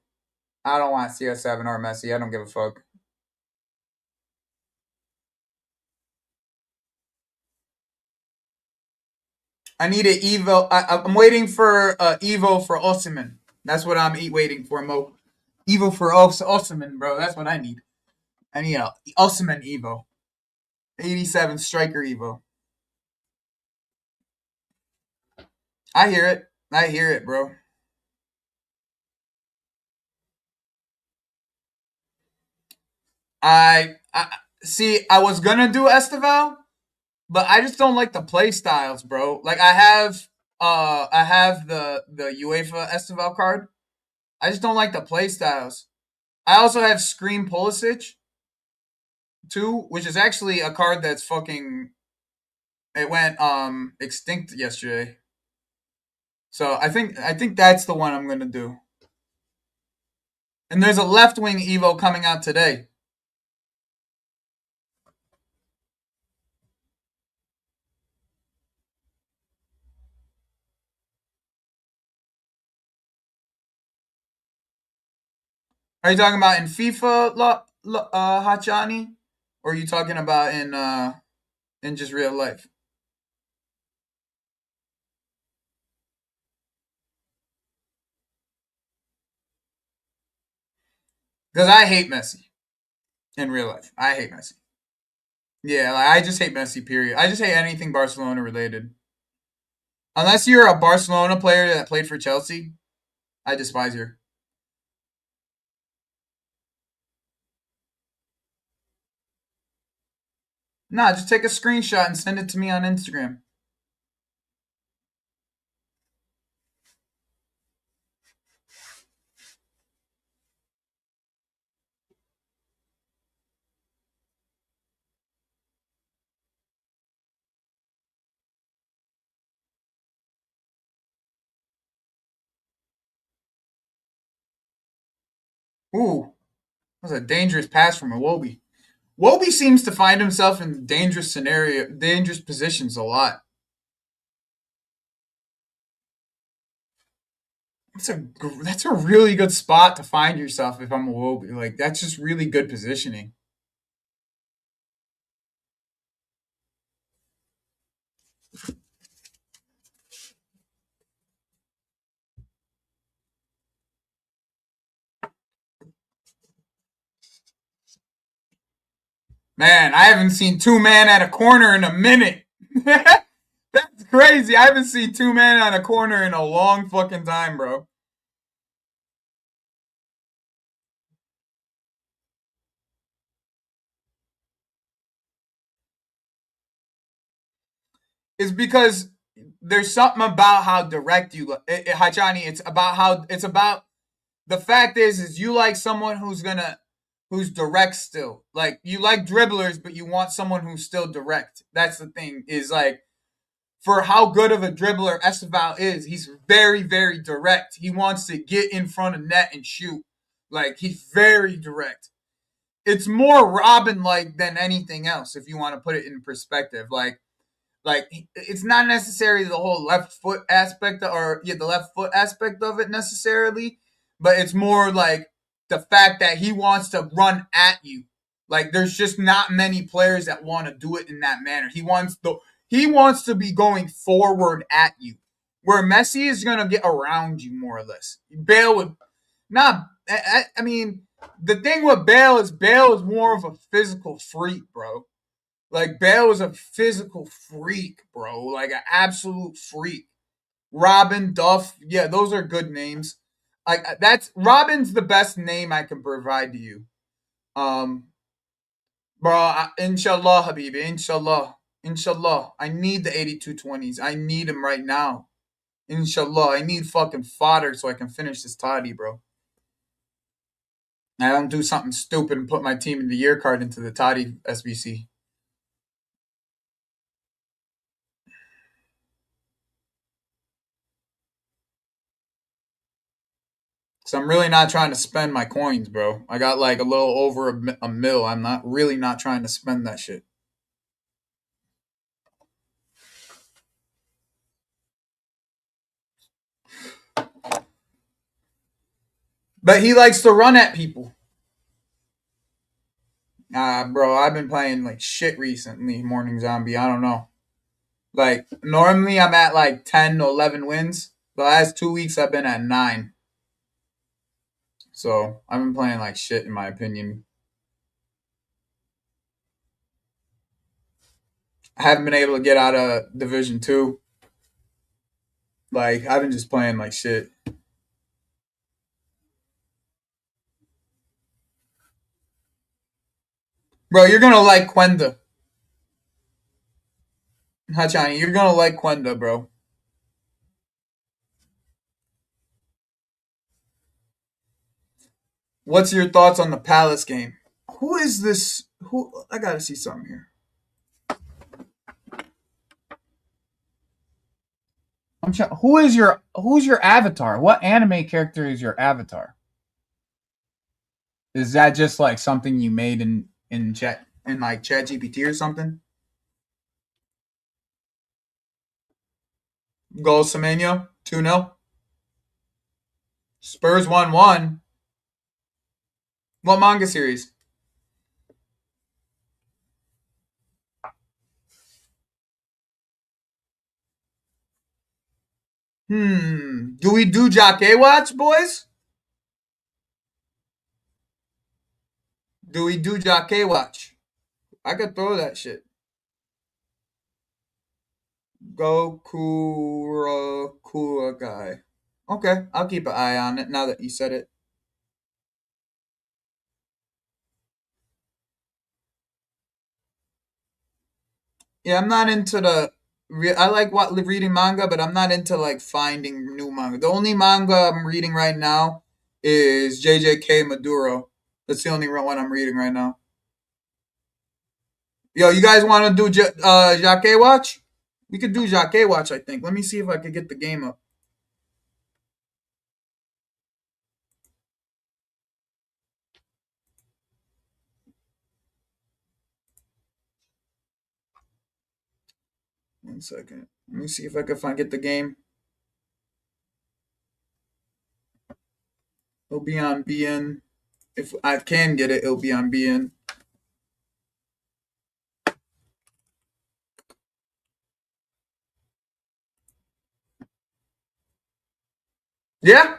Speaker 1: I don't want CR7 or Messi. I don't give a fuck. I need an Evo. I'm waiting for Evo for Osimhen. That's what I'm waiting for, Mo. Evo for Osimhen, bro. That's what I need. I need a Osimhen Evo. 87 striker Evo. I hear it. I hear it, bro. I see. I was gonna do Esteval, but I just don't like the play styles, bro. Like I have the UEFA Esteval card. I just don't like the play styles. I also have Scream Pulisic too, which is actually a card that's fucking. It went extinct yesterday. So I think that's the one I'm gonna do. And there's a left wing Evo coming out today. Are you talking about in FIFA, Hachani, or are you talking about in just real life? Because I hate Messi in real life. I hate Messi. Yeah, like, I just hate Messi. Period. I just hate anything Barcelona related. Unless you're a Barcelona player that played for Chelsea, I despise you. Nah, just take a screenshot and send it to me on Instagram. Ooh, that was a dangerous pass from Iwobi. Iwobi seems to find himself in dangerous positions a lot. That's a really good spot to find yourself if I'm Iwobi. Like that's just really good positioning. Man, I haven't seen two man at a corner in a minute. That's crazy. I haven't seen two man at a corner in a long fucking time, bro. It's because there's something about how direct you look. Hachani, it's about the fact is you like someone who's direct still. Like you like dribblers, but you want someone who's still direct. That's the thing. Is like for how good of a dribbler Esteval is, he's very, very direct. He wants to get in front of net and shoot. Like he's very direct. It's more Robin like than anything else, if you want to put it in perspective. Like it's not necessarily the whole left foot aspect or the left foot aspect of it necessarily, but it's more like the fact that he wants to run at you. Like there's just not many players that want to do it in that manner. He wants to be going forward at you, where Messi is gonna get around you more or less. Bale would not. I mean, the thing with Bale is more of a physical freak, bro. Like Bale was a physical freak, bro. Like an absolute freak. Robin, Duff, yeah, those are good names. Like that's Robin's the best name I can provide to you. Um, bro, inshallah, Habibi, inshallah, inshallah. I need the 8220s. I need them right now. Inshallah, I need fucking fodder so I can finish this toddy, bro. I don't do something stupid and put my team in the year card into the toddy SBC. So I'm really not trying to spend my coins, bro. I got like a little over a mil. I'm not really not trying to spend that shit. But he likes to run at people. Bro, I've been playing like shit recently, Morning Zombie. I don't know. Like, normally I'm at like 10 to 11 wins. The last 2 weeks I've been at 9. So I've been playing like shit, in my opinion. I haven't been able to get out of Division 2. Like, I've been just playing like shit. Bro, you're gonna like Quenda. Hachani, you're gonna like Quenda, bro. What's your thoughts on the Palace game? Who is this? Who I gotta see something here. Who's your avatar? What anime character is your avatar? Is that just like something you made in chat in like Chat GPT or something? Goal Semenyo 2-0. Spurs 1-1. What manga series? Do we do Jake Watch, boys? Do we do Jake Watch? I could throw that shit. Gokura guy. Okay, I'll keep an eye on it now that you said it. Yeah, I'm not into the. I like reading manga, but I'm not into like finding new manga. The only manga I'm reading right now is JJK Maduro. That's the only one I'm reading right now. Yo, you guys want to do Jake Watch? We could do Jake Watch, I think. Let me see if I could get the game up. 1 second. Let me see if I can get the game. It'll be on BN. If I can get it, it'll be on BN. Yeah?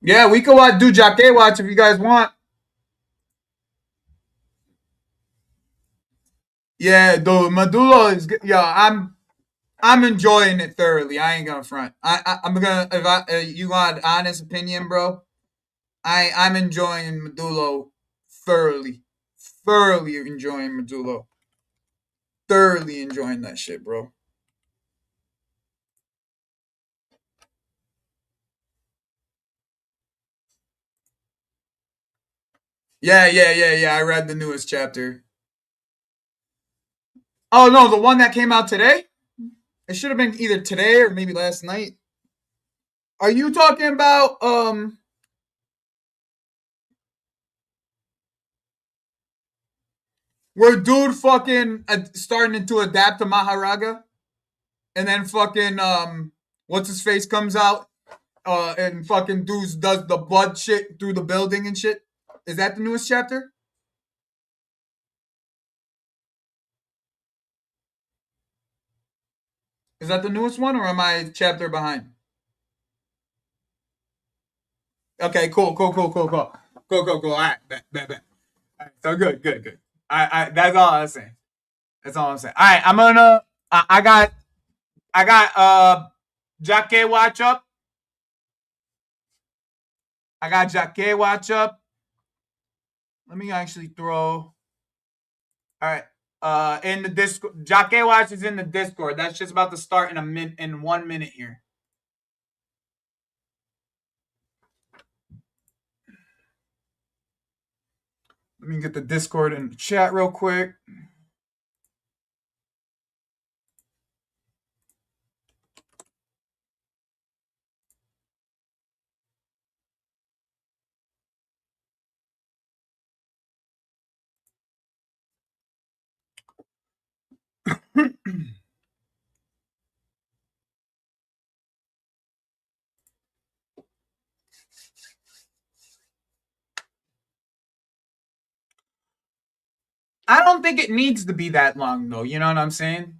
Speaker 1: Yeah, we could do Jake Watch if you guys want. Yeah, dude, Medulla is good. Yeah, I'm enjoying it thoroughly. I ain't gonna front. I'm gonna if you want honest opinion, bro. I'm enjoying Medulla thoroughly, thoroughly enjoying Medulla, thoroughly enjoying that shit, bro. Yeah. I read the newest chapter. Oh no, the one that came out today. It should have been either today or maybe last night. Are you talking about where dude fucking starting to adapt to Maharaga, and then fucking what's his face comes out and fucking dudes does the blood shit through the building and shit? Is that the newest chapter? Is that the newest one, or am I a chapter behind? Okay, cool. All right, bet. All right, so good. I that's all I'm saying. That's all I'm saying. All right, I'm gonna. I got Jaque watch up. I got Jaque watch up. Let me actually throw. All right. In the Discord, Jaque watch is in the Discord. That's just about to start in 1 minute here. Let me get the Discord in the chat real quick. I don't think it needs to be that long though. You know what I'm saying?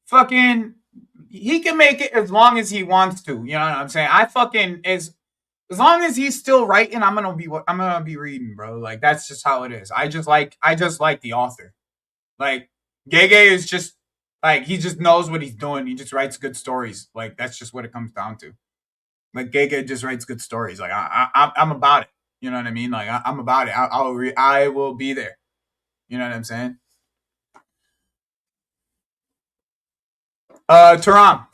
Speaker 1: Fucking, he can make it as long as he wants to. You know what I'm saying? I fucking as long as he's still writing, I'm gonna be reading, bro. Like that's just how it is. I just like the author. Like Gege is just like he just knows what he's doing. He just writes good stories. Like that's just what it comes down to. Like Gege just writes good stories. Like I'm about it. You know what I mean? Like I'm about it. I will be there. You know what I'm saying? Taram.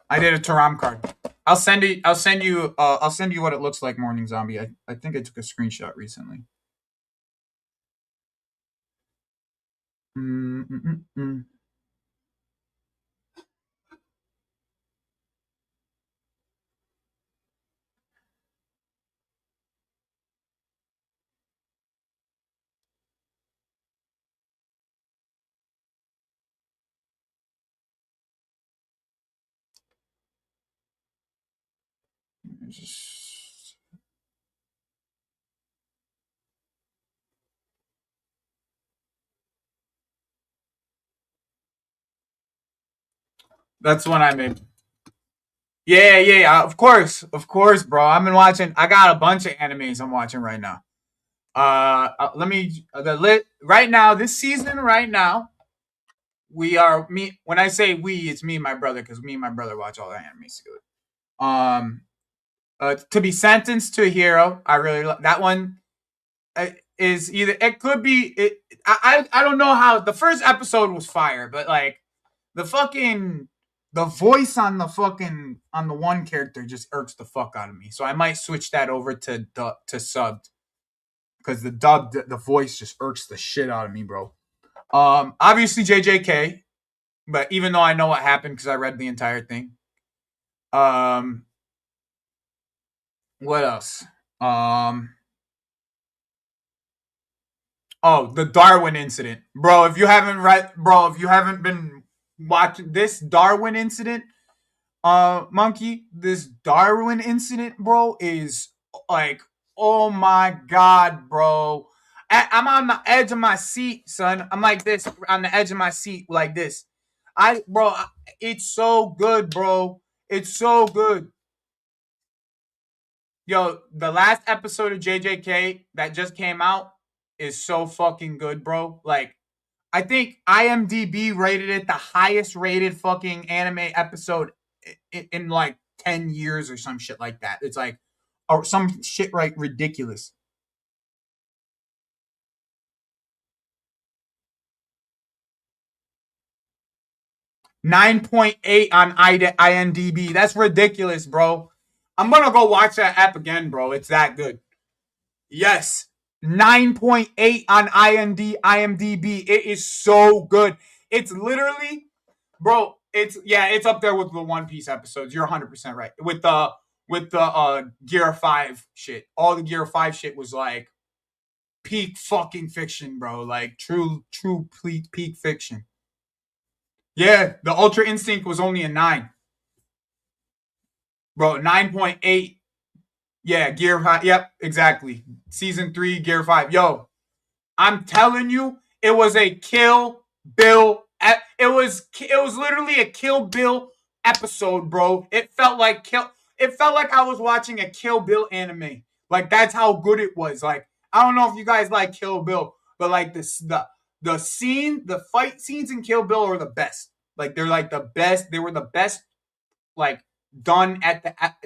Speaker 1: I did a Taram card. I'll send it. I'll send you. I'll send you what it looks like. Morning Zombie. I think I took a screenshot recently. Mm, mm, mm, mm. Just- That's when I made. Yeah. Of course, bro. I've been watching. I got a bunch of animes I'm watching right now. Let me the lit right now. This season, right now, we are me. When I say we, it's me and my brother because me and my brother watch all the animes together. Um, to be sentenced to a hero. I really that one is either it could be it. I don't know how the first episode was fire, but like the fucking the voice on the one character just irks the fuck out of me. So I might switch that over to subbed because the voice just irks the shit out of me, bro. Obviously JJK, but even though I know what happened because I read the entire thing. Um, what else? Um, oh, the Darwin incident, bro. If you haven't been watching this Darwin incident, monkey, this Darwin incident, bro, is like, oh my god, bro. I'm on the edge of my seat, son. I'm like this on the edge of my seat, like this. Bro, it's so good, bro. It's so good. Yo, the last episode of JJK that just came out is so fucking good, bro. Like, I think IMDb rated it the highest rated fucking anime episode in like 10 years or some shit like that. It's like, or some shit like ridiculous. 9.8 on IMDb. That's ridiculous, bro. I'm gonna go watch that app again, bro. It's that good. Yes. 9.8 on IMDb. It is so good. It's literally, bro, it's up there with the One Piece episodes. You're 100% right. With the Gear 5 shit. All the Gear 5 shit was like peak fucking fiction, bro. Like true peak fiction. Yeah, the Ultra Instinct was only a 9. Bro, 9.8. Yeah, Gear 5. Yep, exactly. Season 3, Gear 5. Yo, I'm telling you, it was a Kill Bill. It was literally a Kill Bill episode, bro. It felt like I was watching a Kill Bill anime. Like that's how good it was. Like I don't know if you guys like Kill Bill, but like the fight scenes in Kill Bill are the best. Like they're like the best. They were the best like done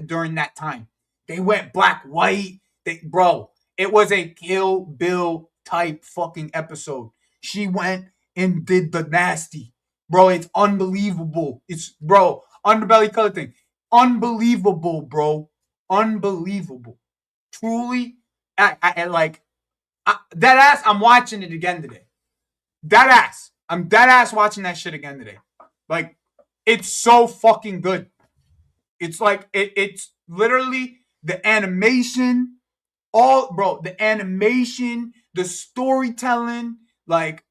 Speaker 1: during that time. They went black white. Bro, it was a Kill Bill type fucking episode. She went and did the nasty. Bro, it's unbelievable. It's bro, underbelly color thing. Unbelievable, bro. Unbelievable. Truly, dead ass. I'm watching it again today. Dead ass. I'm dead ass watching that shit again today. Like, it's so fucking good. It's like it's literally the animation, all bro, the animation, the storytelling. Like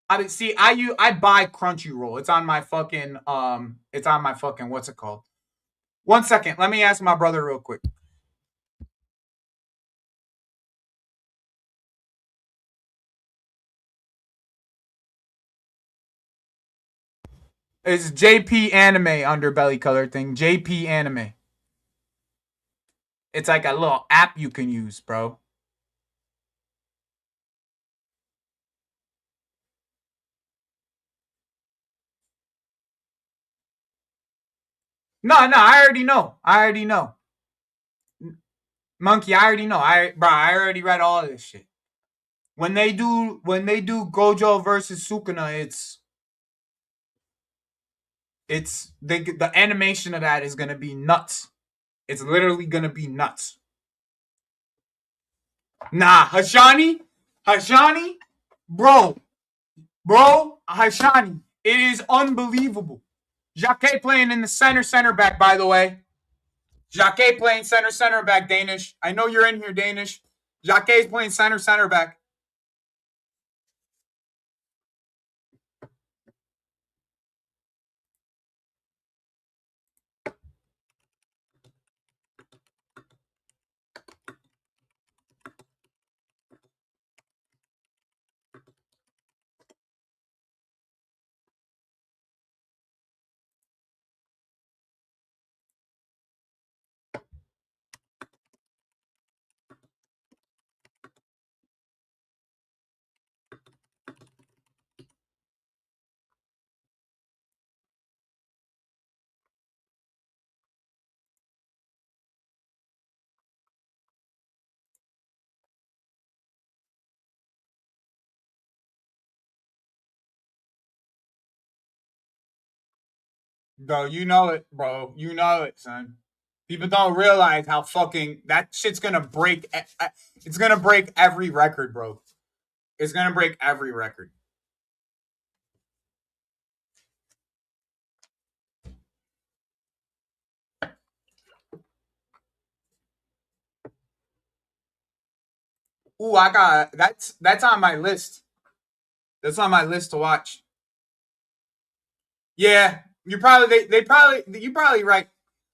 Speaker 1: I buy Crunchyroll. It's on my fucking what's it called? One second, let me ask my brother real quick. It's JP Anime underbelly color thing. JP Anime. It's like a little app you can use, bro. No, I already know. I already know. Monkey, I already know. I already read all of this shit. When they do Gojo versus Sukuna, the animation of that is gonna be nuts. It's literally gonna be nuts. Nah, Hashani, bro, Hashani, it is unbelievable. Jacquet playing in the center back, by the way. Jacquet playing center back, Danish. I know you're in here, Danish. Jacquet's playing center back. Bro, you know it, bro. You know it, son. People don't realize how fucking that shit's gonna break. It's gonna break every record, bro. It's gonna break every record. Ooh, I got that's on my list. That's on my list to watch. Yeah, you probably right.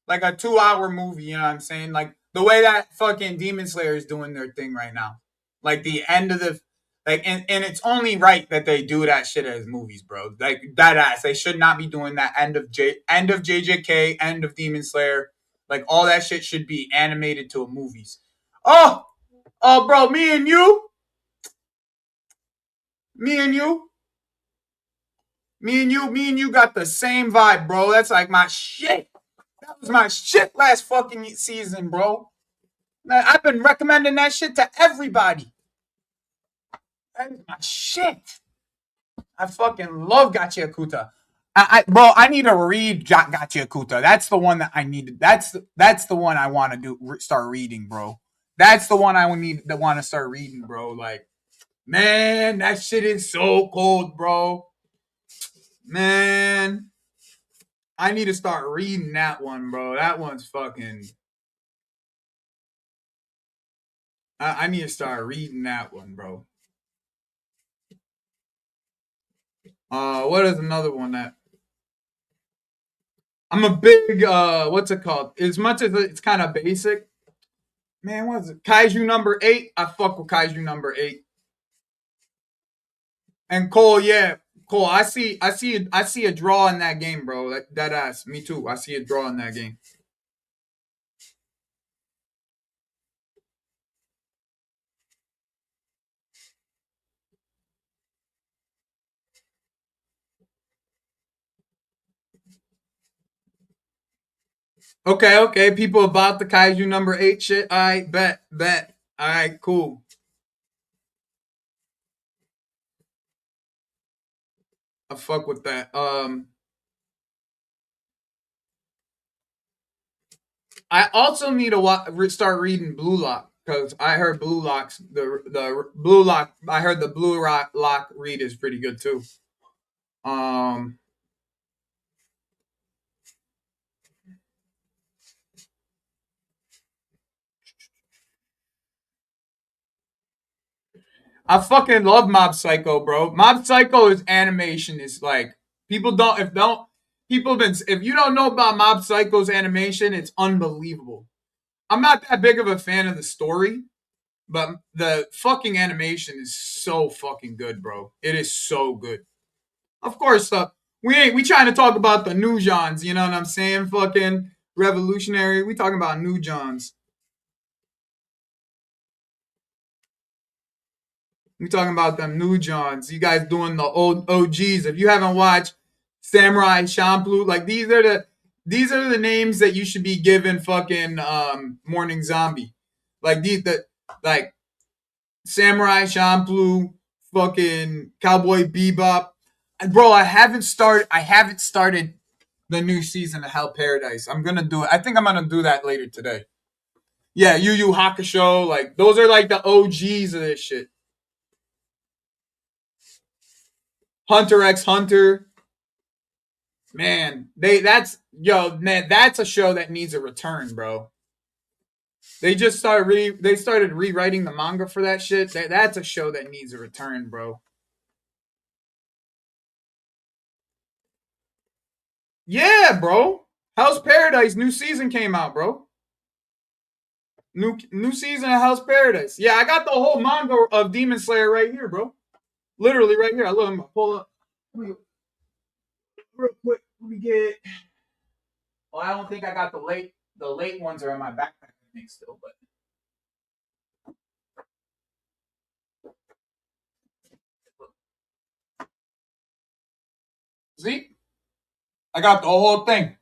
Speaker 1: Like a 2 hour movie, you know what I'm saying? Like the way that fucking Demon Slayer is doing their thing right now. Like the end of the and it's only right that they do that shit as movies, bro. Like that ass. They should not be doing that end of JJK, end of Demon Slayer. Like all that shit should be animated to movies. Oh, bro, me and you, Me and you, me and you got the same vibe, bro. That's like my shit. That was my shit last fucking season, bro. I've been recommending that shit to everybody. That is my shit. I fucking love Gotcha Akuta. Bro, I need to read Gotcha Akuta. That's the one that I need. That's the one I want to start reading, bro. That's the one I need to want to start reading, bro. Like, man, that shit is so cold, bro. Man, I need to start reading that one, bro. That one's fucking. I need to start reading that one, bro. What is another one that I'm a big what's it called? As much as it's kind of basic, man, what is it? Kaiju number 8. I fuck with Kaiju number 8. And Cole, yeah, Cole. I see a draw in that game, bro. That ass. Me too. I see a draw in that game. Okay, okay. People about the Kaiju number 8 shit. I bet. All right, cool. I fuck with that. I also need to start reading Blue Lock because I heard the Blue Lock. I heard the Lock read is pretty good too. Um, I fucking love Mob Psycho, bro. Mob Psycho's animation is like people don't if don't people been if you don't know about Mob Psycho's animation, it's unbelievable. I'm not that big of a fan of the story, but the fucking animation is so fucking good, bro. It is so good. Of course, we trying to talk about the new Johns, you know what I'm saying? Fucking revolutionary. We talking about new Johns. We talking about them new Johns. You guys doing the old OGs. If you haven't watched Samurai Champloo, like these are the names that you should be giving fucking Morning Zombie. Like like Samurai Champloo, fucking Cowboy Bebop. Bro, I haven't started the new season of Hell Paradise. I'm gonna do it. I think I'm gonna do that later today. Yeah, Yu Yu Hakusho, like those are like the OGs of this shit. Hunter x Hunter, man, that's a show that needs a return, bro. They started rewriting the manga for that shit. That's a show that needs a return, bro. Yeah, bro. Hell's Paradise new season came out, bro. New season of Hell's Paradise. Yeah, I got the whole manga of Demon Slayer right here, bro. Literally right here. I love him. Pull up real quick. Let me get. Well, I don't think I got the late ones are in my backpack. I think still, but see, I got the whole thing.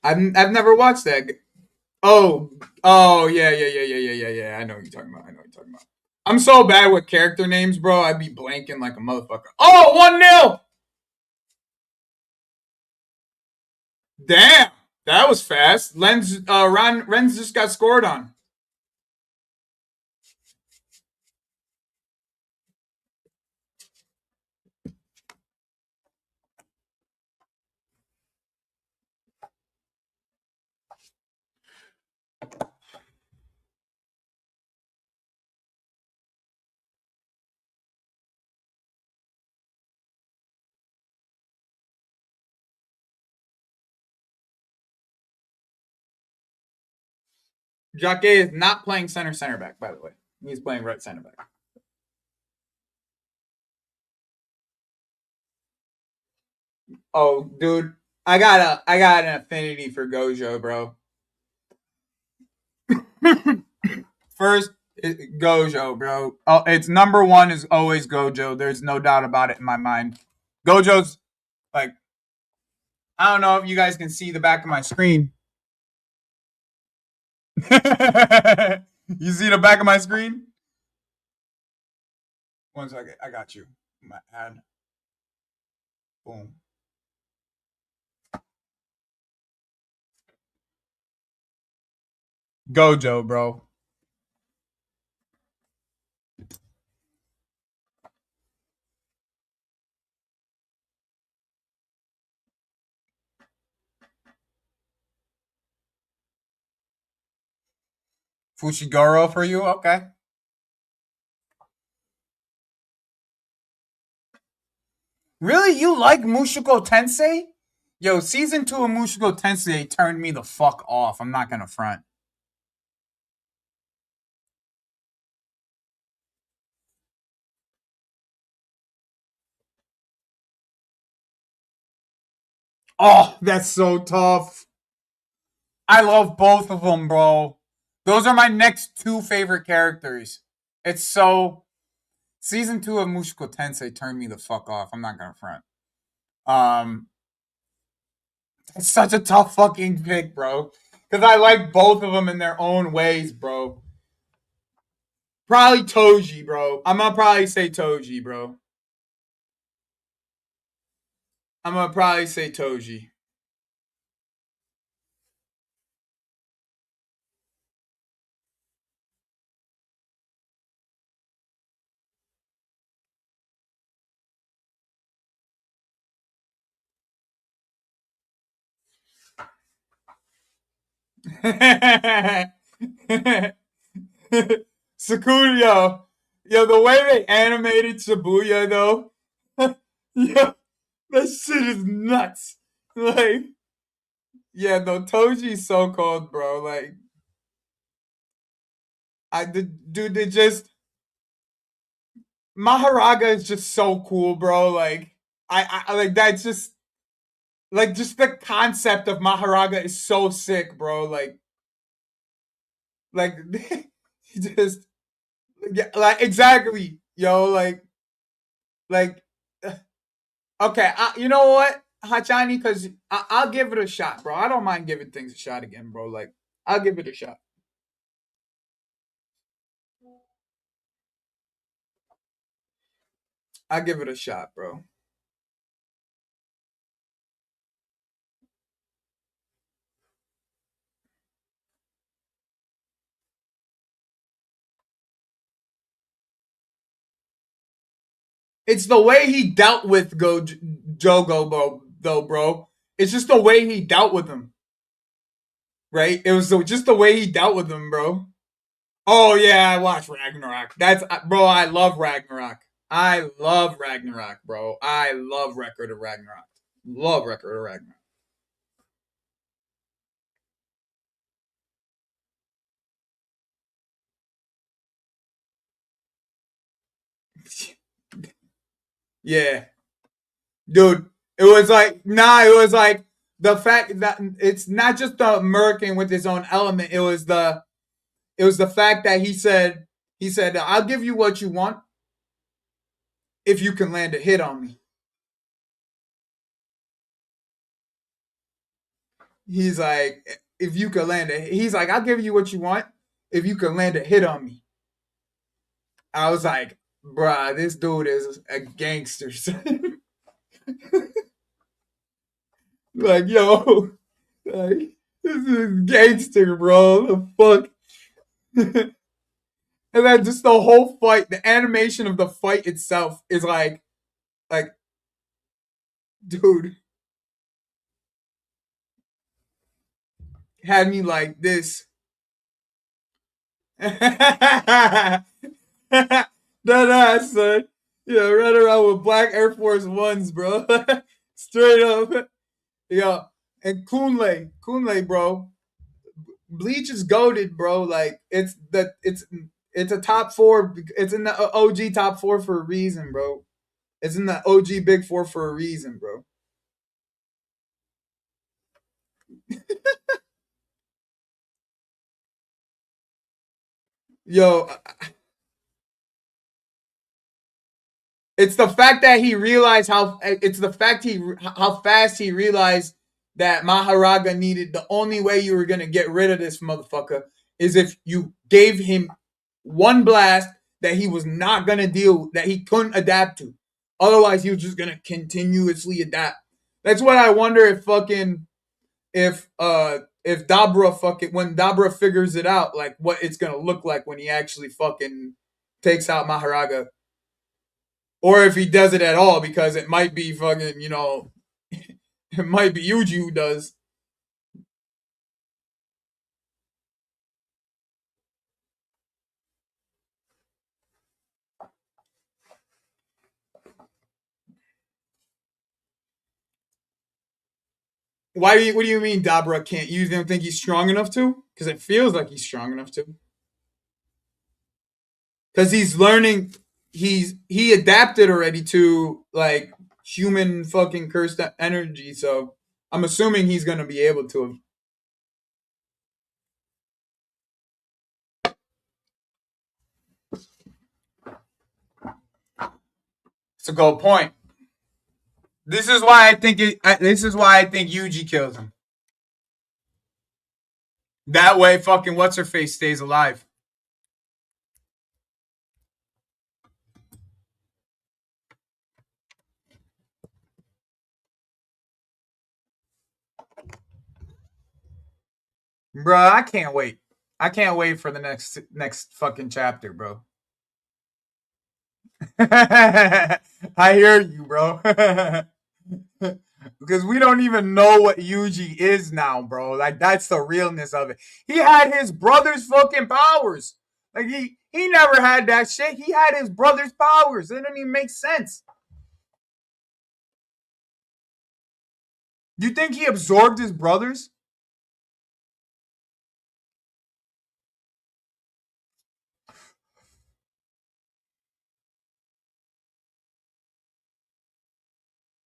Speaker 1: I've never watched that. Oh, oh yeah. I know what you're talking about. I know what you're talking about. I'm so bad with character names, bro. I'd be blanking like a motherfucker. Oh, 1-0. Damn, that was fast. Renz just got scored on. Jacque is not playing center back, by the way. He's playing right center back. Oh, dude, I got an affinity for Gojo, bro. First, Gojo, bro. Oh, it's number one is always Gojo. There's no doubt about it in my mind. Gojo's like, I don't know if you guys can see the back of my screen. You see the back of my screen? One second, I got you. My ad. Boom. Gojo, bro. Fushiguro for you? Okay. Really? You like Mushoku Tensei? Yo, season 2 of Mushoku Tensei turned me the fuck off. I'm not gonna front. Oh, that's so tough. I love both of them, bro. Those are my next two favorite characters. It's so season 2 of Mushoku Tensei turned me the fuck off. I'm not gonna front. Um, it's such a tough fucking pick, bro. Because I like both of them in their own ways, bro. Probably Toji, bro. I'm gonna probably say Toji, bro. I'm gonna probably say Toji. Sakuya, yo, the way they animated Shibuya though, yo, that shit is nuts. Like, yeah, no, Toji's so cold, bro. Like, dude, they just Maharaga is just so cool, bro. Like, I like that's just like just the concept of Maharaga is so sick, bro. Like, just yeah, like exactly, yo, like okay, you know what, Hachani, because I'll give it a shot, bro. I don't mind giving things a shot again, bro. Like, I'll give it a shot. I'll give it a shot, bro. It's the way he dealt with Jogo, bro. Though, bro, it's just the way he dealt with him, right? It was just the way he dealt with him, bro. Oh yeah, I watched Ragnarok. That's bro. I love Ragnarok. I love Ragnarok, bro. I love Record of Ragnarok. Love Record of Ragnarok. Yeah, dude. It was like it was like the fact that it's not just the American with his own element. It was the fact that he said I'll give you what you want if you can land a hit on me. He's like, if you can land a, he's like, I'll give you what you want if you can land a hit on me. I was like, bruh, this dude is a gangster. Like, yo, like, this is gangster, bro. The fuck? And then just the whole fight, the animation of the fight itself is like, dude, had me like this. That ass, son. Yeah, run around with black Air Force Ones, bro. Straight up. Yeah. And Kunle, bro. Bleach is goaded, bro. Like it's a top four. It's in the OG top four for a reason, bro. It's in the OG Big Four for a reason, bro. Yo, it's the fact that he realized how. It's the fact how fast he realized that Maharaga needed. The only way you were gonna get rid of this motherfucker is if you gave him one blast that he was not gonna deal, that he couldn't adapt to. Otherwise, he was just gonna continuously adapt. That's what I wonder if fucking if Dabra fucking when Dabra figures it out, like what it's gonna look like when he actually fucking takes out Maharaga, or if he does it at all, because it might be fucking it might be Yuji who does. What do you mean Dabra can't? You don't think he's strong enough to? Because it feels like he's strong enough to. Because he's learning. He adapted already to like human fucking cursed energy. So I'm assuming he's gonna be able to. It's a good point. This is why I think this is why I think Yuji kills him. That way, fucking what's her face stays alive. Bro, I can't wait. I can't wait for the next fucking chapter, bro. I hear you, bro. Because we don't even know what Yuji is now, bro. Like that's the realness of it. He had his brother's fucking powers. Like he never had that shit. He had his brother's powers. It didn't even make sense. You think he absorbed his brothers?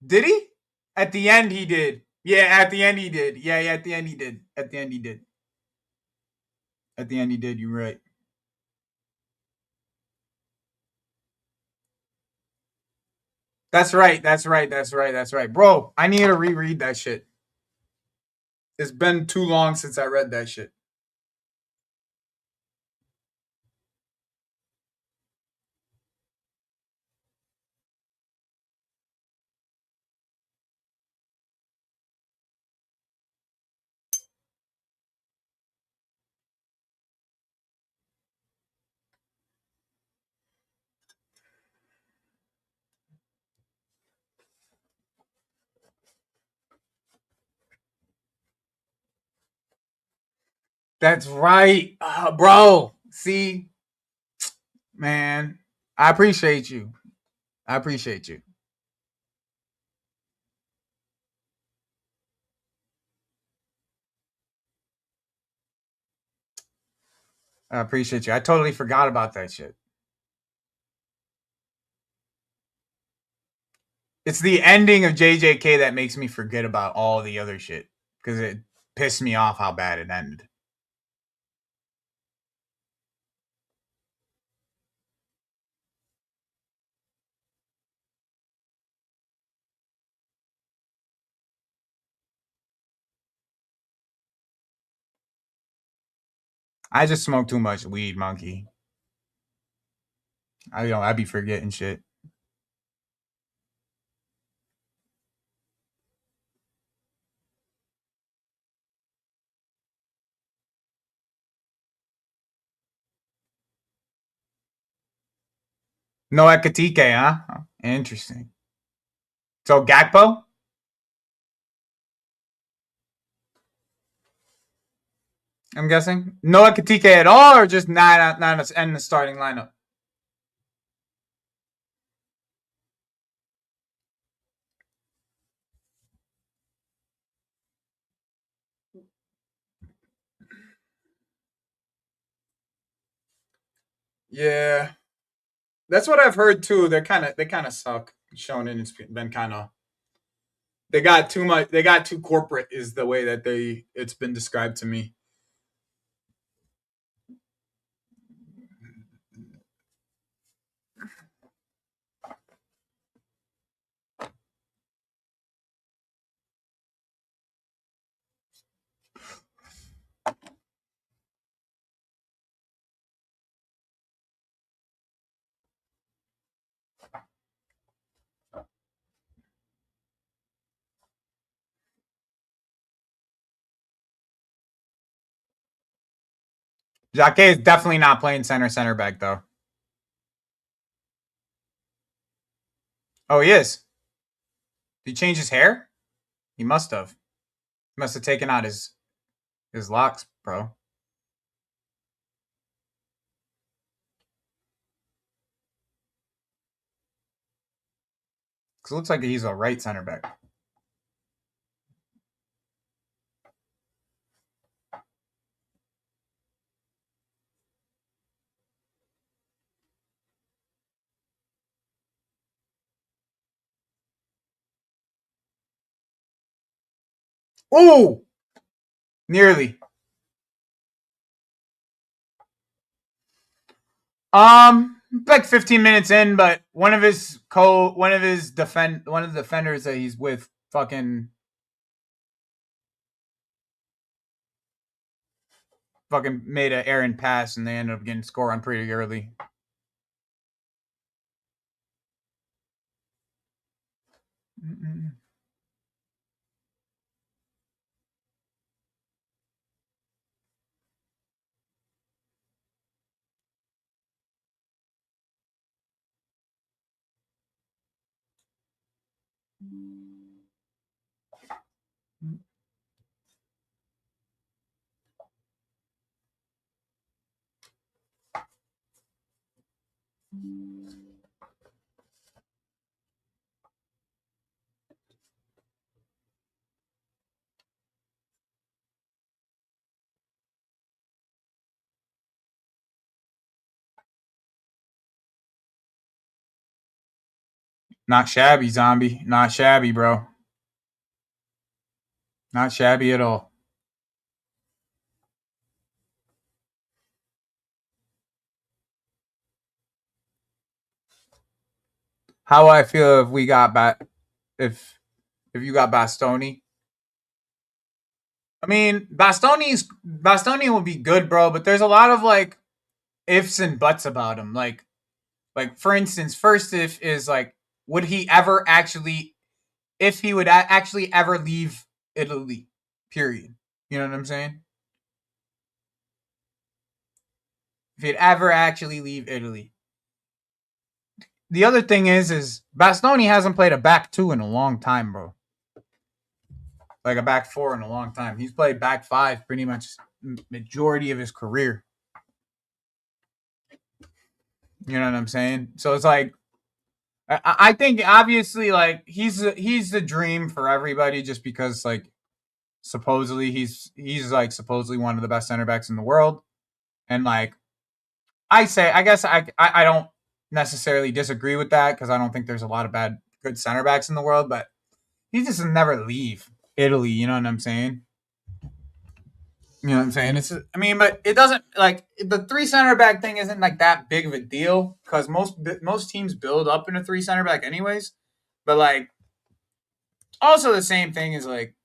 Speaker 1: Did he? At the end, he did. Yeah, at the end, he did. Yeah, at the end, he did. At the end, he did. At the end, he did. You're right. That's right. That's right. That's right. That's right. Bro, I need to reread that shit. It's been too long since I read that shit. That's right. Bro, see, man, I appreciate you. I appreciate you. I appreciate you. I totally forgot about that shit. It's the ending of JJK that makes me forget about all the other shit because it pissed me off how bad it ended. I just smoke too much weed, monkey. I be forgetting shit. No Ekatike, huh? Interesting. So Gakpo, I'm guessing. No Ekatike at all, or just not in the starting lineup. Yeah, that's what I've heard too. They kind of suck. Shonen has been kind of they got too much. They got too corporate. Is the way that it's been described to me. Jacque is definitely not playing center back though. Oh, he is. Did he change his hair? He must have. He must have taken out his locks, bro. Because it looks like he's a right center back. Oh, nearly. Like 15 minutes in, but one of the defenders that he's with fucking made an errant pass and they ended up getting score on pretty early. Not shabby, zombie. Not shabby, bro. Not shabby at all. How I feel if we got back if you got Bastoni. I mean, Bastoni will be good, bro, but there's a lot of like ifs and buts about him. Like for instance, first if is like would he ever actually if he would actually ever leave Italy? Period. You know what I'm saying? If he'd ever actually leave Italy. The other thing is Bastoni hasn't played a back two in a long time, bro. Like a back four in a long time. He's played back five pretty much majority of his career. You know what I'm saying? So it's like I think obviously like he's the dream for everybody just because like supposedly he's like supposedly one of the best center backs in the world, and like I guess I don't necessarily disagree with that because I don't think there's a lot of good center backs in the world, but he just never leave Italy. You know what I'm saying? You know what I'm saying? I mean, but it doesn't like the three center back thing isn't like that big of a deal because most teams build up in a three center back anyways. But like also the same thing is like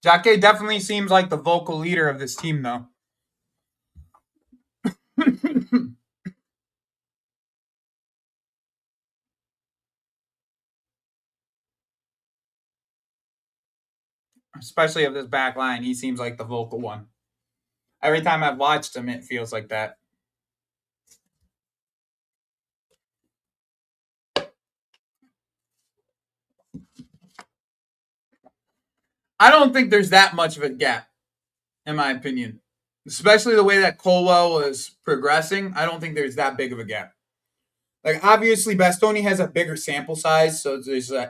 Speaker 1: Jake definitely seems like the vocal leader of this team though. Especially of this back line, he seems like the vocal one. Every time I've watched him, it feels like that. I don't think there's that much of a gap, in my opinion. Especially the way that Colwell was progressing, I don't think there's that big of a gap. Like obviously, Bastoni has a bigger sample size, so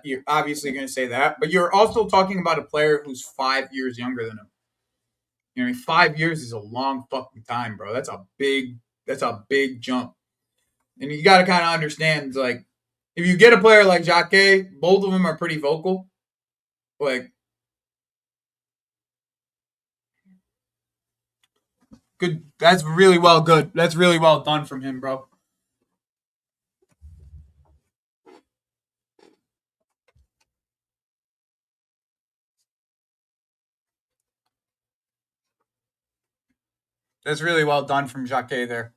Speaker 1: you're obviously going to say that. But you're also talking about a player who's 5 years younger than him. 5 years is a long fucking time, bro. That's a big jump. And you got to kind of understand, like, if you get a player like Jacquet, both of them are pretty vocal. Like, good. That's really well good. That's really well done from him, bro. That's really well done from Jacquet there.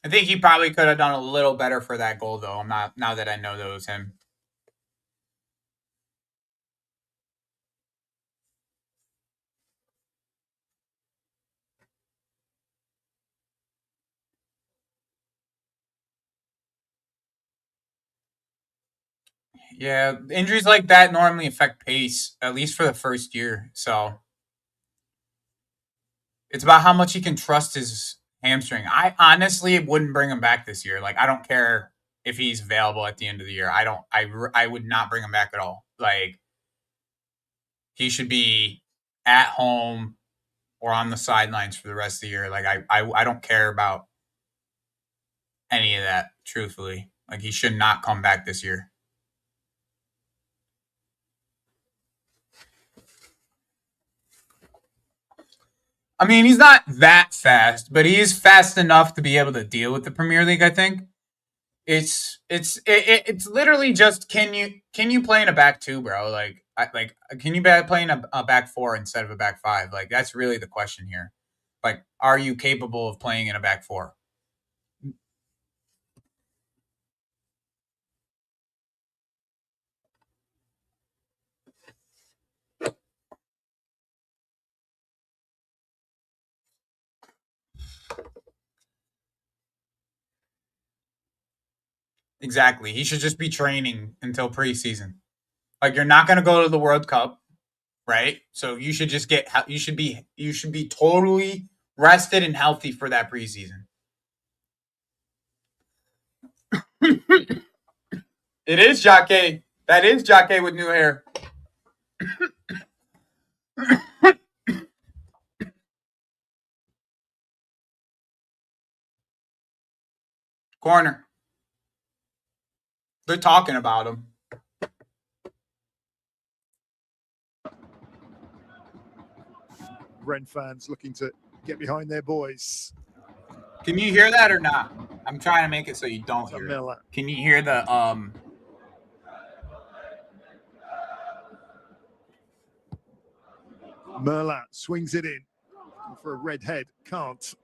Speaker 1: I think he probably could have done a little better for that goal, though. I'm not now that I know that it was him. Yeah, injuries like that normally affect pace, at least for the first year. So it's about how much he can trust his hamstring. I honestly wouldn't bring him back this year. Like I don't care if he's available at the end of the year. I don't. I would not bring him back at all. Like he should be at home or on the sidelines for the rest of the year. Like I don't care about any of that. Truthfully, like he should not come back this year. I mean, he's not that fast, but he is fast enough to be able to deal with the Premier League. I think it's literally just can you play in a back two, bro? Like can you play in a back four instead of a back five? Like that's really the question here. Like, are you capable of playing in a back four? Exactly. He should just be training until preseason. Like you're not going to go to the World Cup, right? So you should just you should be totally rested and healthy for that preseason. It is Jacquet. That is Jacquet with new hair. Corner. They're talking about him.
Speaker 2: Ren fans looking to get behind their boys.
Speaker 1: Can you hear that or not? I'm trying to make it so you don't hear it. Can you hear the
Speaker 2: Merlat swings it in for a red head. Can't.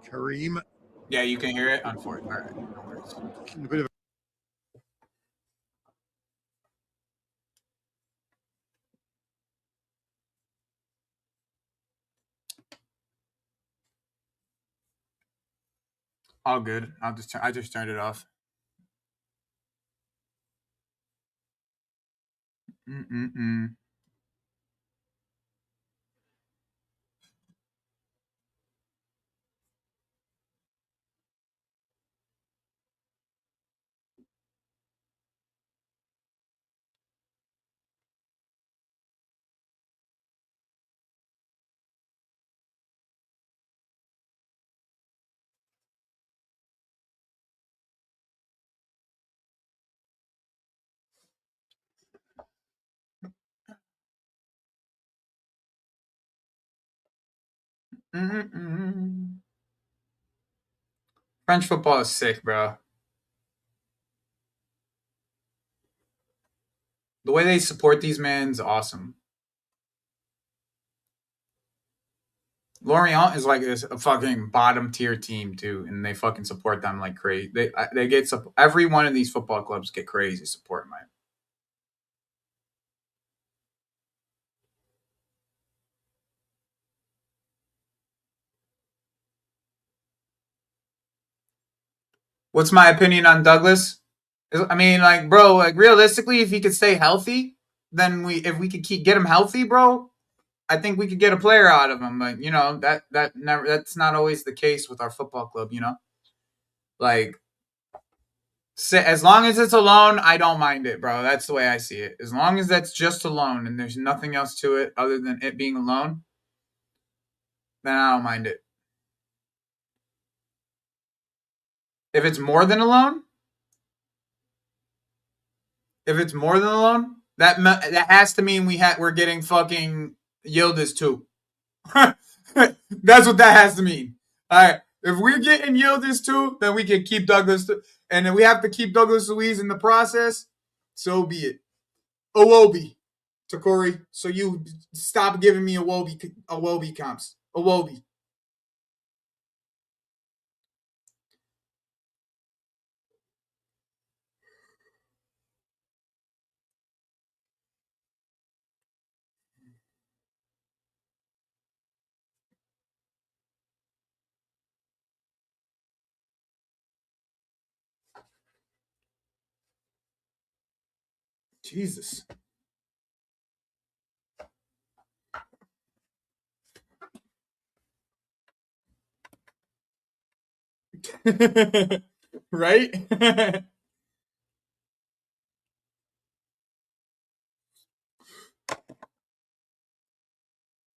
Speaker 2: Kareem.
Speaker 1: Yeah, you can hear it. Unfortunately, all right, no worries.
Speaker 2: A bit of
Speaker 1: All good. I just turned it off. Mm-mm-mm. Mm-mm-mm. French football is sick, bro. The way they support these men is awesome. Lorient is like this a fucking bottom tier team too, and they fucking support them like crazy. They get every one of these football clubs get crazy support, man. What's my opinion on Douglas? I mean, like, bro, like realistically, if he could stay healthy, then if we could get him healthy, bro, I think we could get a player out of him. But that's not always the case with our football club. Like as long as it's a loan, I don't mind it, bro. That's the way I see it. As long as that's just a loan and there's nothing else to it other than it being a loan, then I don't mind it. If it's more than a loan, that has to mean we're getting fucking Yildiz too. That's what that has to mean. All right. If we're getting Yildiz too, then we can keep Douglas. And if we have to keep Douglas Luiz in the process, so be it. Owobi, Takori. So you stop giving me Owobi comps. Owobi. Jesus. Right? If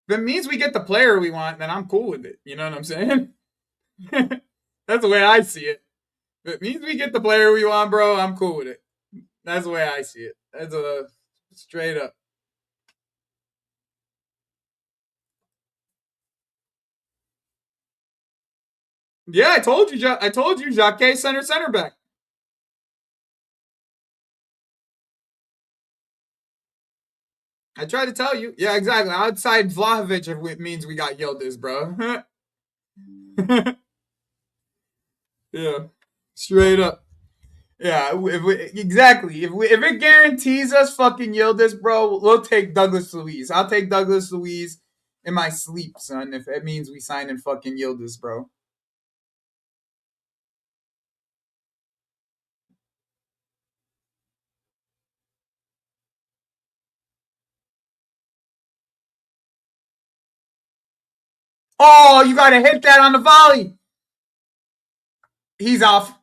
Speaker 1: it means we get the player we want, then I'm cool with it. You know what I'm saying? That's the way I see it. If it means we get the player we want, bro, I'm cool with it. That's the way I see it. That's a straight up. Yeah, I told you. I told you, Jacques center back. I tried to tell you. Yeah, exactly. Outside Vlahovic, if it means we got Yildiz, bro. Yeah, straight up. Yeah, exactly. If it guarantees us fucking Yildiz, bro, we'll take Douglas Luiz. I'll take Douglas Luiz in my sleep, son. If it means we sign in fucking Yildiz, bro. Oh, you gotta hit that on the volley. He's off.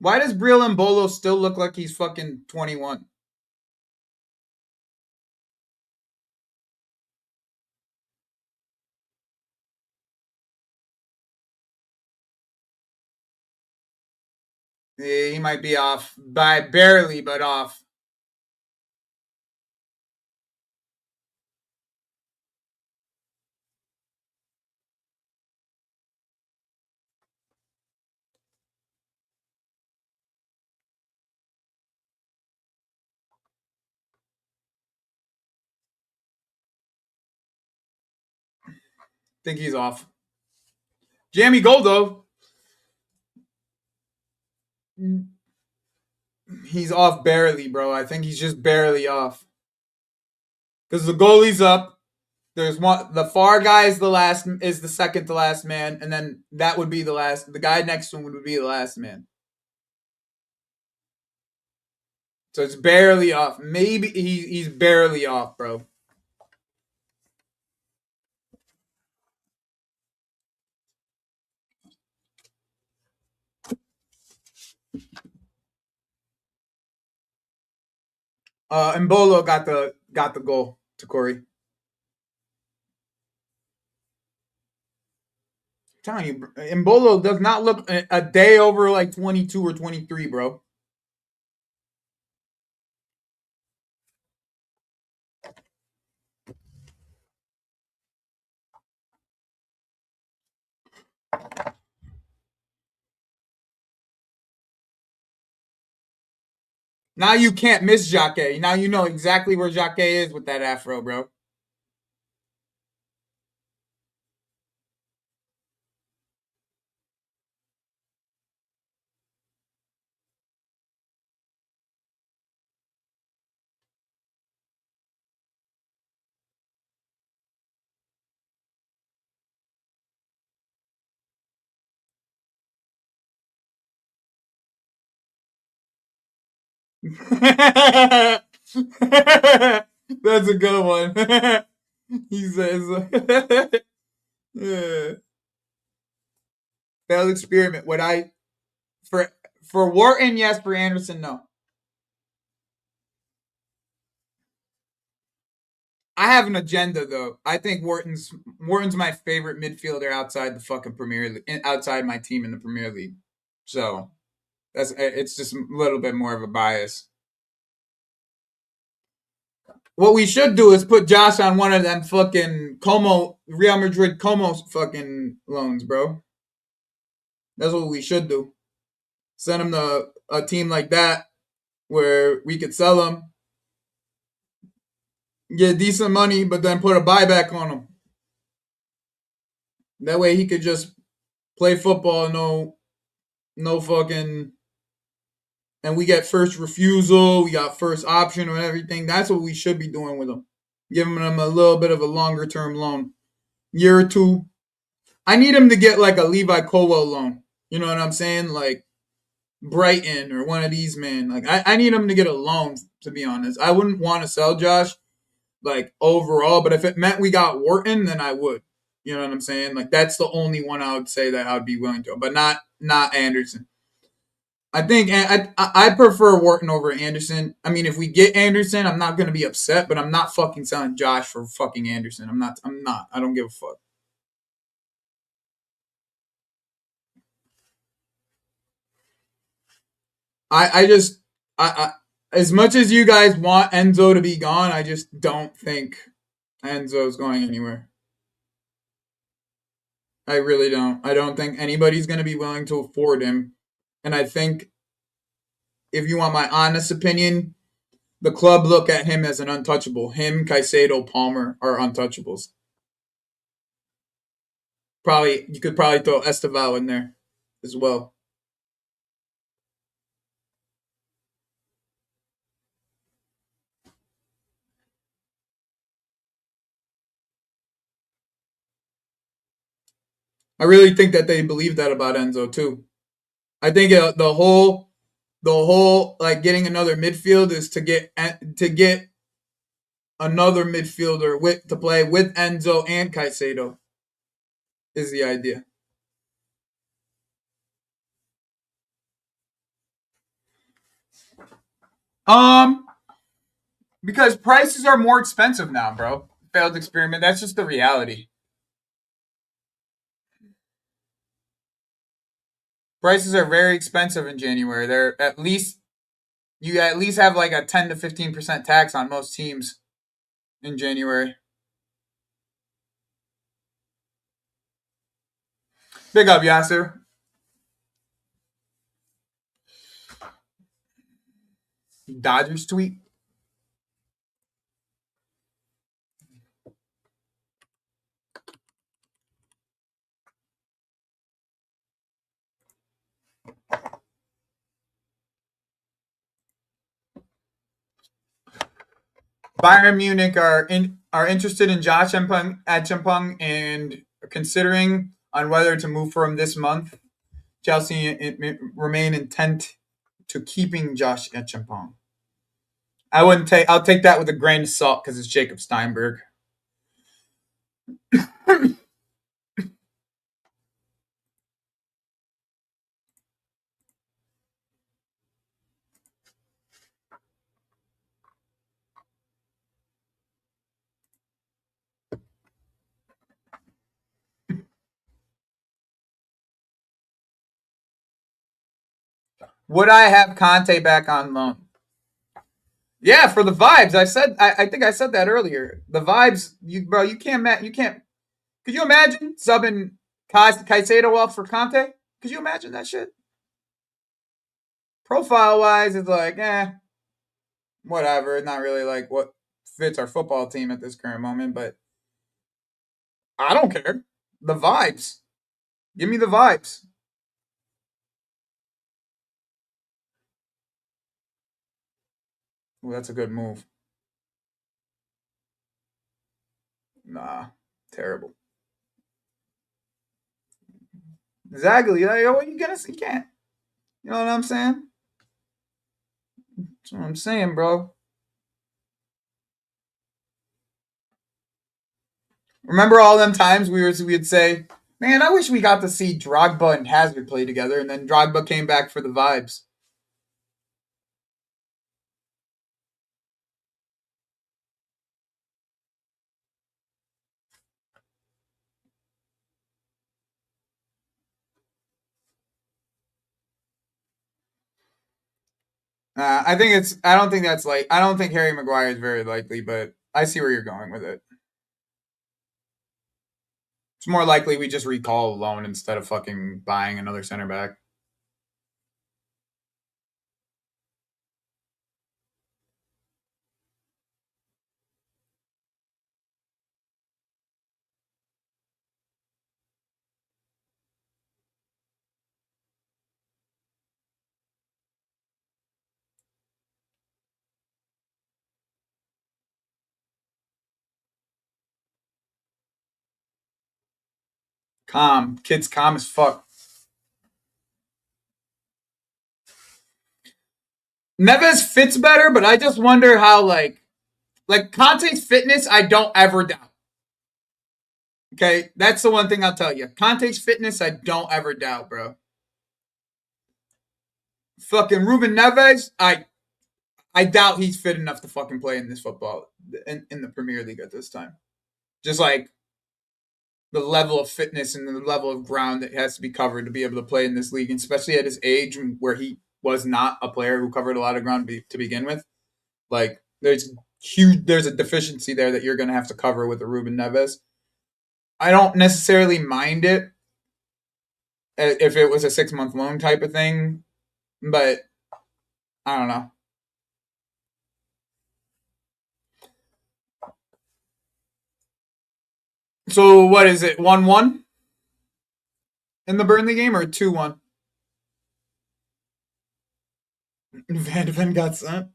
Speaker 1: Why does Brill Bolo still look like he's fucking 21? Yeah, he might be off by barely, but off. Think he's off. Jamie Goldo, he's off barely, bro. I think he's just barely off. Because the goalie's up. There's one. The far guy is the second to last man, and then that would be the last. The guy next to him would be the last man. So it's barely off. Maybe he's barely off, bro. Mbolo got the goal to Corey. I'm telling you, Mbolo does not look a day over like 22 or 23, bro. Now you can't miss Jacquet. Now you know exactly where Jacquet is with that afro, bro. That's a good one. He says, yeah. Failed experiment. Would I for Wharton? Yes. For Anderson, no. I have an agenda though. I think Wharton's my favorite midfielder outside the fucking Premier League, outside my team in the Premier League. So it's just a little bit more of a bias. What we should do is put Josh on one of them fucking Real Madrid Como fucking loans, bro. That's what we should do. Send him to a team like that where we could sell him, get decent money, but then put a buyback on him. That way he could just play football, no fucking, and we get first refusal, we got first option or everything. That's what we should be doing with him. Giving him a little bit of a longer term loan, year or two. I need him to get like a Levi Colwell loan. You know what I'm saying? Like Brighton or one of these men. Like I need him to get a loan. To be honest, I wouldn't want to sell Josh like overall, but if it meant we got Wharton, then I would. You know what I'm saying? Like that's the only one I would say that I would be willing to, but not Anderson. I think I prefer Wharton over Anderson. I mean, if we get Anderson, I'm not gonna be upset, but I'm not fucking selling Josh for fucking Anderson. I'm not. I'm not. I don't give a fuck. I just I as much as you guys want Enzo to be gone, I just don't think Enzo's going anywhere. I really don't. I don't think anybody's going to be willing to afford him. And I think, if you want my honest opinion, the club look at him as an untouchable. Him, Caicedo, Palmer are untouchables. Probably you could probably throw Esteval in there as well. I really think that they believe that about Enzo too. I think the whole like getting another midfield is to get another midfielder with to play with Enzo and Caicedo is the idea. Um, because prices are more expensive now, bro. Failed experiment. That's just the reality. Prices are very expensive in January. They're at least you at least have like a 10 to 15% tax on most teams in January. Big up, Yasser. Dodgers tweet. Bayern Munich are interested in Josh Champong and considering on whether to move for him this month. Chelsea remain intent to keeping Josh Champong. I wouldn't take. I'll take that with a grain of salt because it's Jacob Steinberg. Would I have Conte back on loan? Yeah, for the vibes. I think I said that earlier. The vibes, you can't. Could you imagine subbing Caicedo off for Conte? Could you imagine that shit? Profile wise, it's like, eh. whatever. Not really like what fits our football team at this current moment, but I don't care. The vibes. Give me the vibes. Ooh, that's a good move. Nah, terrible. Exactly. Like, what you gonna see? You can't. You know what I'm saying? That's what I'm saying, bro. Remember all them times we'd say, "Man, I wish we got to see Drogba and Hazard play together," and then Drogba came back for the vibes. I think it's. I don't think that's like. I don't think Harry Maguire is very likely, but I see where you're going with it. It's more likely we just recall a loan instead of fucking buying another center back. Calm, kids, calm as fuck. Neves fits better, but I just wonder how like Conte's fitness. I don't ever doubt. Okay, that's the one thing I'll tell you. Conte's fitness, I don't ever doubt, bro. Fucking Ruben Neves, I doubt he's fit enough to fucking play in this football in the Premier League at this time. Just like the level of fitness and the level of ground that has to be covered to be able to play in this league, and especially at his age where he was not a player who covered a lot of ground to begin with. Like there's a deficiency there that you're going to have to cover with a Ruben Neves. I don't necessarily mind it if it was a 6 month loan type of thing, but I don't know. So what is it? 1-1 in the Burnley game or 2-1? Van de Ven got sent.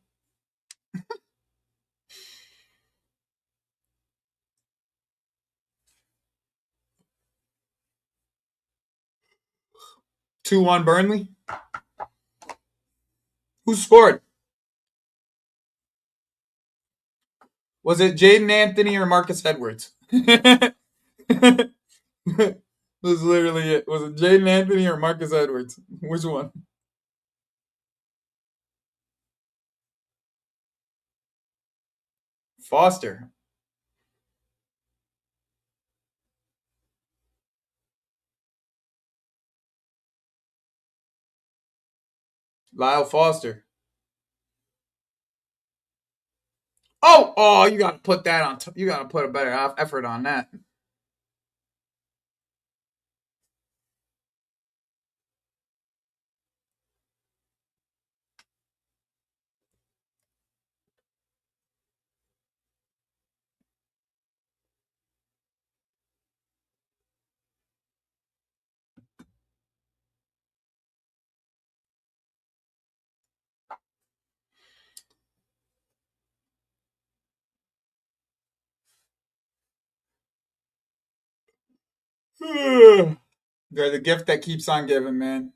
Speaker 1: 2-1 Burnley. Who scored? Was it Jaden Anthony or Marcus Edwards? Was literally it. Was it Jaden Anthony or Marcus Edwards? Which one? Foster. Lyle Foster. Oh, you got to put that on. You got to put a better effort on that. They're the gift that keeps on giving, man.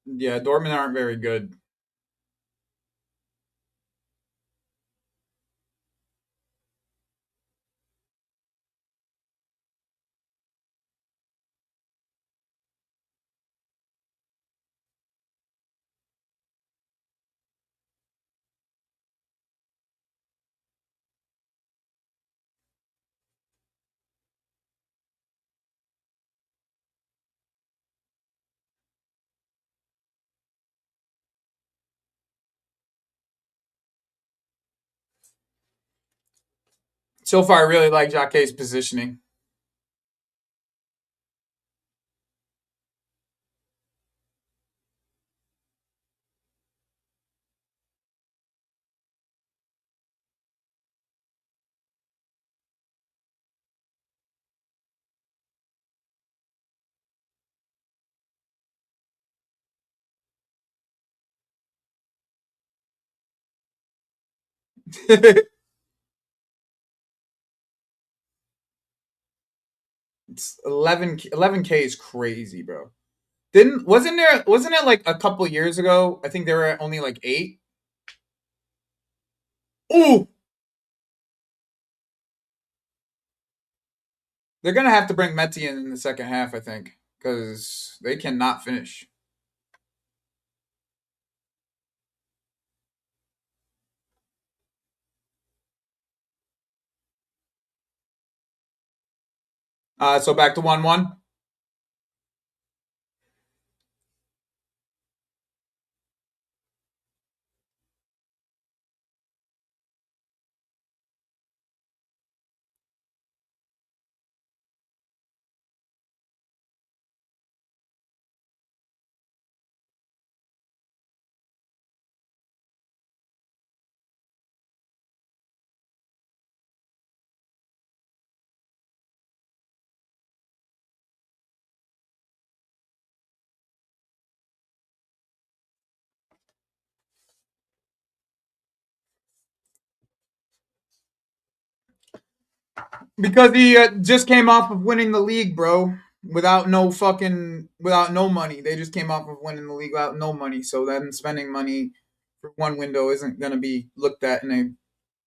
Speaker 1: Yeah, Dortmund aren't very good. So far, I really like Jaque's positioning. It's 11K is crazy, bro. Didn't wasn't it like a couple years ago? I think they were at only like 8. Ooh, they're gonna have to bring Meti in the second half, I think, because they cannot finish. So back to 1-1. Because he just came off of winning the league, bro. Without no money. They just came off of winning the league without no money. So then spending money for one window isn't gonna be looked at in a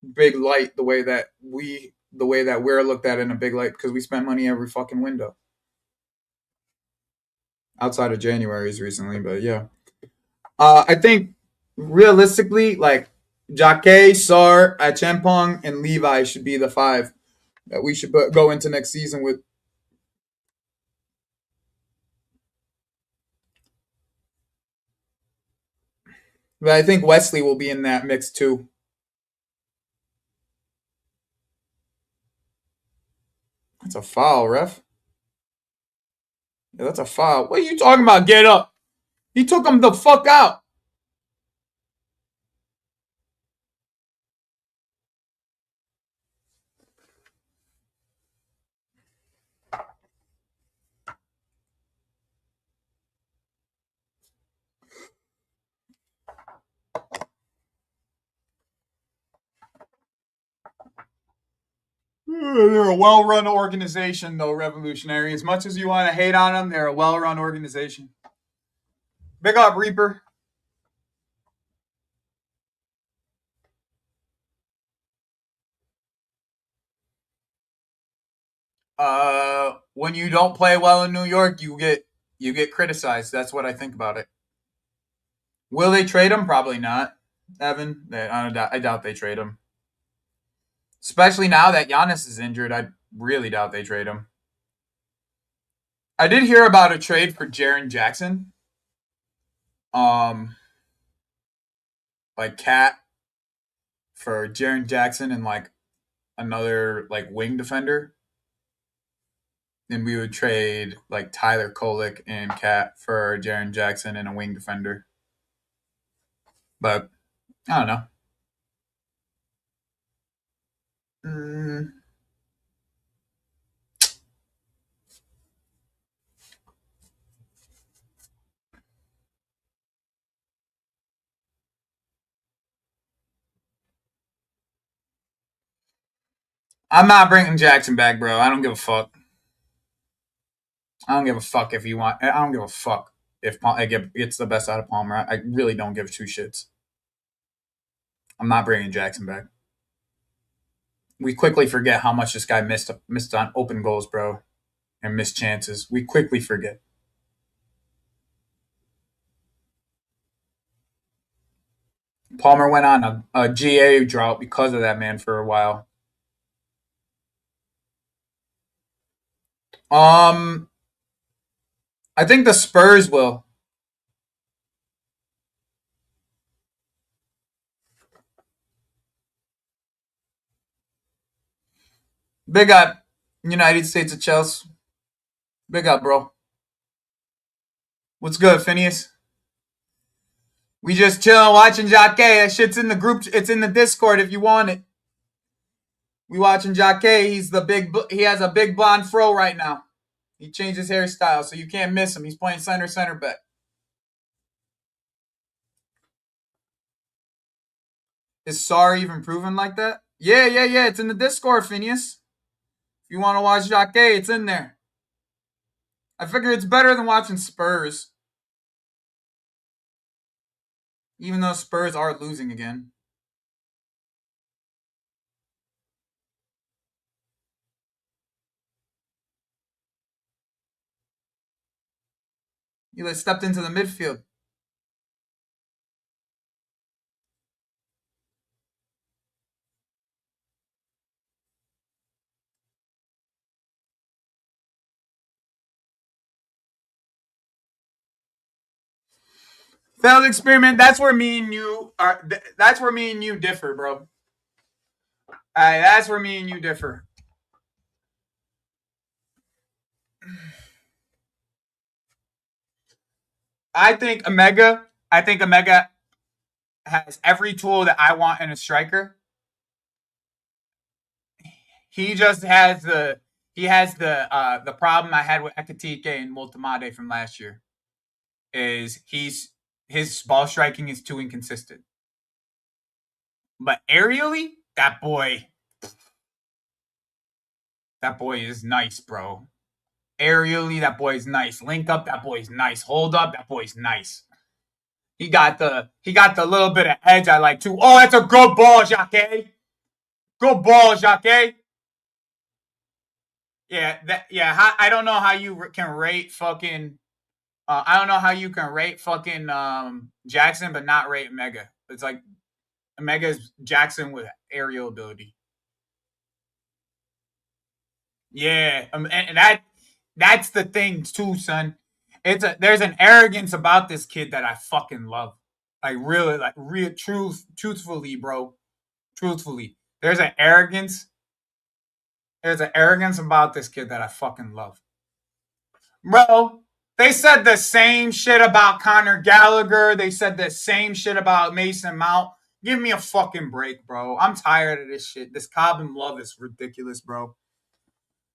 Speaker 1: big light the way that we're looked at in a big light because we spent money every fucking window. Outside of January's recently, but yeah. I think realistically, like Jake, Sar, Champong, and Levi should be the 5 that we should go into next season with. But I think Wesley will be in that mix too. That's a foul, ref. Yeah, that's a foul. What are you talking about? Get up. He took him the fuck out. They're a well-run organization, though. Revolutionary. As much as you want to hate on them, they're a well-run organization. Big up, Reaper. When you don't play well in New York, you get criticized. That's what I think about it. Will they trade him? Probably not. Evan, I doubt they trade him. Especially now that Giannis is injured, I really doubt they trade him. I did hear about a trade for Jaren Jackson. Um, like Cat for Jaren Jackson and like another like wing defender. Then we would trade like Tyler Kolek and Cat for Jaren Jackson and a wing defender. But I don't know. Mm, I'm not bringing Jackson back, bro. I don't give a fuck. I don't give a fuck if you want. I don't give a fuck if gets the best out of Palmer. I really don't give two shits. I'm not bringing Jackson back. We quickly forget how much this guy missed on open goals, bro, and missed chances. We quickly forget. Palmer went on a GA drought because of that man for a while. Um, I think the Spurs will. Big up, United States of Chelsea. Big up, bro. What's good, Phineas? We just chilling, watching Jacques. That shit's in the group. It's in the Discord if you want it. We watching Jacques. He's the big. He has a big blonde fro right now. He changed his hairstyle, so you can't miss him. He's playing center back. Is Sorry even proven like that? Yeah. It's in the Discord, Phineas. If you want to watch Jacques, it's in there. I figure it's better than watching Spurs. Even though Spurs are losing again. He stepped into the midfield. Failed experiment. That's where me and you are. That's where me and you differ, bro. That's where me and you differ. I think Omega. Has every tool that I want in a striker. He just has the problem I had with Ekatike and Multimade from last year. Is his ball striking is too inconsistent. But aerially, that boy is nice, bro. Aerially, that boy's nice. Link up, that boy's nice. Hold up, that boy's nice. He got the little bit of edge I like too. Oh, that's a good ball, Jacques. Good ball, Jacques. Yeah, I don't know how you can rate fucking. I don't know how you can rate fucking Jackson, but not rate Omega. It's like Omega's Jackson with aerial ability. Yeah, and that's the thing too, son. There's an arrogance about this kid that I fucking love. Like really, like truthfully, bro. Truthfully, there's an arrogance. There's an arrogance about this kid that I fucking love. Bro, they said the same shit about Conor Gallagher. They said the same shit about Mason Mount. Give me a fucking break, bro. I'm tired of this shit. This Cobham love is ridiculous, bro.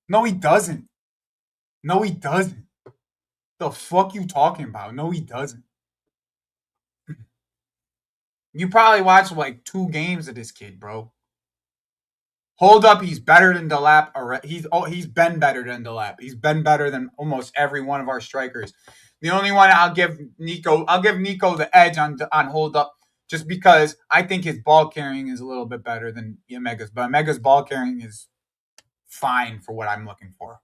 Speaker 1: No, he doesn't. No, he doesn't. The fuck you talking about? No, he doesn't. You probably watched like 2 games of this kid, bro. Hold up, he's better than Delap. He's been better than Delap. He's been better than almost every one of our strikers. The only one I'll give Nico the edge on hold up, just because I think his ball carrying is a little bit better than Omega's. But Omega's ball carrying is fine for what I'm looking for.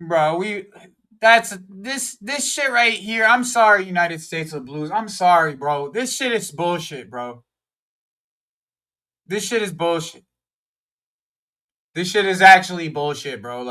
Speaker 1: Bro, this shit right here. I'm sorry, United States of Blues. I'm sorry, bro. This shit is bullshit, bro. This shit is bullshit. This shit is actually bullshit, bro.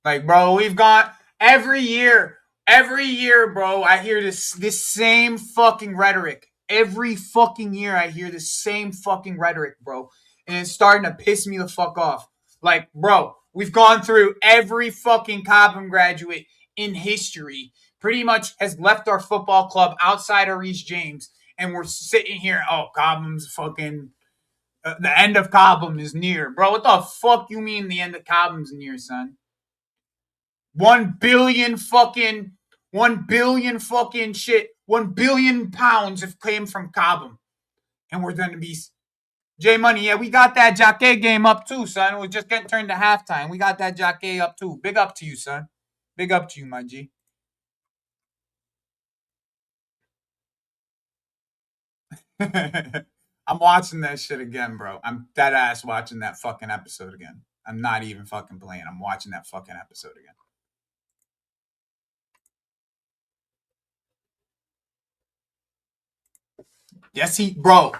Speaker 1: Bro, we've gone every year, bro. I hear this same fucking rhetoric. Every fucking year, I hear this same fucking rhetoric, bro, and it's starting to piss me the fuck off. Like, bro, we've gone through every fucking Cobham graduate in history. Pretty much has left our football club outside of Reese James, and we're sitting here. Oh, Cobham's fucking. The end of Cobham is near, bro. What the fuck you mean the end of Cobham's near, son? 1 billion fucking 1 billion fucking shit. 1 billion pounds have came from Cobham. And we're gonna be J Money, yeah, we got that Jacques game up too, son. We're just getting turned to halftime. We got that Jacques up too. Big up to you, son. Big up to you, my G. I'm watching that shit again, bro. I'm dead ass watching that fucking episode again. I'm not even fucking playing. I'm watching that fucking episode again. Yes, bro.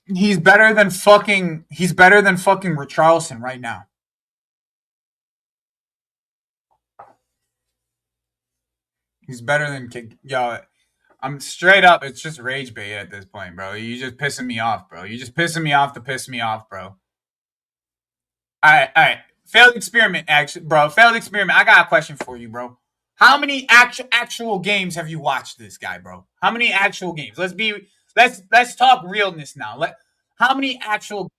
Speaker 1: He's better than fucking Richarlison right now. He's better than yo. I'm straight up. It's just rage bait at this point, bro. You just pissing me off, bro. You just pissing me off to piss me off, bro. All right. Failed experiment, actually, bro. Failed experiment. I got a question for you, bro. How many actual games have you watched this guy, bro? How many actual games? Let's talk realness now. How many actual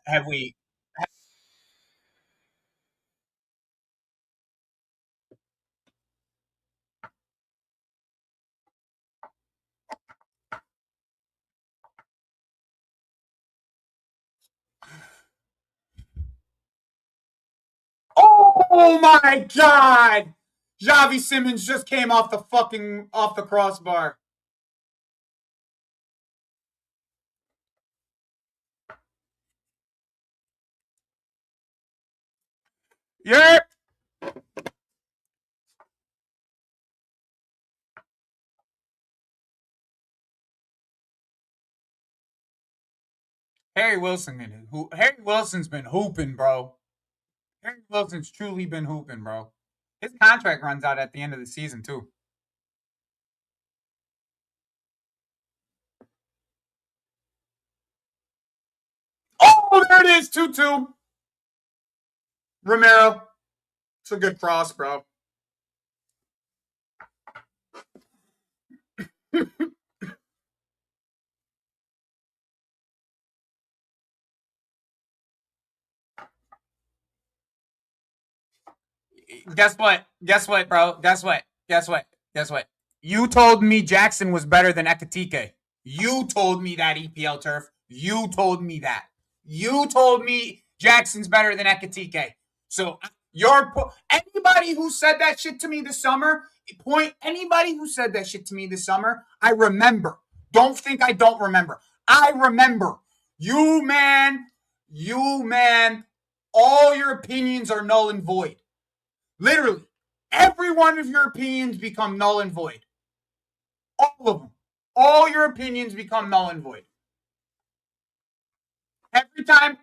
Speaker 1: have we? Oh my god! Xavi Simmons just came off the crossbar. Yeah. Harry Wilson's been hooping, bro. Harry Wilson's truly been hooping, bro. His contract runs out at the end of the season too. Oh, there it is, 2-2. Romero. It's a good cross, bro. Guess what, bro? Guess what? You told me Jackson was better than Ekatike. You told me that, EPL turf. You told me that. You told me Jackson's better than Ekatike. So anybody who said that shit to me this summer, anybody who said that shit to me this summer, I remember. Don't think I don't remember. I remember. You man, all your opinions are null and void. Literally, every one of your opinions become null and void. All of them. All your opinions become null and void. Every time,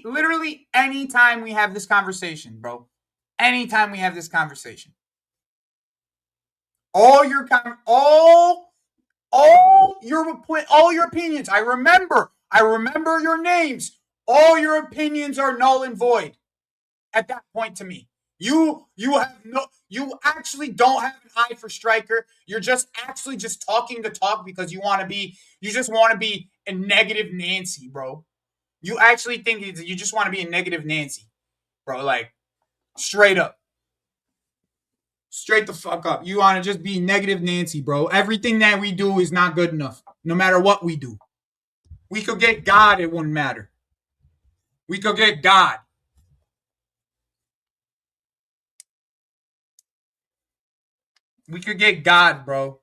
Speaker 1: literally anytime we have this conversation, bro. Anytime we have this conversation. All your opinions. I remember your names. All your opinions are null and void at that point to me. You actually don't have an eye for striker. You're just talking to talk because you just want to be a negative Nancy, bro. You actually think you just want to be a negative Nancy, bro. Like, straight up. Straight the fuck up. You want to just be negative Nancy, bro. Everything that we do is not good enough, no matter what we do. We could get God, it wouldn't matter. We could get God. We could get God, bro.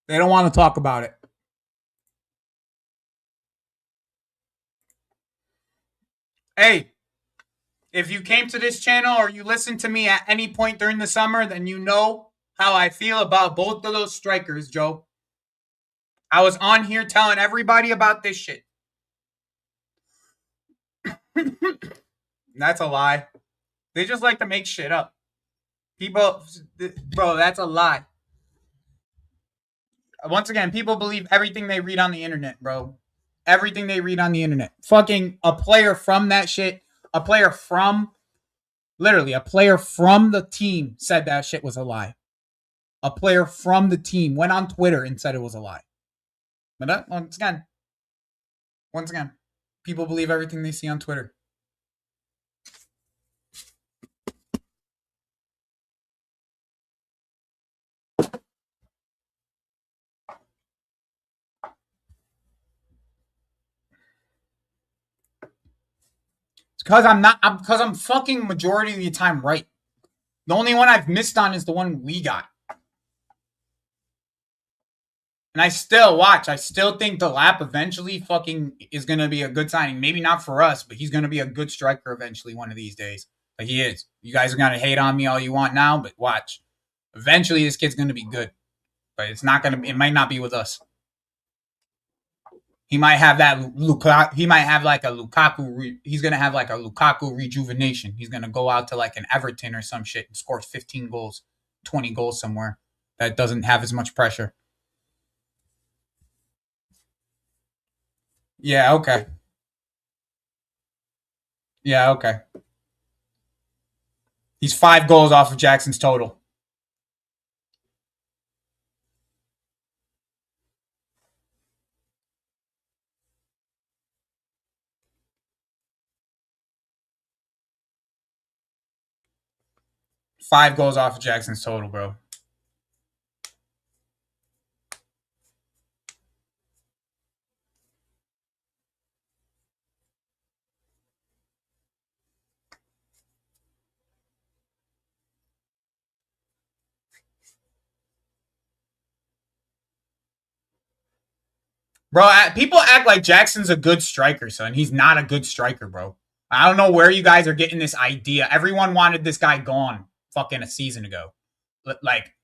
Speaker 1: They don't want to talk about it. Hey, if you came to this channel or you listened to me at any point during the summer, then you know how I feel about both of those strikers, Joe. I was on here telling everybody about this shit. That's a lie. They just like to make shit up. People, bro, that's a lie. Once again, people believe everything they read on the internet, bro. Everything they read on the internet. Fucking a player from that shit, literally, a player from the team said that shit was a lie. A player from the team went on Twitter and said it was a lie. But once again, people believe everything they see on Twitter. It's because I'm fucking majority of the time right. The only one I've missed on is the one we got. And I still think the lap eventually fucking is going to be a good signing. Maybe not for us, but he's going to be a good striker eventually one of these days. Like he is. You guys are going to hate on me all you want now, but watch. Eventually this kid's going to be good. But it's not going to, it might not be with us. He might have that Lukaku. He might have like a Lukaku. He's gonna have like a Lukaku rejuvenation. He's gonna go out to like an Everton or some shit and score 15 goals, 20 goals somewhere that doesn't have as much pressure. Yeah. Okay. Yeah. Okay. He's 5 goals off of Jackson's total. Five goals off of Jackson's total, bro. Bro, people act like Jackson's a good striker, son. He's not a good striker, bro. I don't know where you guys are getting this idea. Everyone wanted this guy gone fucking a season ago. Like,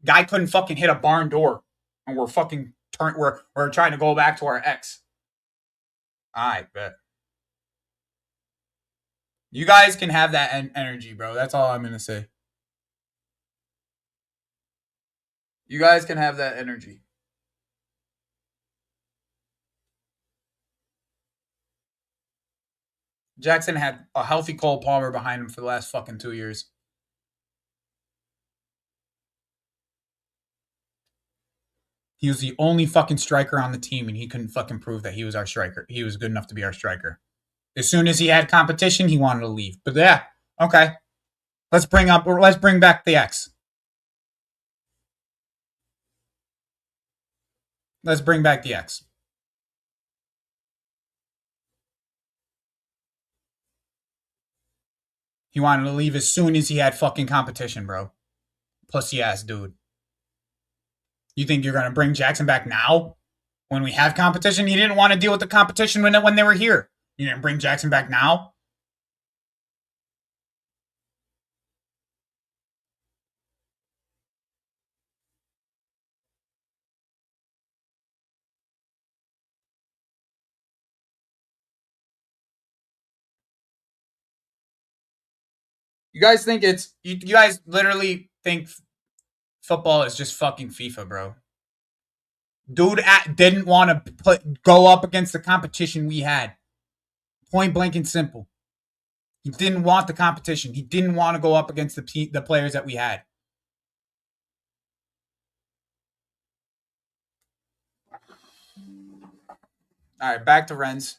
Speaker 1: guy couldn't fucking hit a barn door, and we're fucking we're trying to go back to our ex. I bet you guys can have that energy, bro. That's all I'm gonna say. You guys can have that energy. Jackson had a healthy Cole Palmer behind him for the last fucking 2 years. He was the only fucking striker on the team, and he couldn't fucking prove that he was our striker. He was good enough to be our striker. As soon as he had competition, he wanted to leave. But yeah, okay. Let's bring back the X. Let's bring back the X. He wanted to leave as soon as he had fucking competition, bro. Pussy ass dude. You think you're gonna bring Jackson back now? When we have competition? He didn't want to deal with the competition when they were here. You didn't bring Jackson back now? You guys think you guys literally think football is just fucking FIFA, bro. Dude didn't want to go up against the competition we had. Point blank and simple. He didn't want the competition. He didn't want to go up against the players that we had. All right, back to Renz.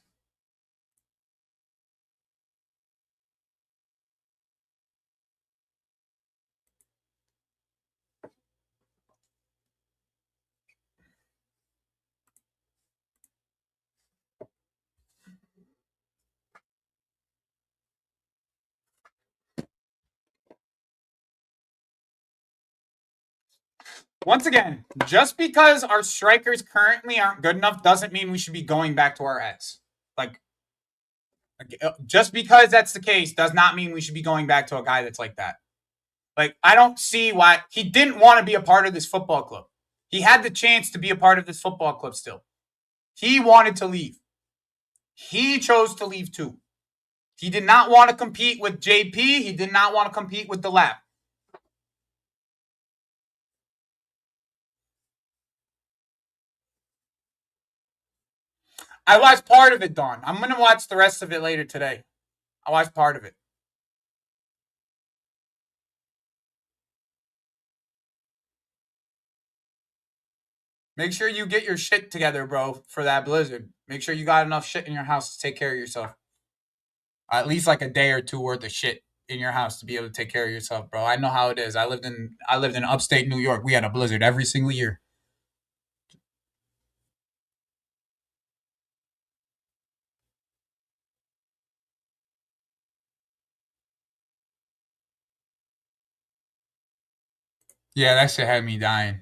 Speaker 1: Once again, just because our strikers currently aren't good enough doesn't mean we should be going back to our ex. Like, just because that's the case does not mean we should be going back to a guy that's like that. Like, I don't see why he didn't want to be a part of this football club. He had the chance to be a part of this football club still. He wanted to leave. He chose to leave too. He did not want to compete with JP. He did not want to compete with the lab. I watched part of it, Dawn. I'm going to watch the rest of it later today. I watched part of it. Make sure you get your shit together, bro, for that blizzard. Make sure you got enough shit in your house to take care of yourself. At least like a day or two worth of shit in your house to be able to take care of yourself, bro. I know how it is. I lived in upstate New York. We had a blizzard every single year. Yeah, that shit had me dying.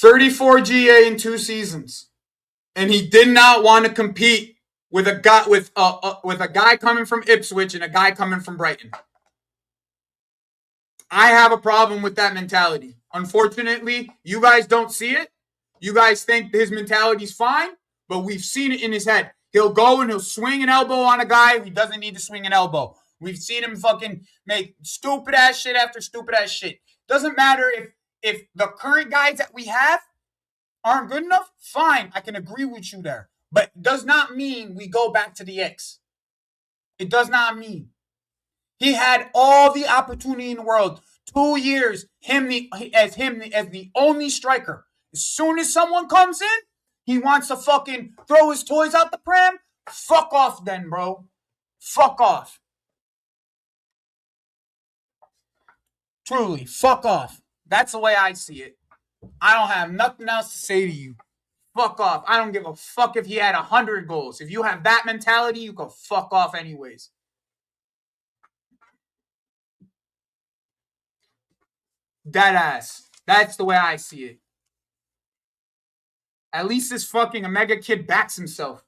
Speaker 1: 34 GA in 2 seasons, and he did not want to compete with a guy coming from Ipswich and a guy coming from Brighton. I have a problem with that mentality. Unfortunately, you guys don't see it. You guys think his mentality's fine, but we've seen it in his head. He'll go and he'll swing an elbow on a guy who doesn't need to swing an elbow. We've seen him fucking make stupid ass shit after stupid ass shit. Doesn't matter if the current guys that we have aren't good enough. Fine, I can agree with you there, but it does not mean we go back to the X. It does not mean. He had all the opportunity in the world. 2 years, as the only striker. As soon as someone comes in, he wants to fucking throw his toys out the pram. Fuck off then, bro. Fuck off. Truly, fuck off. That's the way I see it. I don't have nothing else to say to you. Fuck off. I don't give a fuck if he had 100 goals. If you have that mentality, you can fuck off anyways. Dead ass. That's the way I see it. At least this fucking Omega kid backs himself.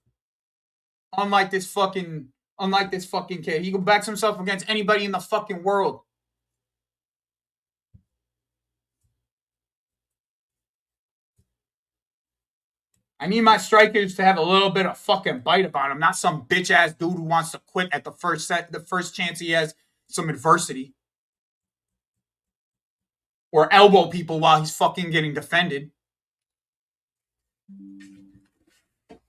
Speaker 1: Unlike this fucking kid. He backs himself against anybody in the fucking world. I need my strikers to have a little bit of fucking bite about him, not some bitch ass dude who wants to quit at the first chance he has some adversity. Or elbow people while he's fucking getting defended. And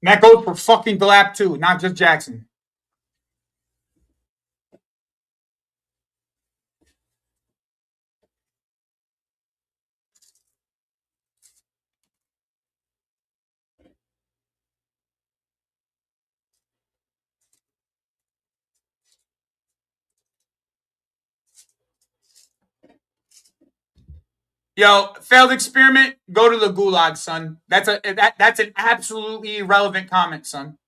Speaker 1: that goes for fucking Delap too, not just Jackson. Yo, failed experiment, go to the gulag, son. That's an absolutely irrelevant comment, son.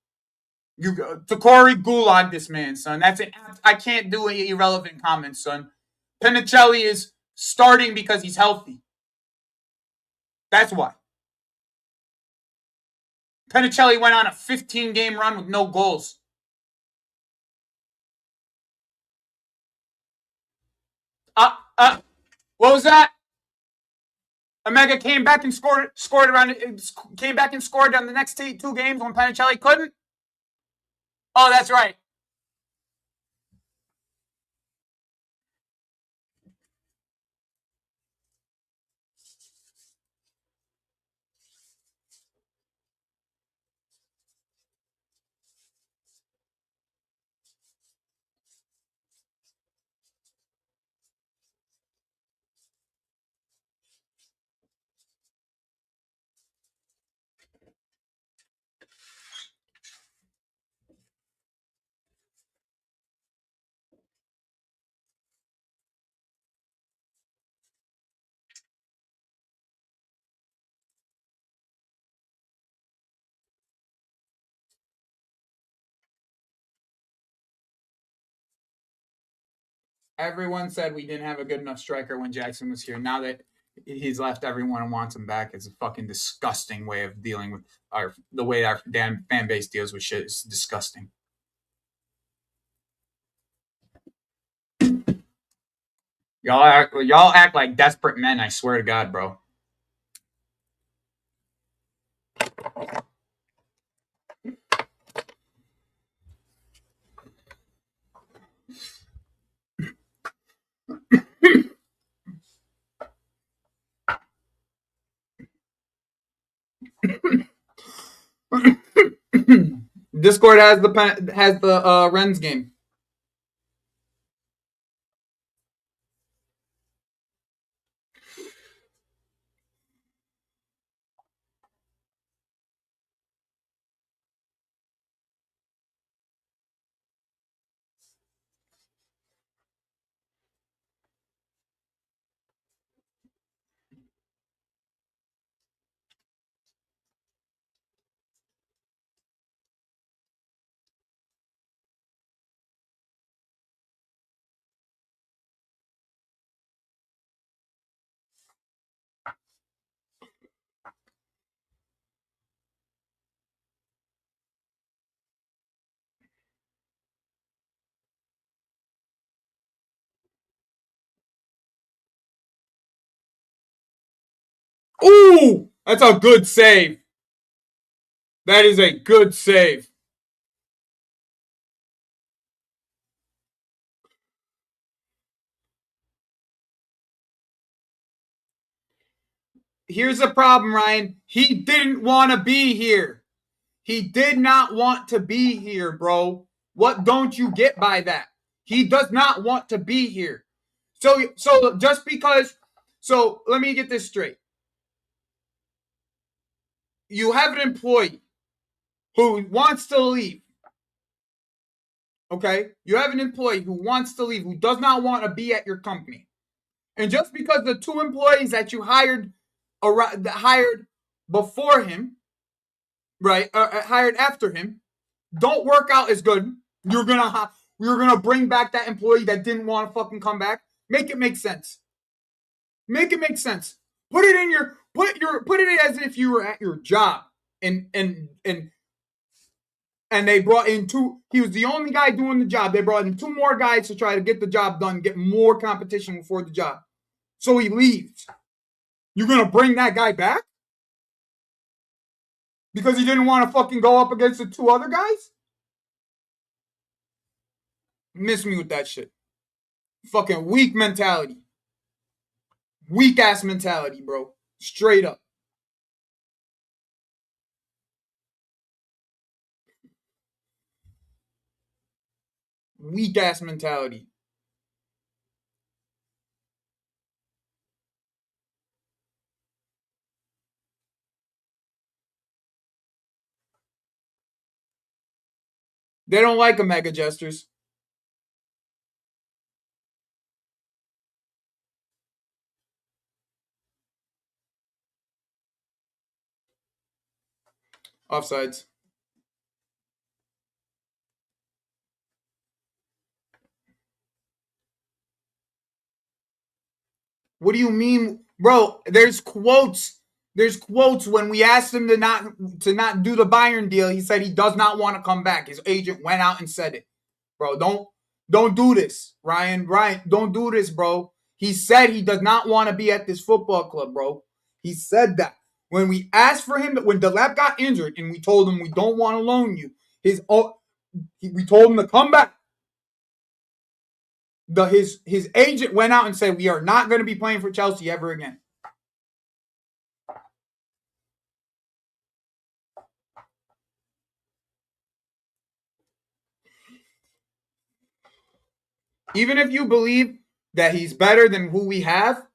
Speaker 1: You Takori gulag this man, son. I can't do any irrelevant comments, son. Pinicelli is starting because he's healthy. That's why. Pinicelli went on a 15-game run with no goals. What was that? Omega came back and scored on the next 2 games when Panicelli couldn't. Oh, that's right. Everyone said we didn't have a good enough striker when Jackson was here. Now that he's left, everyone wants him back. It's a fucking disgusting way of dealing with the way our damn fan base deals with shit. It's disgusting. Y'all act like desperate men. I swear to God, bro. Discord has the Ren's game. Ooh, that's a good save. That is a good save. Here's the problem, Ryan. He didn't want to be here. He did not want to be here, bro. What don't you get by that? He does not want to be here. So just because, so let me get this straight. You have an employee who wants to leave. Okay? You have an employee who wants to leave, who does not want to be at your company. And just because the two employees that you hired before him, right, hired after him, don't work out as good, you're gonna bring back that employee that didn't want to fucking come back. Make it make sense. Make it make sense. Put it in as if you were at your job, and they brought in two. He was the only guy doing the job. They brought in two more guys to try to get the job done, get more competition for the job. So he leaves. You're gonna bring that guy back because he didn't want to fucking go up against the two other guys? Miss me with that shit. Fucking weak mentality. Weak ass mentality, bro. Straight up. Weak ass mentality. They don't like Omega Jesters. Offsides. What do you mean, bro? There's quotes. There's quotes when we asked him to not do the Bayern deal. He said he does not want to come back. His agent went out and said it, bro. Don't do this, Ryan. Don't do this, bro. He said he does not want to be at this football club, bro. He said that when we asked for him, when Delep got injured, and we told him we don't want to loan you. We told him to come back. His agent went out and said we are not going to be playing for Chelsea ever again. Even if you believe that he's better than who we have,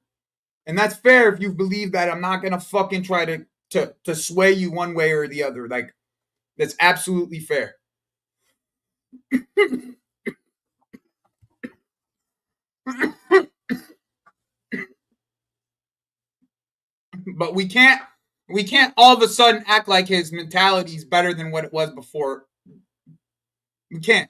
Speaker 1: and that's fair if you believe that, I'm not going to fucking try to sway you one way or the other. Like, that's absolutely fair. But we can't all of a sudden act like his mentality is better than what it was before. We can't.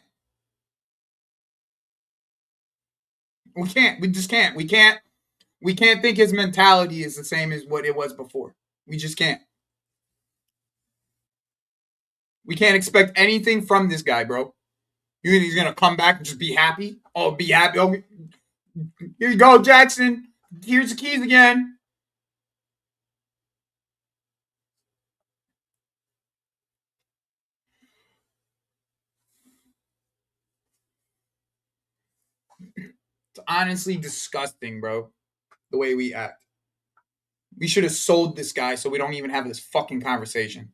Speaker 1: We just can't. We can't think his mentality is the same as what it was before. We just can't. We can't expect anything from this guy, bro. You think he's gonna come back and just be happy? Oh, be happy. Oh, here you go, Jackson. Here's the keys again. It's honestly disgusting, bro. The way we act. We should have sold this guy so we don't even have this fucking conversation.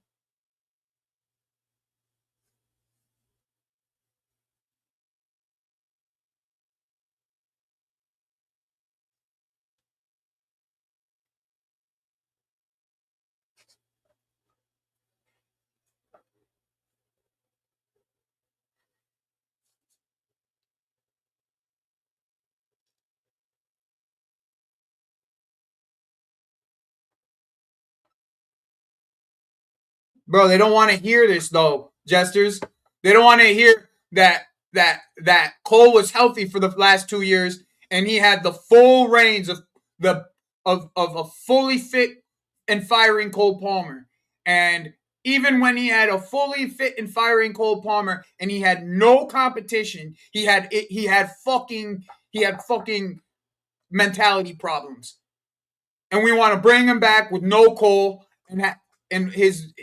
Speaker 1: Bro, they don't want to hear this though, Jesters. They don't want to hear that Cole was healthy for the last 2 years and he had the full reins of a fully fit and firing Cole Palmer. And even when he had a fully fit and firing Cole Palmer and he had no competition, he had fucking mentality problems. and we want to bring him back with no Cole and his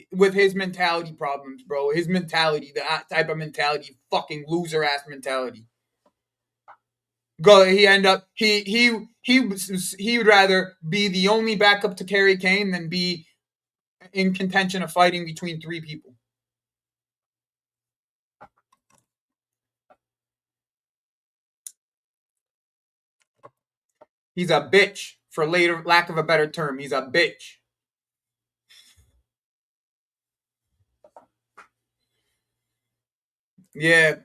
Speaker 1: mentality problems, bro. His mentality, the type of mentality, fucking loser ass mentality. He would rather be the only backup to carry Kane than be in contention of fighting between three people. He's a bitch, for lack of a better term. He's a bitch. Yeah.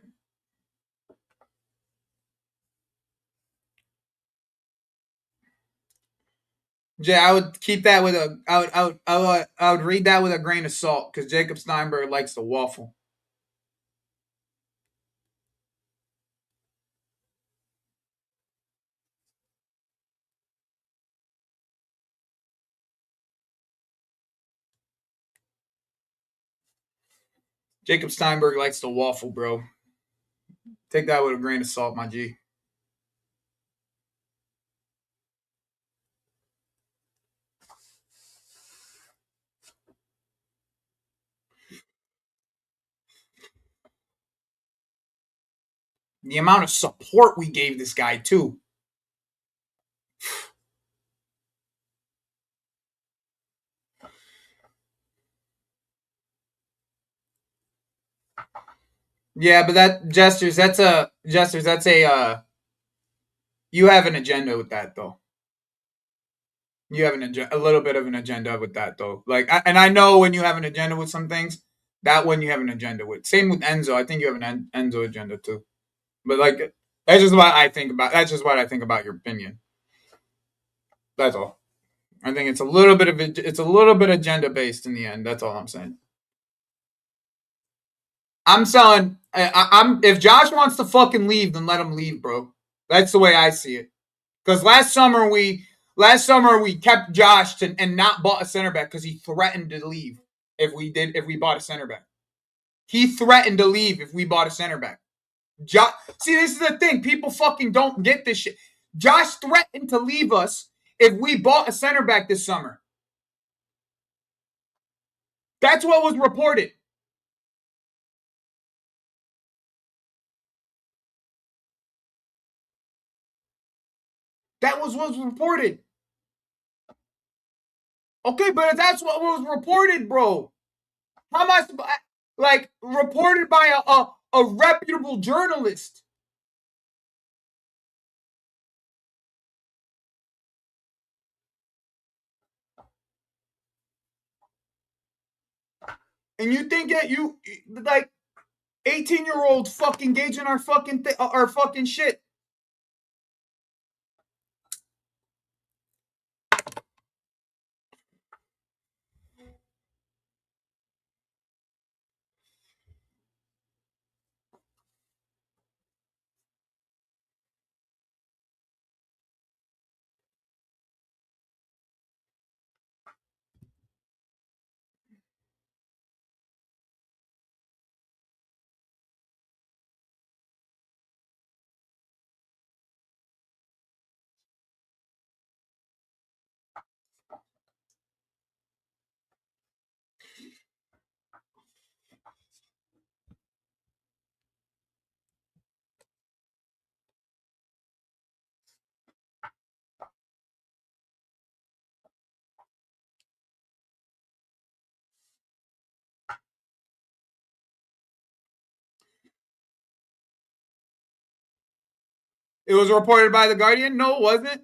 Speaker 1: Yeah, I would keep that with a. I would read that with a grain of salt because Jacob Steinberg likes to waffle. Jacob Steinberg likes to waffle, bro. Take that with a grain of salt, my G. The amount of support we gave this guy too. Yeah, but that gestures. That's a gestures. That's a. You have an agenda with that though. You have a little bit of an agenda with that though. And I know when you have an agenda with some things, that one you have an agenda with. Same with Enzo. I think you have an Enzo agenda too. But like, that's just what I think about. That's just what I think about your opinion. That's all. I think it's a little bit of it's a little bit agenda based in the end. That's all I'm saying. I'm selling. I'm if Josh wants to fucking leave, then let him leave, bro. That's the way I see it. Because last summer we kept Josh and not bought a center back because he threatened to leave if we bought a center back. He threatened to leave if we bought a center back. See, this is the thing. People fucking don't get this shit. Josh threatened to leave us if we bought a center back this summer. That's what was reported. That was what was reported. Okay, but if that's what was reported, bro, how am I like reported by a reputable journalist? And you think that you like 18-year-olds fucking gauging our fucking shit. It was reported by the Guardian. No, it wasn't.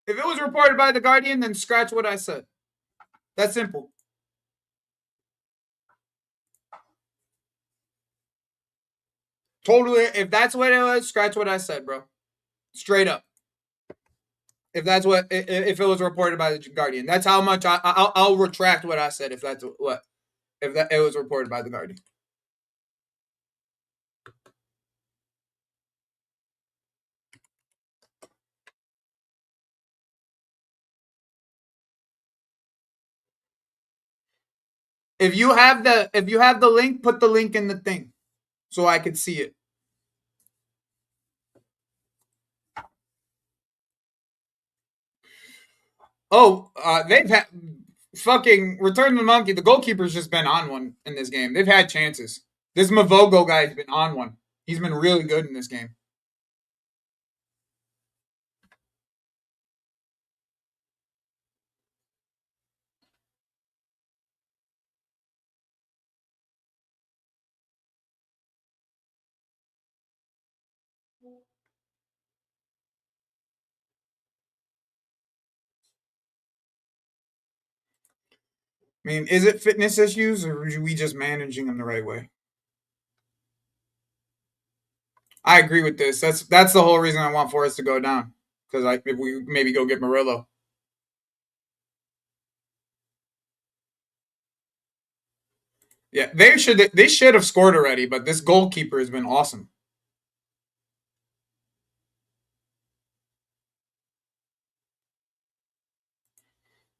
Speaker 1: If it was reported by the Guardian, then scratch what I said. That's simple. Totally. If that's what it was, scratch what I said, bro. Straight up. If it was reported by the Guardian, that's how much I'll retract what I said if that's what if that it was reported by the Guardian. If you have the link, put the link in the thing so I could see it. They've had fucking Return the Monkey. The goalkeeper's just been on one in this game. They've had chances. This Mavogo guy's been on one. He's been really good in this game. I mean, is it fitness issues or are we just managing them the right way? I agree with this. That's the whole reason I want Forrest to go down because if we maybe go get Murillo. Yeah, they should have scored already, but this goalkeeper has been awesome.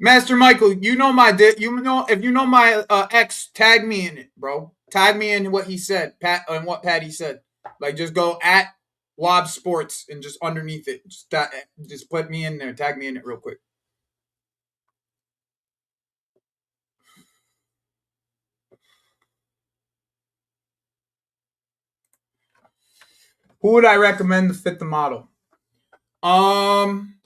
Speaker 1: Master Michael, if you know my ex, tag me in it, bro. Tag me in what he said, Pat, and what Patty said. Like, just go at Wob Sports and just underneath it, just put me in there, tag me in it real quick. Who would I recommend to fit the model? Um,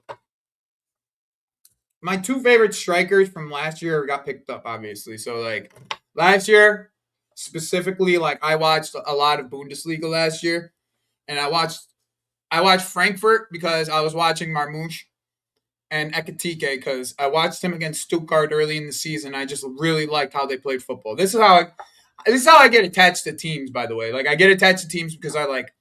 Speaker 1: my two favorite strikers from last year got picked up, obviously. So like last year, specifically, like I watched a lot of Bundesliga last year, and I watched Frankfurt because I was watching Marmouche and Ekatike because I watched him against Stuttgart early in the season. I just really liked how they played football. This is how I get attached to teams. By the way, like I get attached to teams because I like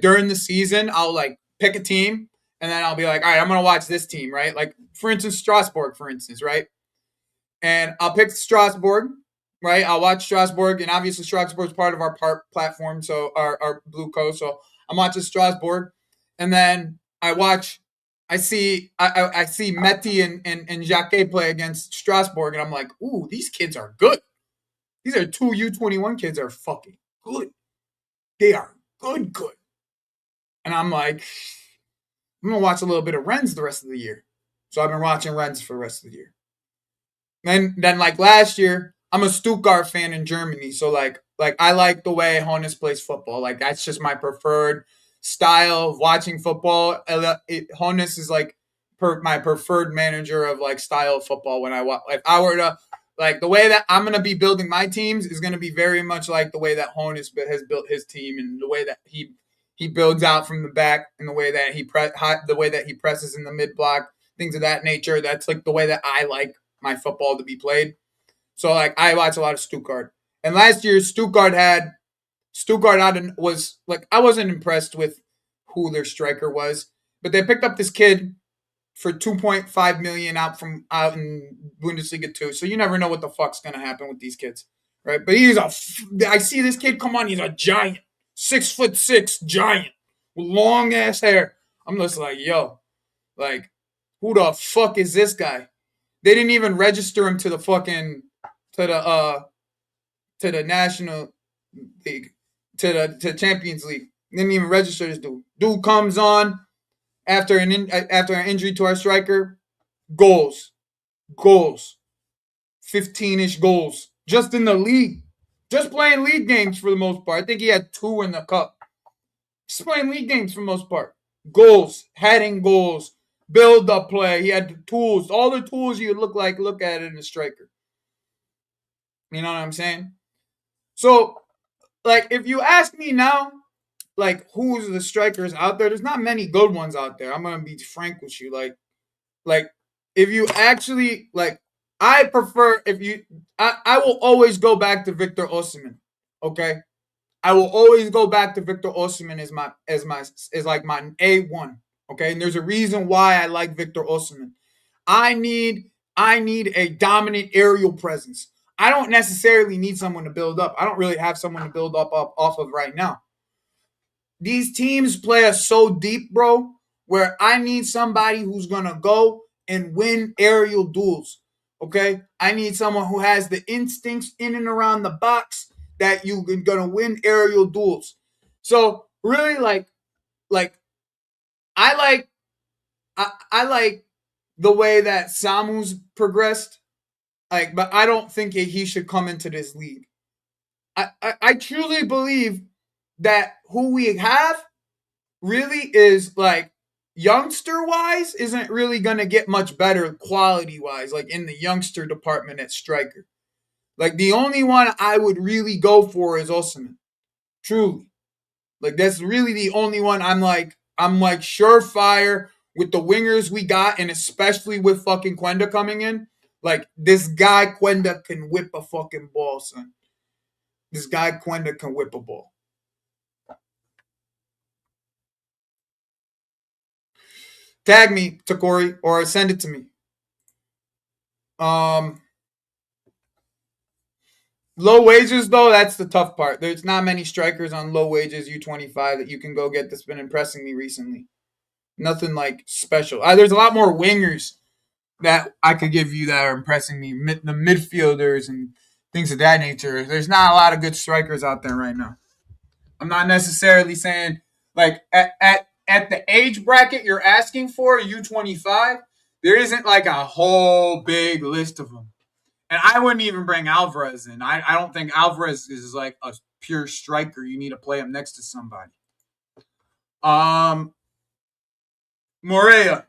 Speaker 1: during the season I'll like pick a team and then I'll be like, all right, I'm gonna watch this team, right? Like for instance, Strasbourg, for instance, right? And I'll pick Strasbourg, right? I'll watch Strasbourg, and obviously Strasbourg is part of our platform, so our Blue Coast. So I'm watching Strasbourg, and then I see Meti and Jacquet play against Strasbourg, and I'm like, ooh, these kids are good. These are two U21 kids are fucking good. They are good. And I'm like, I'm gonna watch a little bit of Rennes the rest of the year. So I've been watching Rennes for the rest of the year. Then like last year, I'm a Stuttgart fan in Germany, so like I like the way Hones plays football. Like that's just my preferred style of watching football. Hones is like my preferred manager of like style of football. When I watch, if I were to like the way that I'm gonna be building my teams is gonna be very much like the way that Hones has built his team and the way that he builds out from the back and the way that he presses in the mid block, things of that nature. That's like the way that I like my football to be played. So like I watch a lot of Stuttgart. And last year Stuttgart was like I wasn't impressed with who their striker was, but they picked up this kid for 2.5 million out in Bundesliga 2. So you never know what the fuck's going to happen with these kids. Right? But I see this kid come on, he's a giant. 6'6" giant with long ass hair. I'm just like, yo, like who the fuck is this guy? They didn't even register him to the fucking to the national league to Champions League. They didn't even register this dude. Dude comes on after an injury to our striker. Goals, 15-ish goals just in the league, just playing league games for the most part. I think he had 2 in the cup. Just playing league games for the most part. Goals, heading goals, build up play. He had the tools, all the tools you look at it in a striker. You know what I'm saying? So, like, if you ask me now, like, who's the strikers out there? There's not many good ones out there. I'm gonna be frank with you. Like, if you actually like, I prefer if you. I will always go back to Victor Osimhen. Okay, I will always go back to Victor Osimhen as like my A1. Okay, and there's a reason why I like Victor Osimhen. I need a dominant aerial presence. I don't necessarily need someone to build up. I don't really have someone to build up off of right now. These teams play us so deep, bro, where I need somebody who's gonna go and win aerial duels. Okay, I need someone who has the instincts in and around the box that you're gonna win aerial duels. So really, like I like the way that Samu's progressed. Like, but I don't think he should come into this league. I truly believe that who we have really is like youngster wise isn't really going to get much better quality wise, like in the youngster department at striker. Like the only one I would really go for is Osimhen. Truly. Like that's really the only one I'm like surefire with the wingers we got, and especially with fucking Quenda coming in. Like this guy Quenda can whip a fucking ball, son. This guy Quenda can whip a ball. Tag me, Takori, or send it to me. Um, Low wages though, that's the tough part. There's not many strikers on low wages U25 that you can go get that's been impressing me recently. Nothing like special. There's a lot more wingers that I could give you that are impressing me. The midfielders and things of that nature. There's not a lot of good strikers out there right now. I'm not necessarily saying like at the age bracket you're asking for U25. There isn't like a whole big list of them. And I wouldn't even bring Alvarez in. I don't think Alvarez is like a pure striker. You need to play him next to somebody. Morea.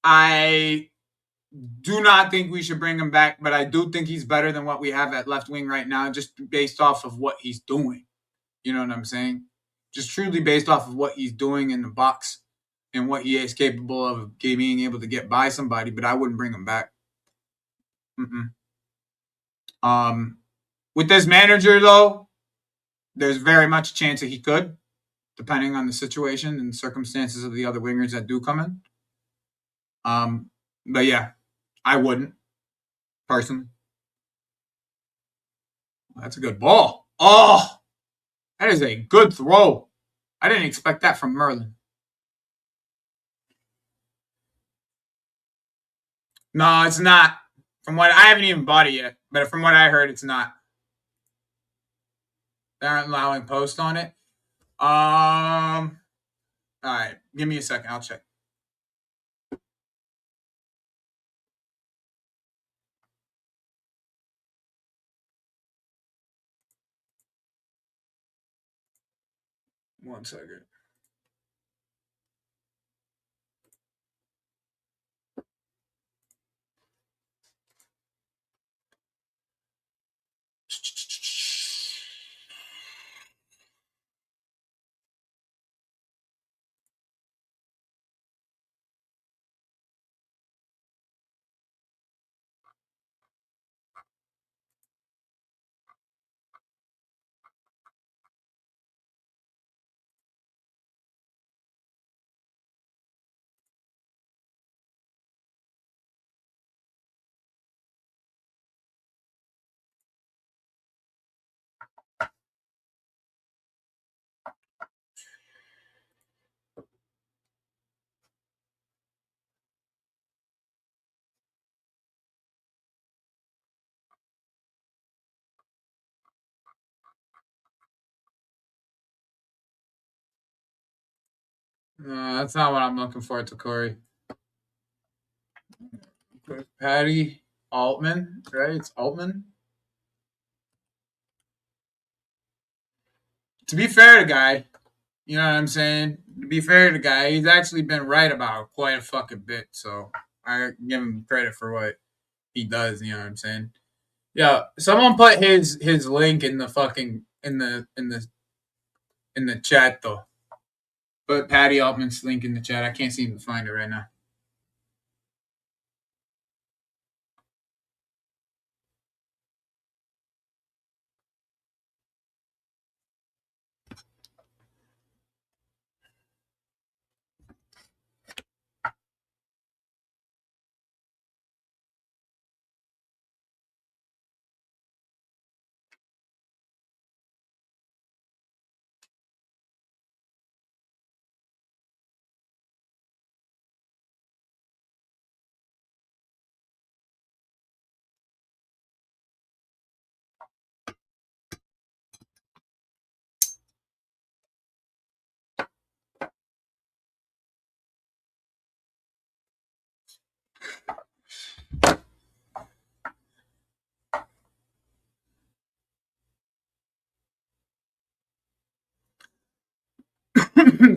Speaker 1: I do not think we should bring him back, but I do think he's better than what we have at left wing right now, just based off of what he's doing. You know what I'm saying? Just truly based off of what he's doing in the box and what he is capable of being able to get by somebody, but I wouldn't bring him back. Mm-mm. With this manager, though, there's very much a chance that he could, depending on the situation and circumstances of the other wingers that do come in. But yeah, I wouldn't, personally. That's a good ball. Oh, that is a good throw. I didn't expect that from Merlin. No, it's not. From what I haven't even bought it yet, but from what I heard, it's not. They aren't allowing post on it. All right, give me a second. I'll check. One second. That's not what I'm looking for, Corey. Patty Altman, right? It's Altman. To be fair to Guy, you know what I'm saying? To be fair to Guy, he's actually been right about quite a fucking bit. So I give him credit for what he does. You know what I'm saying? Yeah, someone put his link in the fucking in the chat though. Put Patty Altman's link in the chat. I can't seem to find it right now.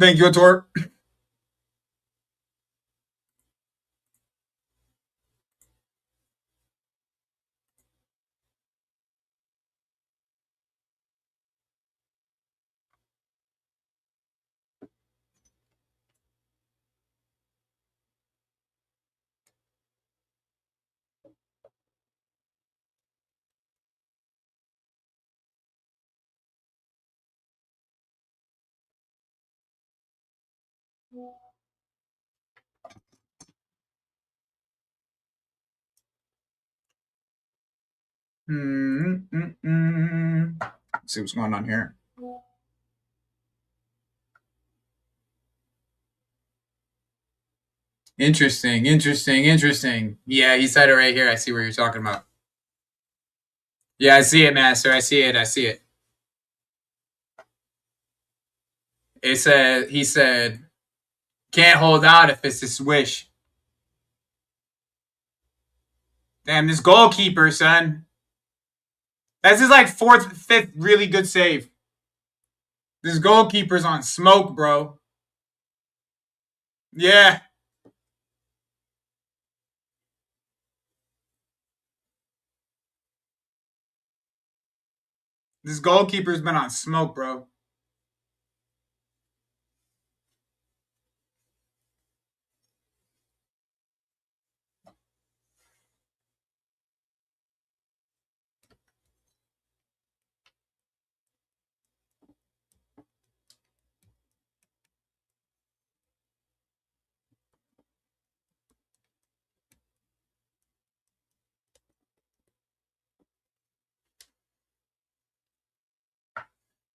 Speaker 1: Thank you, Ator. Let's see what's going on here. Interesting. Yeah, he said it right here. I see what you're talking about. Yeah, I see it, Master. I see it. He said, can't hold out if it's a swish. Damn, this goalkeeper, son. That's his like fourth, fifth really good save. This goalkeeper's on smoke, bro. Yeah. This goalkeeper's been on smoke, bro.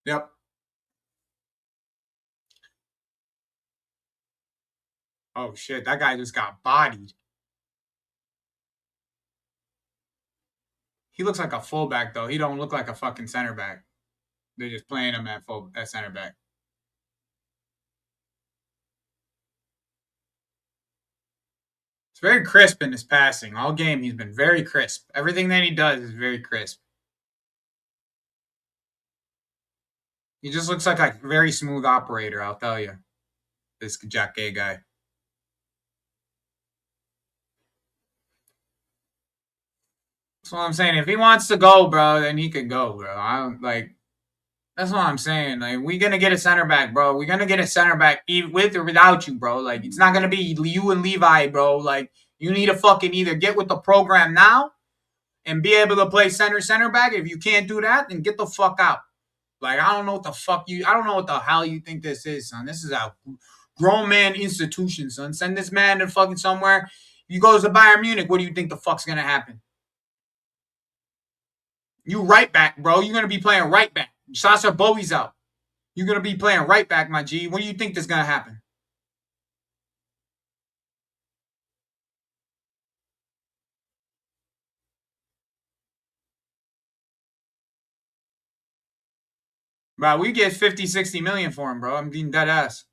Speaker 1: Yep. Oh shit, that guy just got bodied. He looks like a fullback though. He don't look like a fucking center back. They're just playing him at center back. It's very crisp in his passing. All game he's been very crisp. Everything that he does is very crisp. He just looks like a very smooth operator, I'll tell you. This Jack Gay guy. That's what I'm saying. If he wants to go, bro, then he can go, bro. I don't like. That's what I'm saying. Like, we're gonna get a center back, bro. We're gonna get a center back with or without you, bro. Like, it's not gonna be you and Levi, bro. Like, you need to fucking either get with the program now and be able to play center back. If you can't do that, then get the fuck out. Like, I don't know what the hell you think this is, son. This is a grown man institution, son. Send this man to fucking somewhere. If he goes to Bayern Munich, what do you think the fuck's gonna happen? You right back, bro. You're gonna be playing right back. Sasha Bowie's out. You're gonna be playing right back, my G. What do you think is gonna happen? Bro, we get 50, 60 million for him, bro. I'm being dead ass.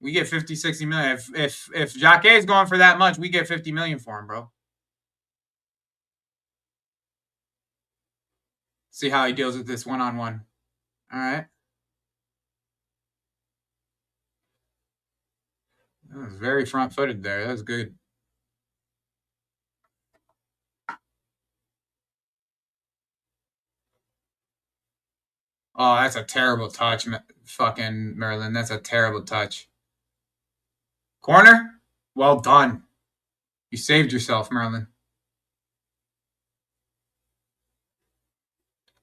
Speaker 1: We get 50, 60 million. If Jacques is going for that much, we get 50 million for him, bro. See how he deals with this one-on-one. All right. That was very front-footed there. That was good. Oh, that's a terrible touch, fucking Merlin. That's a terrible touch. Corner? Well done. You saved yourself, Merlin.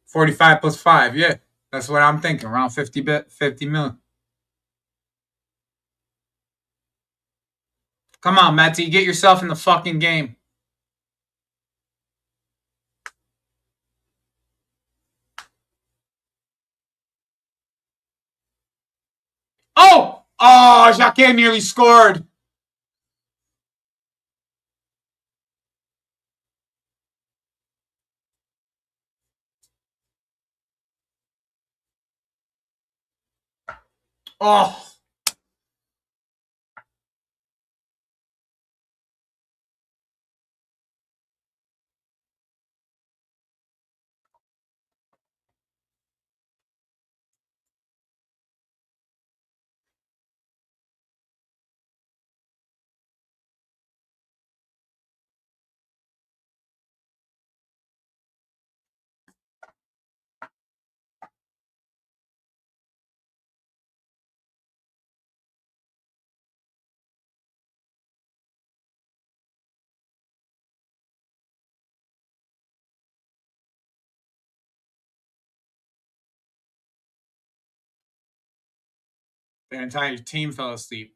Speaker 1: 45 plus 5, yeah. That's what I'm thinking. Around 50 million. Come on, Matty. Get yourself in the fucking game. Oh! Oh, Jacques nearly scored. Oh. The entire team fell asleep.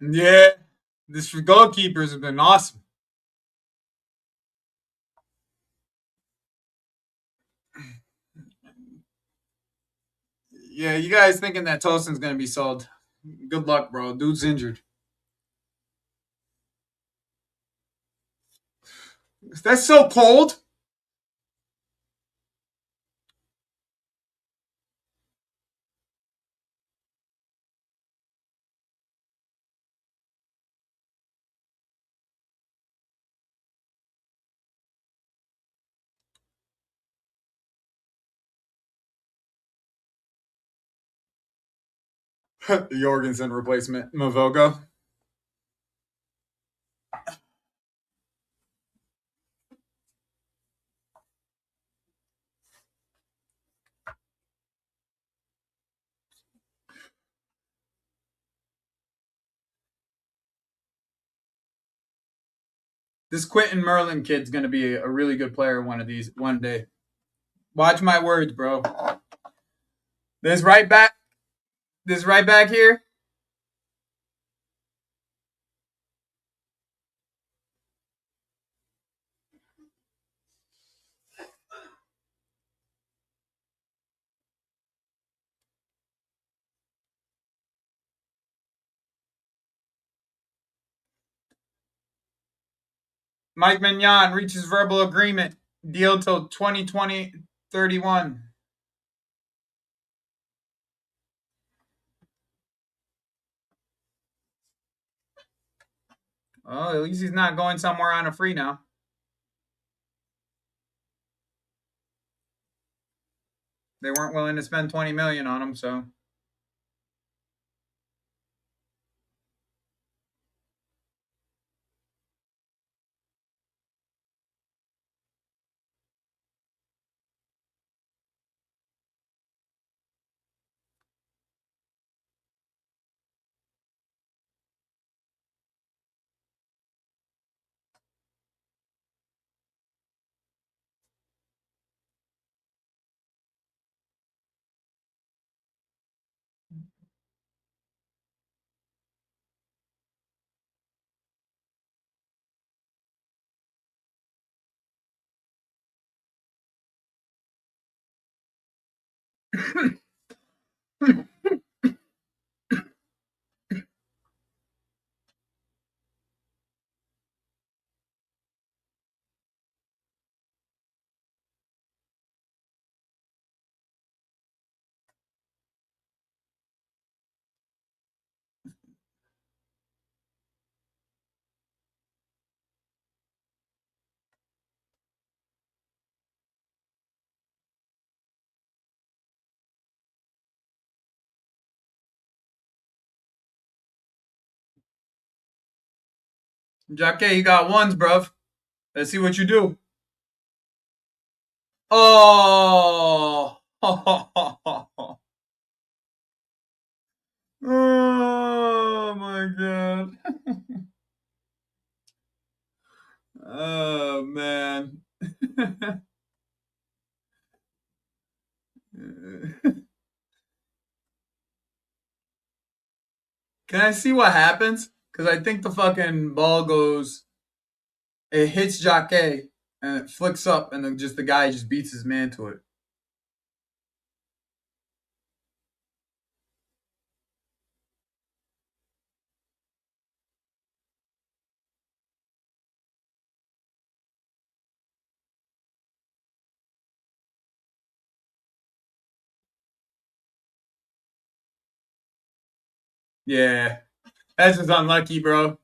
Speaker 1: Yeah, this goalkeepers have been awesome. Yeah, you guys thinking that Tolson's gonna be sold? Good luck, bro. Dude's injured. That's so cold. The Jorgensen replacement, Mavogo. This Quentin Merlin kid's gonna be a really good player one day. Watch my words, bro. This right back, this right back here. Mike Mignon reaches verbal agreement. Deal till 2020-31. Well, at least he's not going somewhere on a free now. They weren't willing to spend 20 million on him, so Jacque, you got ones, bruv. Let's see what you do. Oh, oh my god. Oh man. Can I see what happens? Because I think the fucking ball goes, it hits Jacque and it flicks up, and then just the guy just beats his man to it. Yeah, that's just unlucky, bro.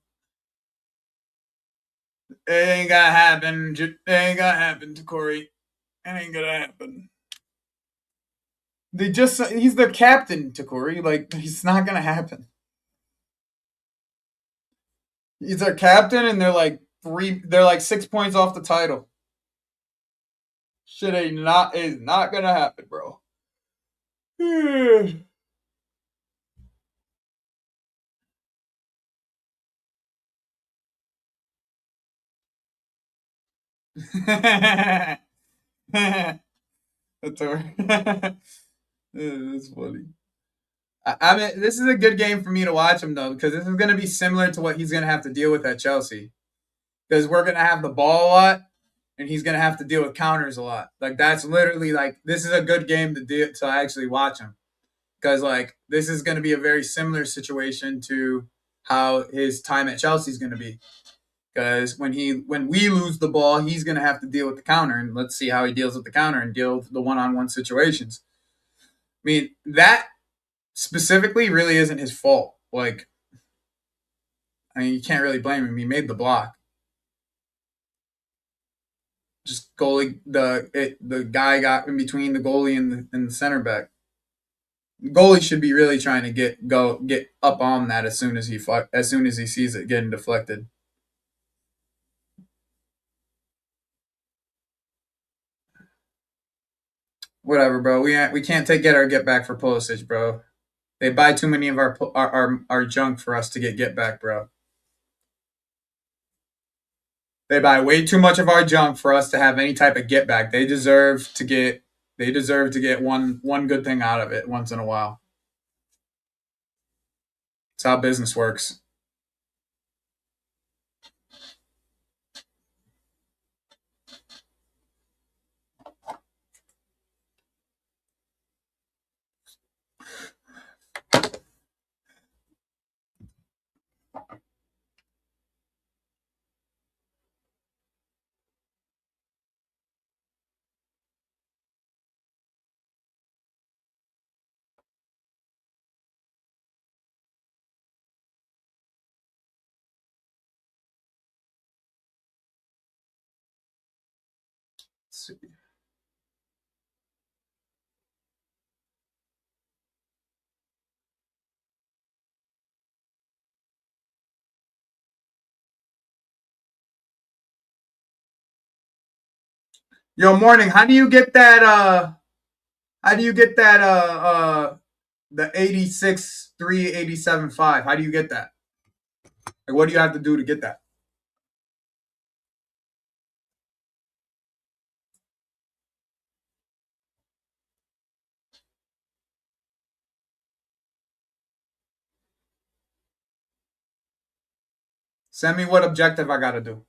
Speaker 1: It ain't gonna happen. It ain't gonna happen to Corey. It ain't gonna happen. He's their captain to Corey. Like, it's not gonna happen. He's their captain, and they're like 6 points off the title. Shit is not gonna happen, bro. That's all right. That's funny. I mean, this is a good game for me to watch him though, because this is going to be similar to what he's going to have to deal with at Chelsea. Because we're going to have the ball a lot, and he's going to have to deal with counters a lot. Like that's literally like this is a good game to actually watch him, because like this is going to be a very similar situation to how his time at Chelsea is going to be. Because when we lose the ball, he's going to have to deal with the counter, and let's see how he deals with the counter and deal with the one-on-one situations. I mean that specifically really isn't his fault. Like, I mean, you can't really blame him. He made the block. Just the guy got in between the goalie and the center back. The goalie should be really trying to get up on that as soon as he sees it getting deflected. Whatever, bro. We can't get our get back for Pulisic, bro. They buy too many of our junk for us to get back, bro. They buy way too much of our junk for us to have any type of get back. They deserve to get one good thing out of it once in a while. It's how business works. Let's see. Yo, morning. How do you get that? How do you get that? The 86.387.5. How do you get that? Like, what do you have to do to get that? Send me what objective I got to do.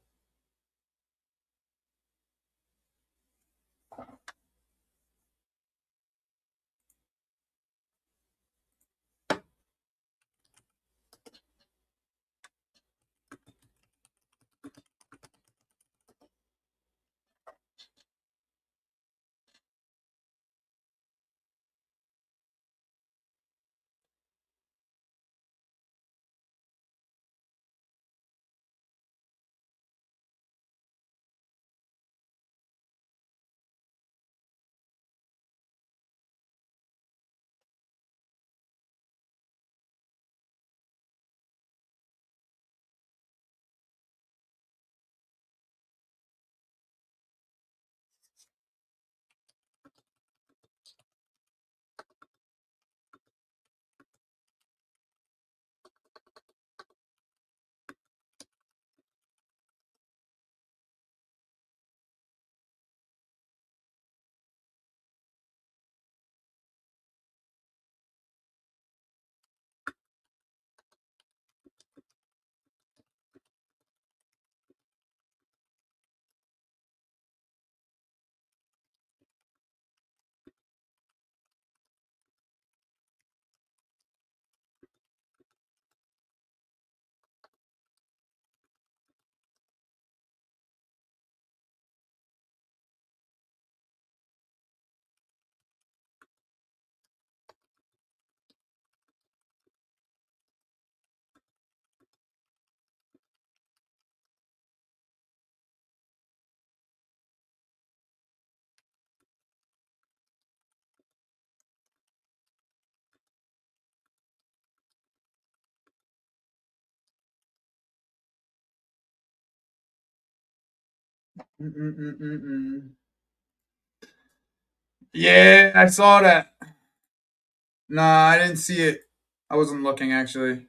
Speaker 1: Yeah, I saw that. Nah, I didn't see it. I wasn't looking actually.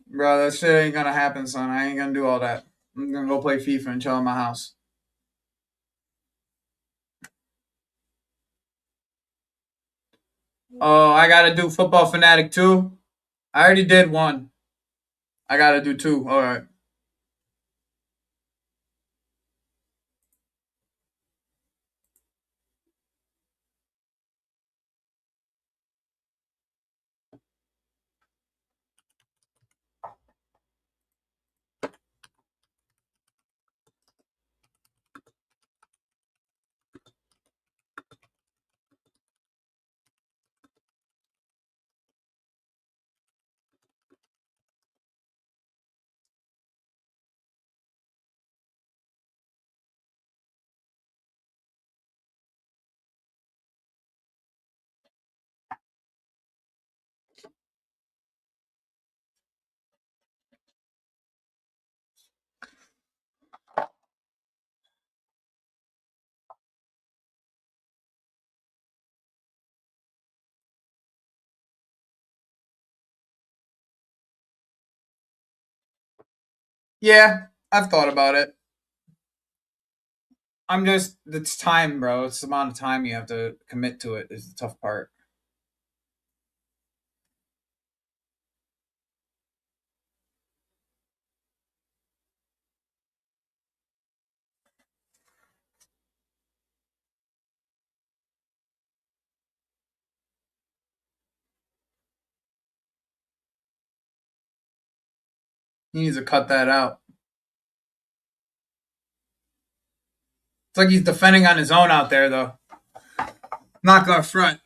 Speaker 1: Bro, that shit ain't gonna happen, son. I ain't gonna do all that. I'm gonna go play FIFA and chill in my house. Oh, I gotta do Football Fanatic 2. I already did one. I gotta do two. All right. Yeah, I've thought about it. I'm just it's time, bro. It's the amount of time you have to commit to it is the tough part. He needs to cut that out. It's like he's defending on his own out there, though. Not gonna front.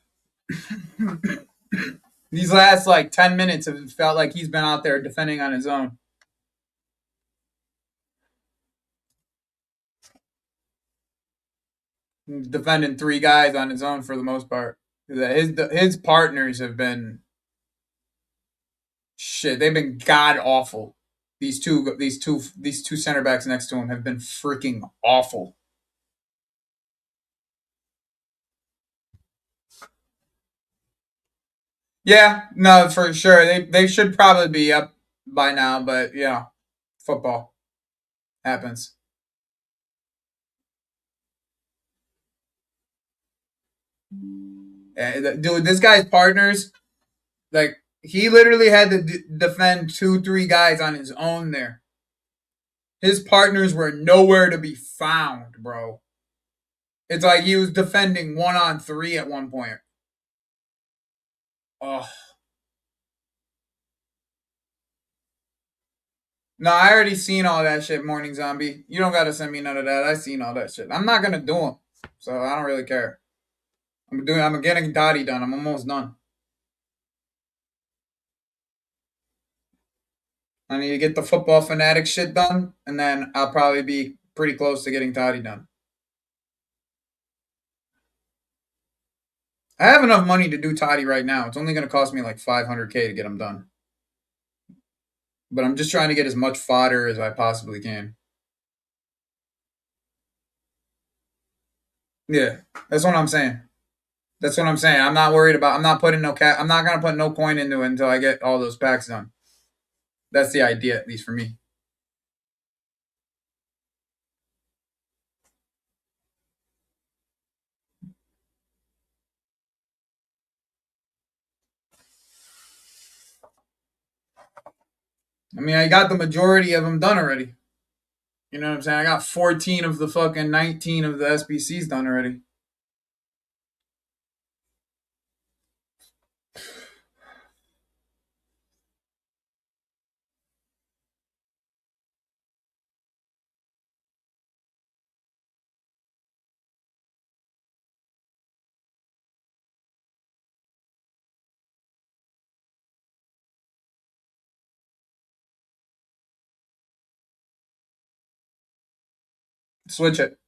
Speaker 1: These last like 10 minutes have felt like he's been out there defending on his own. Defending three guys on his own for the most part. His partners have been shit. They've been god awful. These two center backs next to him have been freaking awful. Yeah, no, for sure. They should probably be up by now, but yeah, football happens. Dude, this guy's partners, like he literally had to defend two, three guys on his own there. His partners were nowhere to be found, bro. It's like he was defending 1-on-3 at one point. Oh. No, I already seen all that shit, Morning Zombie. You don't gotta send me none of that. I seen all that shit. I'm not gonna do them, so I don't really care. I'm getting Dottie done. I'm almost done. I need to get the football fanatic shit done, and then I'll probably be pretty close to getting Toddy done. I have enough money to do Toddy right now. It's only going to cost me like 500K to get him done. But I'm just trying to get as much fodder as I possibly can. Yeah, that's what I'm saying. That's what I'm saying. I'm not worried about. I'm not putting no cat. I'm not gonna put no coin into it until I get all those packs done. That's the idea, at least for me. I mean, I got the majority of them done already. You know what I'm saying? I got 14 of the fucking 19 of the SBCs done already. Switch it.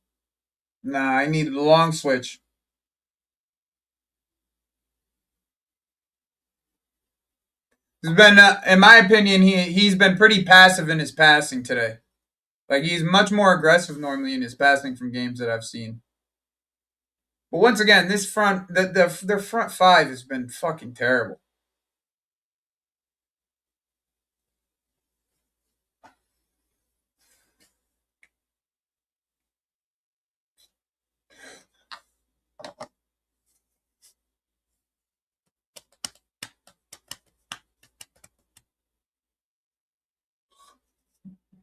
Speaker 1: Nah, I needed a long switch. He's been, in my opinion, he's been pretty passive in his passing today. Like he's much more aggressive normally in his passing from games that I've seen. But once again, this front, their front five has been fucking terrible.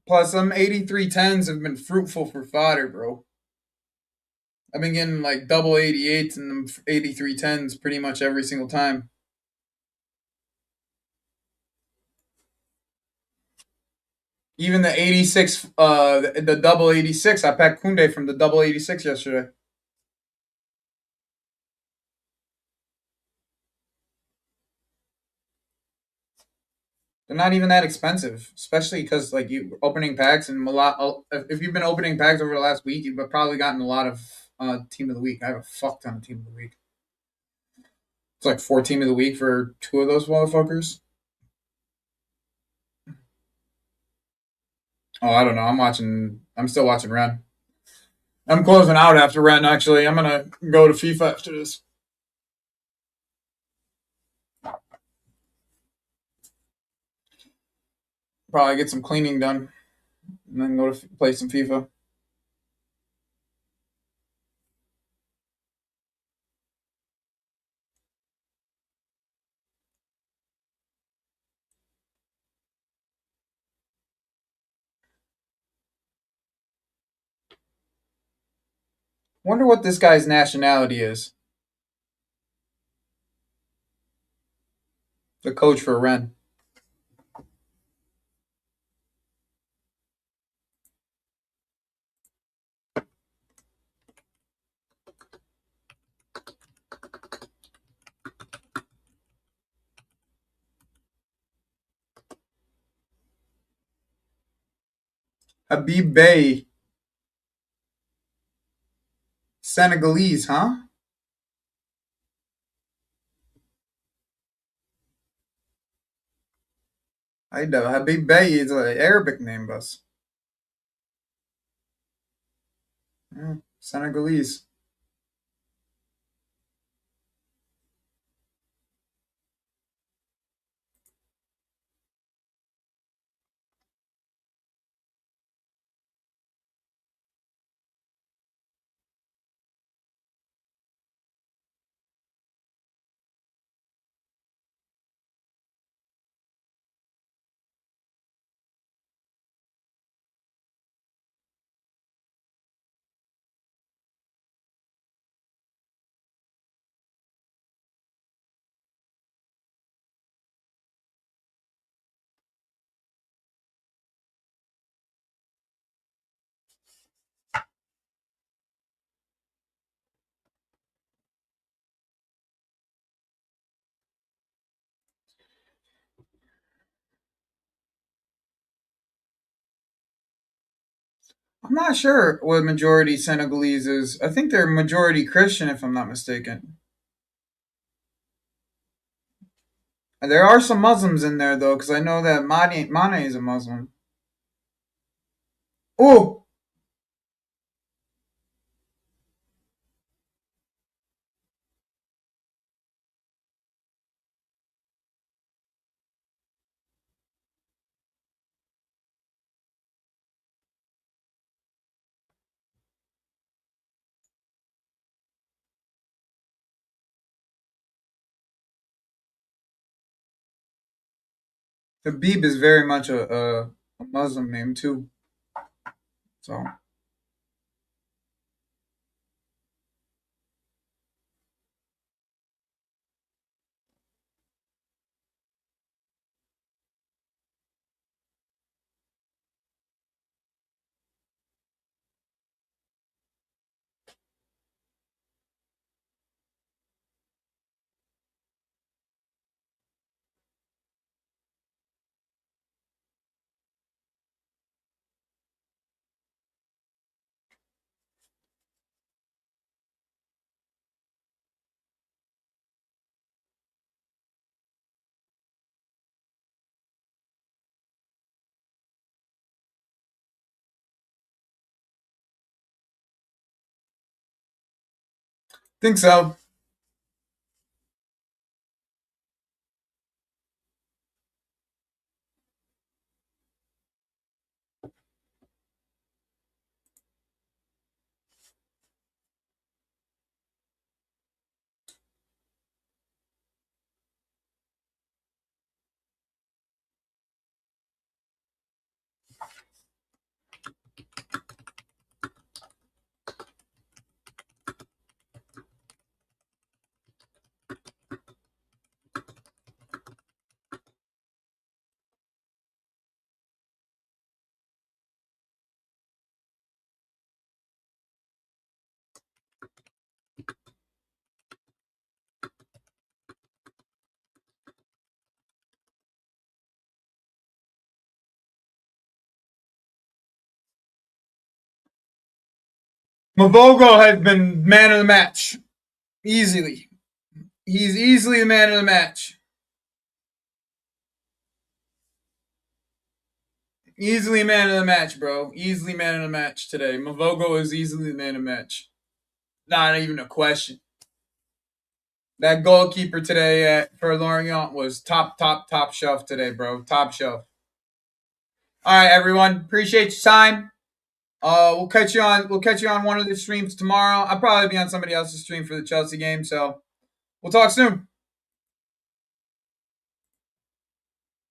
Speaker 1: Plus, some 83-10s have been fruitful for fodder, bro. I've been getting like double 88s and 83-10s pretty much every single time. Even the 86, the double 86, I packed Kunde from the double 86 yesterday. They're not even that expensive, especially because like you opening packs and a lot. If you've been opening packs over the last week, you've probably gotten a lot of team of the week. I have a fuck ton of team of the week. It's like 4 team of the week for 2 of those motherfuckers. Oh, I don't know. I'm still watching Ren. I'm closing out after Ren. Actually, I'm gonna go to FIFA after this. Probably get some cleaning done, and then go to play some FIFA. Wonder what this guy's nationality is. The coach for Ren. Habib Bey. Senegalese, huh? I know. Habib Bey is an Arabic name, bus. Yeah, Senegalese. I'm not sure what majority Senegalese is. I think they're majority Christian, if I'm not mistaken. And there are some Muslims in there though, because I know that Mane is a Muslim. Oh, Habib is very much a Muslim name too. So Think so. Mavogo has been man of the match. Easily. He's easily the man of the match. Easily man of the match, bro. Easily man of the match today. Mavogo is easily the man of the match. Not even a question. That goalkeeper today for Lorient was top shelf today, bro. Top shelf. All right, everyone. Appreciate your time. We'll catch you on one of the streams tomorrow. I'll probably be on somebody else's stream for the Chelsea game, so we'll talk soon.